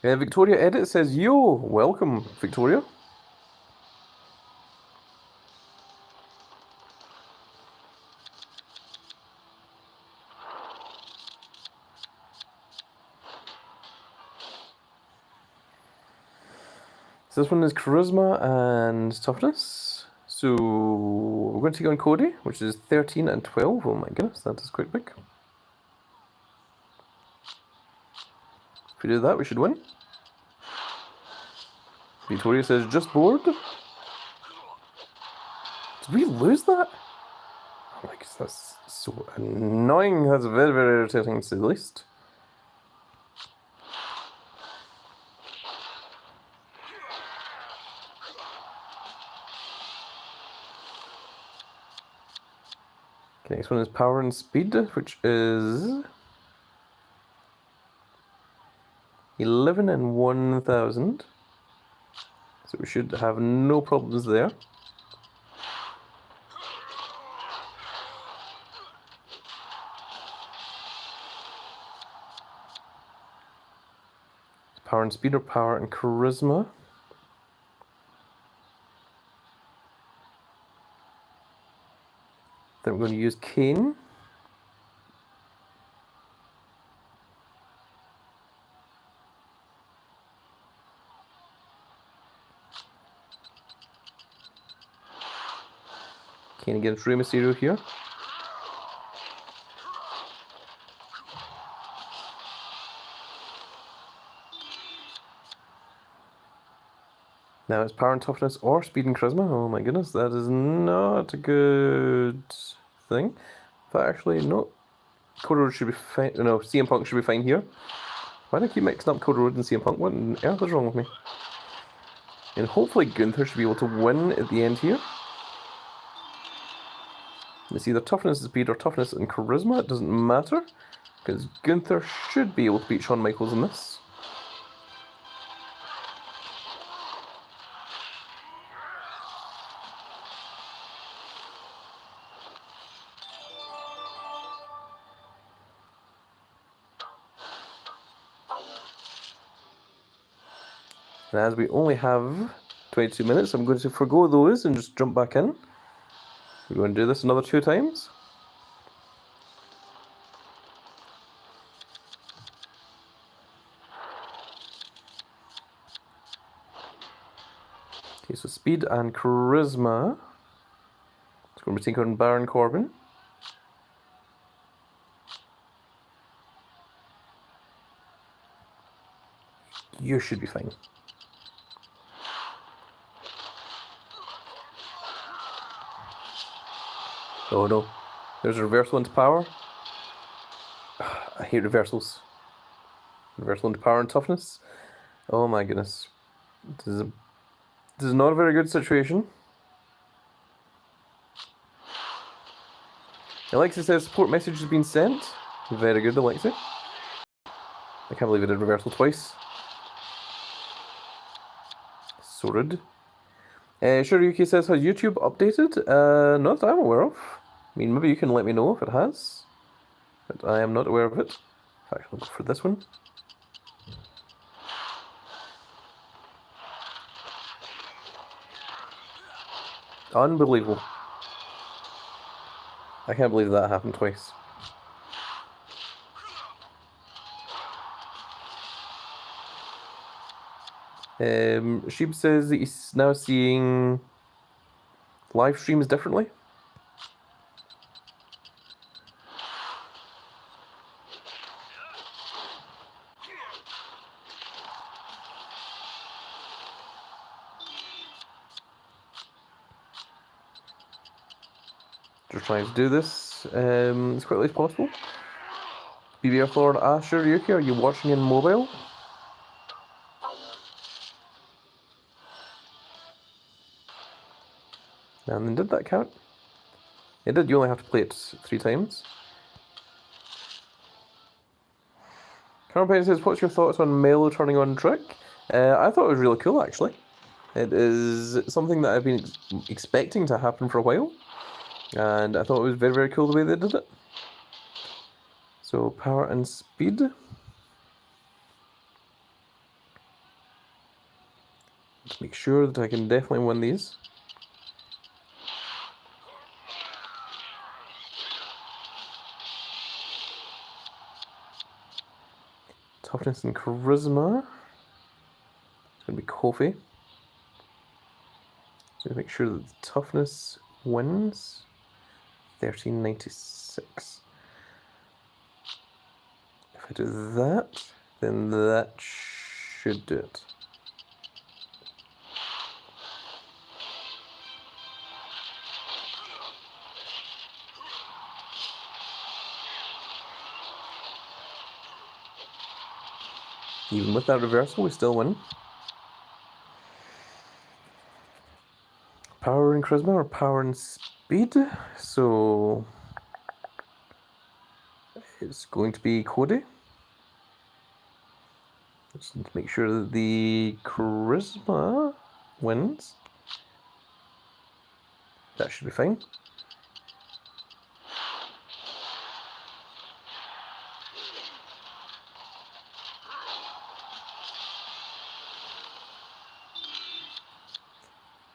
[SPEAKER 1] Victoria Edit says, yo, welcome, Victoria. So this one is Charisma and Toughness. So we're going to take on Cody, which is 13 and 12. Oh my goodness, that is quite big. If we do that, we should win. Victoria says, just bored. Did we lose that? Oh my goodness, that's so annoying. That's very, very irritating to say the least. Okay, next one is Power and Speed, which is 11 and 1,000. So we should have no problems there. Power and Speed or Power and Charisma. Then we're going to use Kane. Kane against Rey Mysterio here. Now it's Power and Toughness or Speed and Charisma. Oh my goodness, that is not a good thing. But actually, no. Cody Rhodes should be fine. No, CM Punk should be fine here. Why do I keep mixing up Cody Rhodes and CM Punk? What on earth is wrong with me? And hopefully Gunther should be able to win at the end here. It's either Toughness and Speed or Toughness and Charisma. It doesn't matter, because Gunther should be able to beat Shawn Michaels in this. And as we only have 22 minutes, I'm going to forgo those and just jump back in. We're going to do this another 2 times. speed and charisma. It's going to be taking on Baron Corbin. You should be fine. Oh no. There's a reversal into power. I hate reversals. Reversal into power and toughness. Oh my goodness. This is not a very good situation. Alexi says support message has been sent. Very good, Alexi. I can't believe I did reversal twice. So rude. Shiryuki says, has YouTube updated? Not that I'm aware of. I mean, maybe you can let me know if it has. But I am not aware of it. In fact, I'll go for this one. Unbelievable. I can't believe that happened twice. Sheep says that he's now seeing live streams differently. Just trying to do this as quickly as possible. BBF Lord Asher Yuki, are you watching in mobile? And then did that count? It did, you only have to play it 3 times. Carmen says, what's your thoughts on Melo turning on Trick? I thought it was really cool, actually. It is something that I've been expecting to happen for a while. And I thought it was very, very cool the way they did it. So, power and speed. Let's make sure that I can definitely win these. Toughness and charisma. It's going to be Kofi. So make sure that the toughness wins. 1396. If I do that, then that should do it. Even with that reversal, we still win. Power and charisma or power and speed? So it's going to be Cody. Just need to make sure that the charisma wins. That should be fine.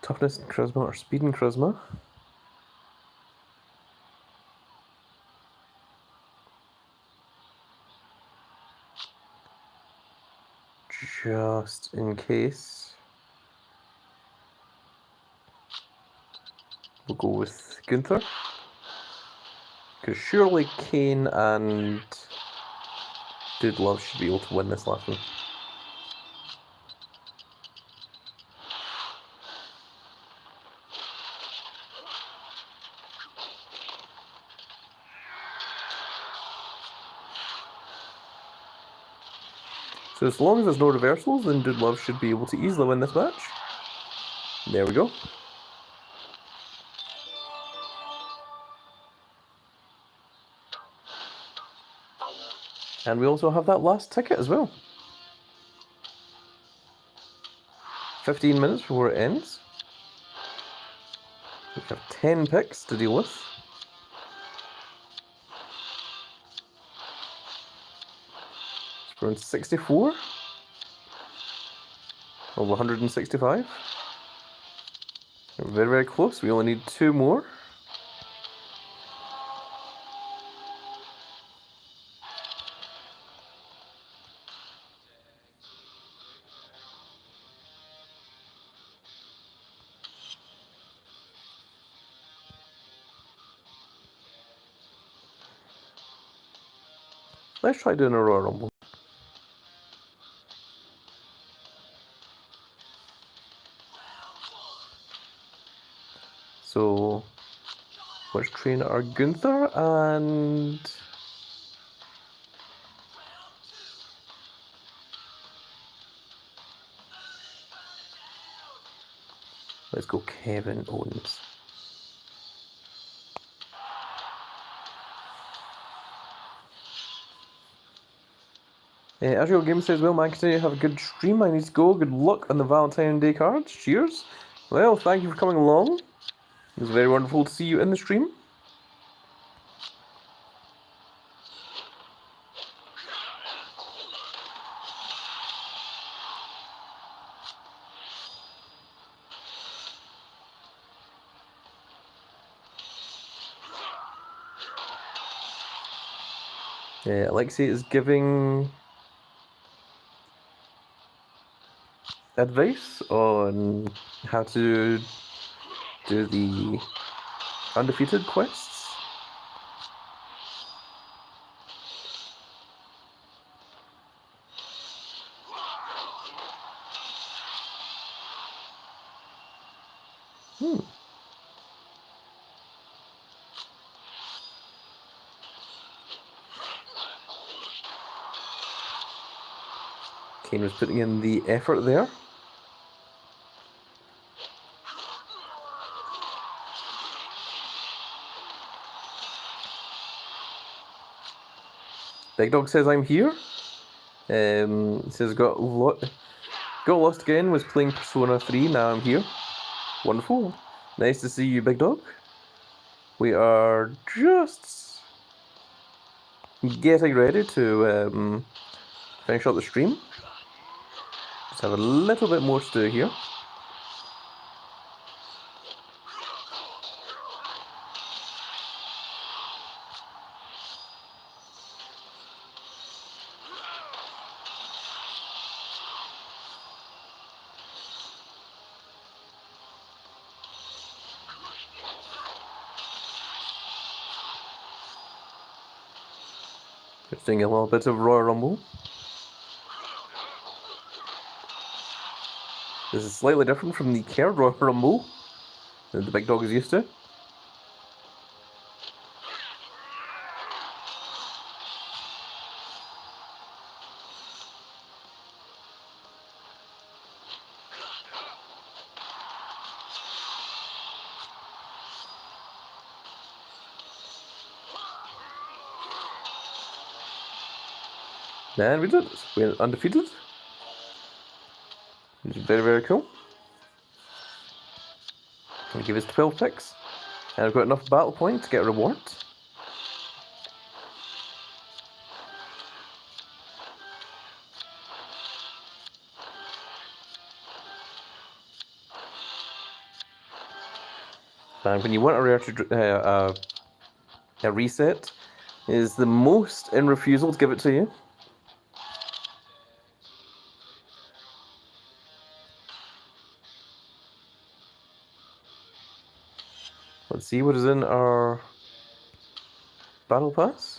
[SPEAKER 1] Toughness and charisma or speed and charisma. Just in case. We'll go with Gunther. Because surely Kane and Dude Love should be able to win this last one. So as long as there's no reversals, then Dude Love should be able to easily win this match. There we go. And we also have that last ticket as well. 15 minutes before it ends. We have 10 picks to deal with. We're on 64 of 165. We're very, very close. We only need 2 more. Let's try doing a Royal Rumble. So, let's train our Gunther and... let's go Kevin Owens. Azrael Game says, well, man, continue to have a good stream. I need to go. Good luck on the Valentine Day cards. Cheers. Well, thank you for coming along. It was very wonderful to see you in the stream. Alexei is giving advice on how to do the undefeated quests. Kane was putting in the effort there. Big Dog says I'm here. He says got lost again, was playing Persona 3, now I'm here. Wonderful. Nice to see you, Big Dog. We are just getting ready to finish up the stream. Just have a little bit more to do here. Just doing a little bit of Royal Rumble. This is slightly different from the Caird Royal Rumble that the Big Dog is used to. And we did it. We're undefeated. Which is very, very cool. I'll give us 12 picks. And I've got enough battle points to get a reward. And when you want a rare to a reset, is the most in refusal to give it to you. Let's see what is in our battle pass.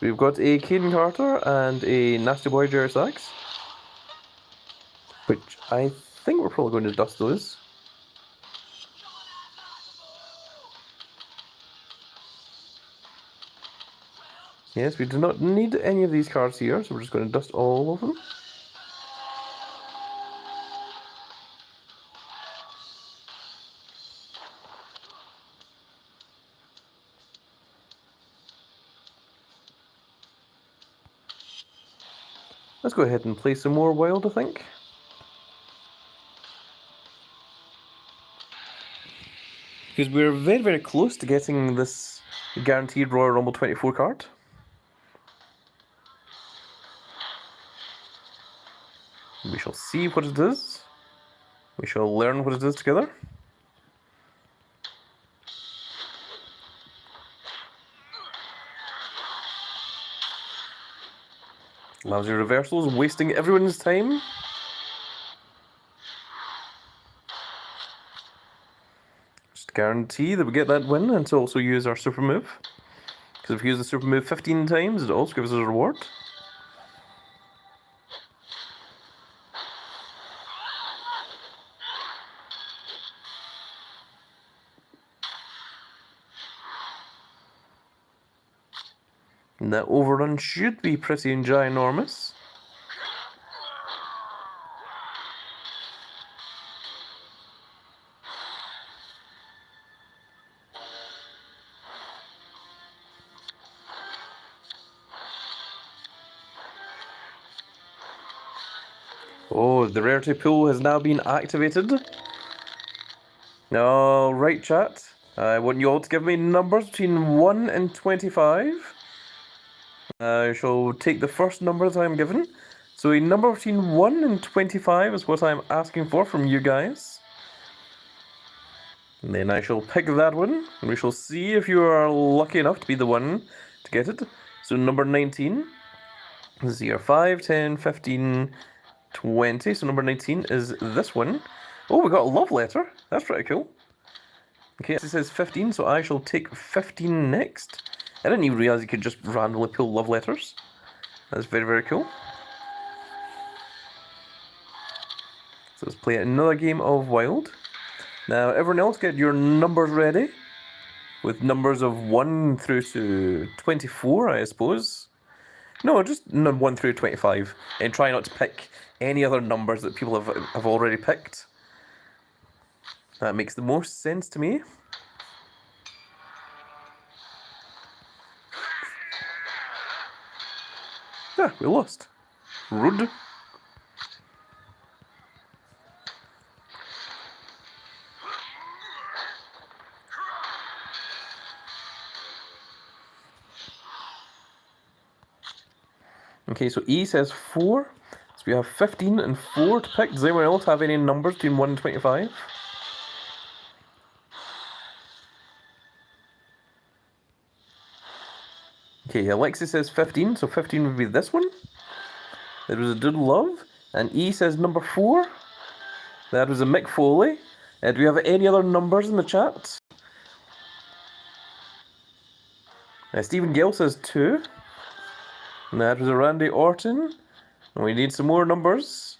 [SPEAKER 1] We've got a Caden Carter and a Nasty Boy Jerry Sachs, which I think we're probably going to dust those. Yes, we do not need any of these cards here, so we're just going to dust all of them. Let's go ahead and play some more Wild, I think. Because we're very, very close to getting this guaranteed Royal Rumble 24 card. We shall see what it is. We shall learn what it is together. Lousy reversals, wasting everyone's time. Just guarantee that we get that win and to also use our super move. Because if we use the super move 15 times, it also gives us a reward. And that overrun should be pretty ginormous. Oh, the rarity pool has now been activated. Alright, chat. I want you all to give me numbers between 1 and 25. I shall take the first number that I'm given. So a number between 1 and 25 is what I'm asking for from you guys. And then I shall pick that one, and we shall see if you are lucky enough to be the one to get it. So number 19. This is your 5, 10, 15, 20. So number 19 is this one. Oh, we got a love letter. That's pretty cool. Okay, it says 15, so I shall take 15 next. I didn't even realise you could just randomly pull love letters. That's very, very cool. So let's play another game of Wild. Now, everyone else get your numbers ready. With numbers of 1 through to 24, I suppose. No, just 1 through 25. And try not to pick any other numbers that people have already picked. That makes the most sense to me. Ah, we lost. Rude. Okay, so E says 4. So we have 15 and 4 to pick. Does anyone else have any numbers between 1 and 25? Okay, Alexis says 15, so 15 would be this one. That was a Doodle Love. And E says number 4. That was a Mick Foley. Do we have any other numbers in the chat? Stephen Gill says 2. And that was a Randy Orton. And we need some more numbers.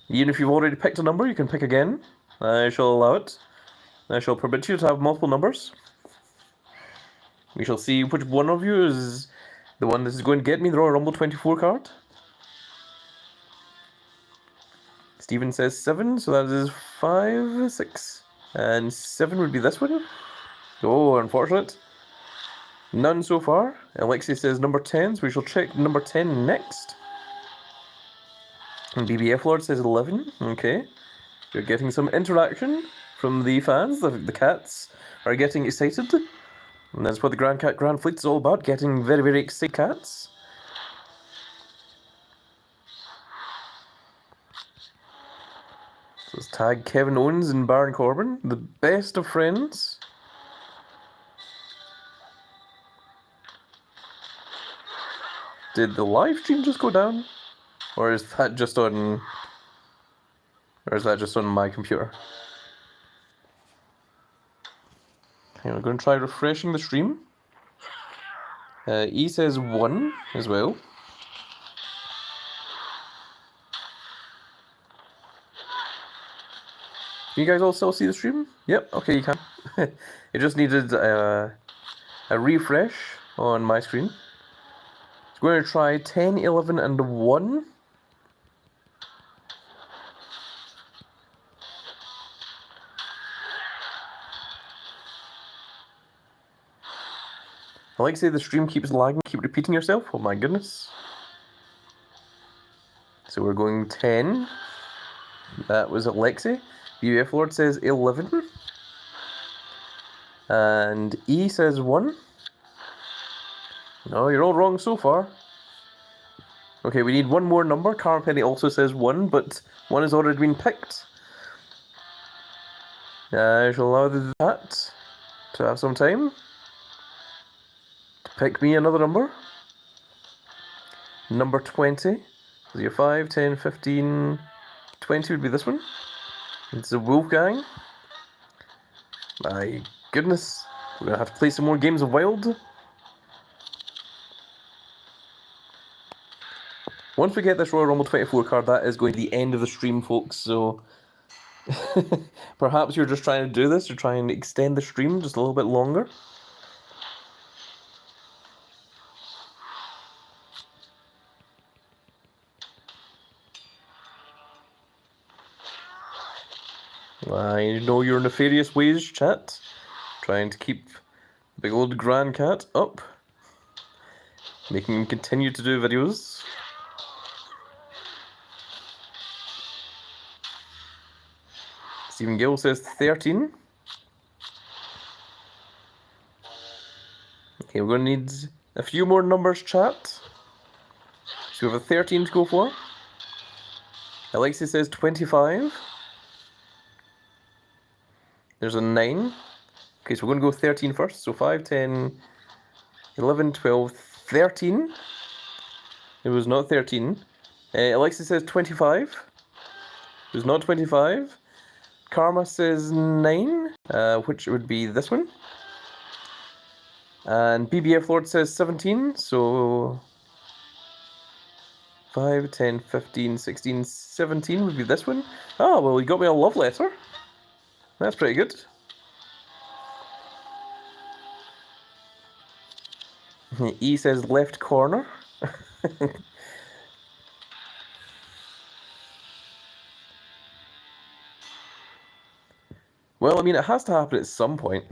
[SPEAKER 1] Even if you've already picked a number, you can pick again. I shall allow it. I shall permit you to have multiple numbers. We shall see which one of you is the one that is going to get me the Royal Rumble 24 card. Steven says 7, so that is 5, 6. And 7 would be this one. Oh, unfortunate. None so far. Alexi says number 10, so we shall check number 10 next. And BBF Lord says 11. Okay. You're getting some interaction from the fans. The cats are getting excited. And that's what the Grand Fleet is all about, getting very, very excited cats. So let's tag Kevin Owens and Baron Corbin, the best of friends. Did the live stream just go down? Or is that just on my computer? Okay, we're going to try refreshing the stream. E says 1 as well. Can you guys all still see the stream? Yep, okay, you can. It just needed a refresh on my screen. So we're going to try 10, 11, and 1. I like to say the stream keeps lagging, keep repeating yourself. Oh my goodness. So we're going 10. That was Alexi. BBF Lord says 11. And E says 1. No, you're all wrong so far. Okay, we need one more number. Carl Penny also says 1, but 1 has already been picked. I shall allow that to have some time. Pick me another number. Number 20. So your 5, 10, 15, 20 would be this one. It's a Wolfgang. My goodness. We're going to have to play some more games of Wild. Once we get this Royal Rumble 24 card, that is going to be the end of the stream, folks, so... Perhaps you're just trying to do this to try and extend the stream just a little bit longer. I know your nefarious ways, chat. Trying to keep the big old Grand Cat up. Making him continue to do videos. Stephen Gill says 13. Okay, we're going to need a few more numbers, chat. So we have a 13 to go for. Alexi says 25. There's a 9. Okay, so we're going to go 13 first. So 5, 10, 11, 12, 13. It was not 13. Alexi says 25. It was not 25. Karma says 9, which would be this one. And BBF Lord says 17, so 5, 10, 15, 16, 17 would be this one. Oh, well, he got me a love letter. That's pretty good. E says left corner. Well, I mean, it has to happen at some point.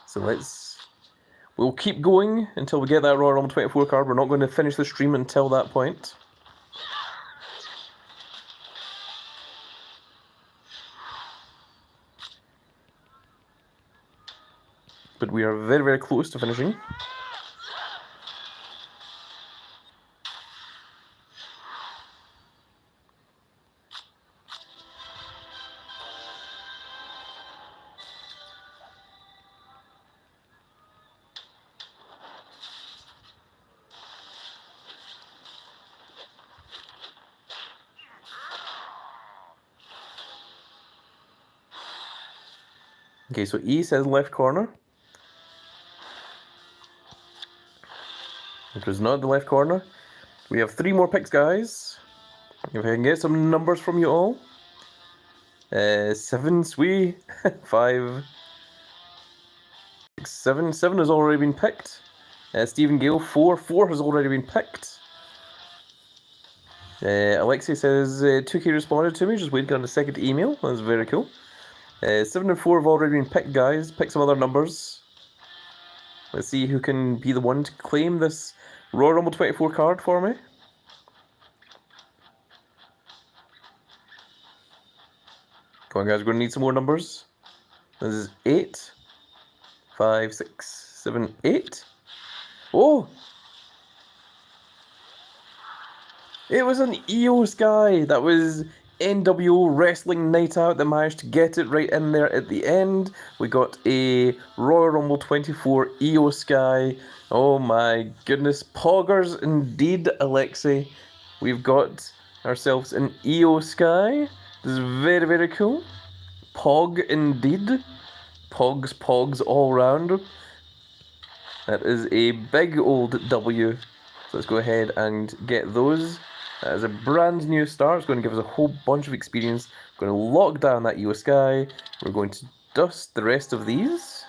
[SPEAKER 1] So we'll keep going until we get that Royal Rumble 24 card. We're not going to finish the stream until that point. But we are very, very close to finishing. Okay, so E says left corner. It was not the left corner. We have 3 more picks, guys. If I can get some numbers from you all. 7, sweet. 5, 6, 7. 7 has already been picked. Stephen Gale, 4. 4 has already been picked. Alexei says 2K responded to me, just waiting on the second email. That's very cool. 7 and 4 have already been picked, guys. Pick some other numbers. Let's see who can be the one to claim this Royal Rumble 24 card for me. Come on, guys, we're going to need some more numbers. This is 8, 5, 6, 7, 8. Oh! It was an EOS guy. That was NWO Wrestling Night Out that managed to get it right in there at the end. We got a Royal Rumble 24 EOS guy. Oh my goodness. Poggers indeed, Alexei. We've got ourselves an EOS guy. This is very, very cool. Pog indeed. Pogs all round. That is a big old W. So let's go ahead and get those. That is a brand new start. It's going to give us a whole bunch of experience. We're going to lock down that EOS guy. We're going to dust the rest of these.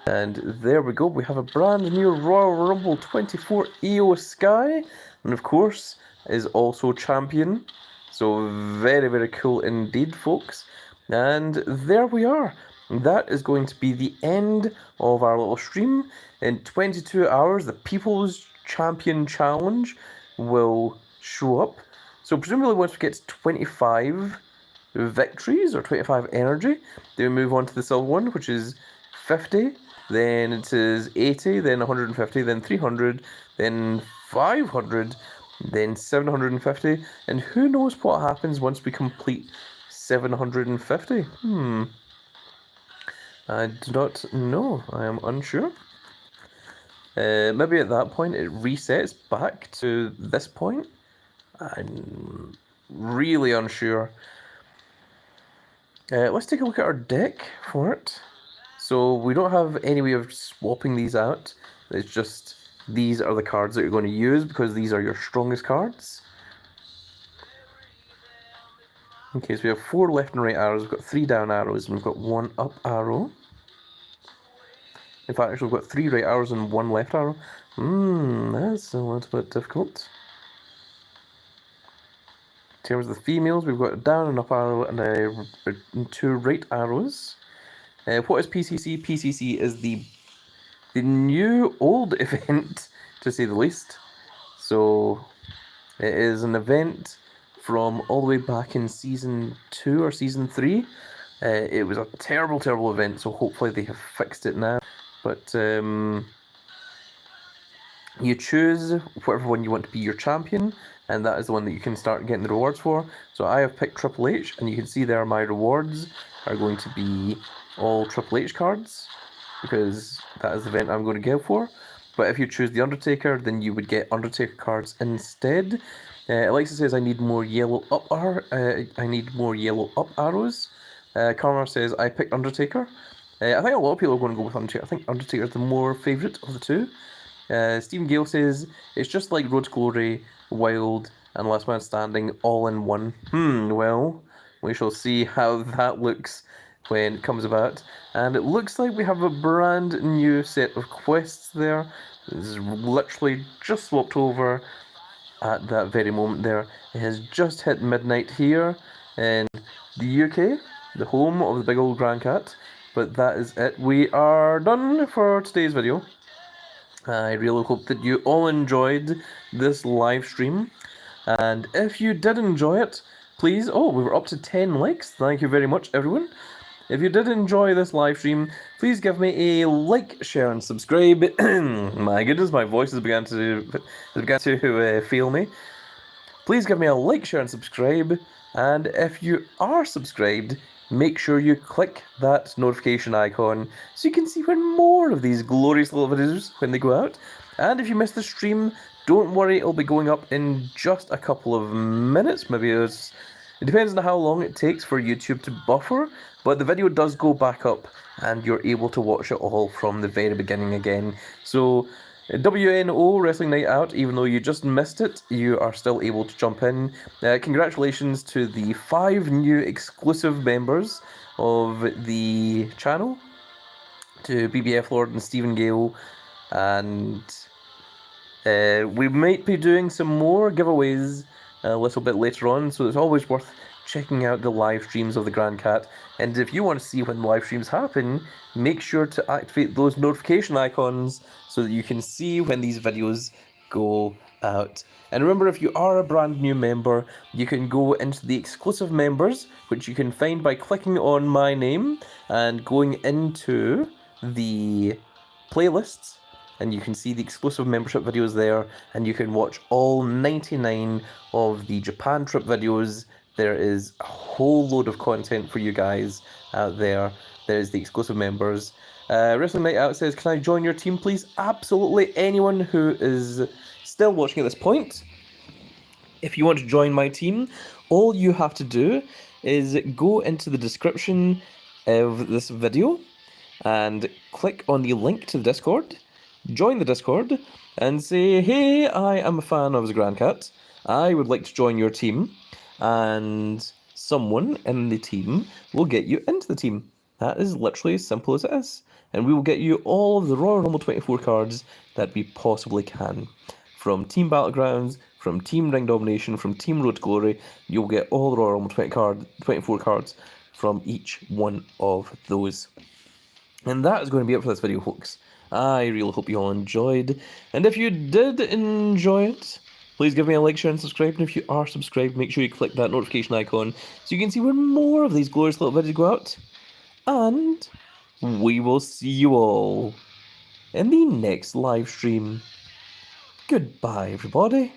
[SPEAKER 1] And there we go. We have a brand new Royal Rumble 24 EOS guy. And of course, is also champion. So very, very cool indeed, folks. And there we are. That is going to be the end of our little stream. In 22 hours, the People's Champion Challenge will show up. So presumably once we get to 25 victories or 25 energy, then we move on to the silver one, which is 50. Then it is 80, then 150, then 300, then 500, then 750. And who knows what happens once we complete 750? I do not know. I am unsure. Maybe at that point it resets back to this point. I'm really unsure. Let's take a look at our deck for it. So we don't have any way of swapping these out. It's just these are the cards that you're going to use because these are your strongest cards. Okay, so we have 4 left and right arrows, we've got 3 down arrows, and we've got 1 up arrow. In fact, actually, we've got 3 right arrows and 1 left arrow. That's a little bit difficult. In terms of the females, we've got a down and up arrow and 2 right arrows. What is PCC? PCC is the new old event, to say the least. So, it is an event from all the way back in Season 2 or Season 3. It was a terrible, terrible event, so hopefully they have fixed it now. But you choose whatever one you want to be your champion, and that is the one that you can start getting the rewards for. So I have picked Triple H, and you can see there my rewards are going to be all Triple H cards, because that is the event I'm going to go for. But if you choose the Undertaker, then you would get Undertaker cards instead. Alexa says I need more yellow up arrows. Karma says I picked Undertaker. I think a lot of people are going to go with Undertaker. I think Undertaker is the more favourite of the two. Stephen Gale says it's just like Road to Glory, Wild, and Last Man Standing all in one. Well, we shall see how that looks when it comes about. And it looks like we have a brand new set of quests there. This is literally just swapped over at that very moment there. It has just hit midnight here in the UK, the home of the big old Grand Cat. But that is it. We are done for today's video. I really hope that you all enjoyed this live stream. And if you did enjoy it, please... Oh, we were up to 10 likes. Thank you very much, everyone. If you did enjoy this live stream, please give me a like, share, and subscribe. My goodness, my voice has begun to fail me. Please give me a like, share, and subscribe. And if you are subscribed, make sure you click that notification icon so you can see when more of these glorious little videos when they go out. And if you missed the stream, don't worry, it'll be going up in just a couple of minutes. Maybe it depends on how long it takes for YouTube to buffer, but the video does go back up and you're able to watch it all from the very beginning again. So WNO Wrestling Night Out, even though you just missed it, you are still able to jump in. Congratulations to the 5 new exclusive members of the channel, to BBF Lord and Stephen Gale, and we might be doing some more giveaways a little bit later on, so it's always worth checking out the live streams of the Grand Cat. And if you want to see when live streams happen, make sure to activate those notification icons so that you can see when these videos go out. And remember, if you are a brand new member, you can go into the exclusive members, which you can find by clicking on my name and going into the playlists, and you can see the exclusive membership videos there, and you can watch all 99 of the Japan trip videos. There is a whole load of content for you guys out there. There's the exclusive members. Wrestling Night Out says, can I join your team, please? Absolutely. Anyone who is still watching at this point, if you want to join my team, all you have to do is go into the description of this video and click on the link to the Discord, join the Discord, and say, hey, I am a fan of the Grand Cat. I would like to join your team. And someone in the team will get you into the team. That is literally as simple as it is. And we will get you all of the Royal Rumble 24 cards that we possibly can. From Team Battlegrounds, from Team Ring Domination, from Team Road to Glory, you'll get all the Royal Rumble 24 cards from each one of those. And that is going to be it for this video, folks. I really hope you all enjoyed. And if you did enjoy it, please give me a like, share, and subscribe. And if you are subscribed, make sure you click that notification icon so you can see when more of these glorious little videos go out. And we will see you all in the next live stream. Goodbye, everybody.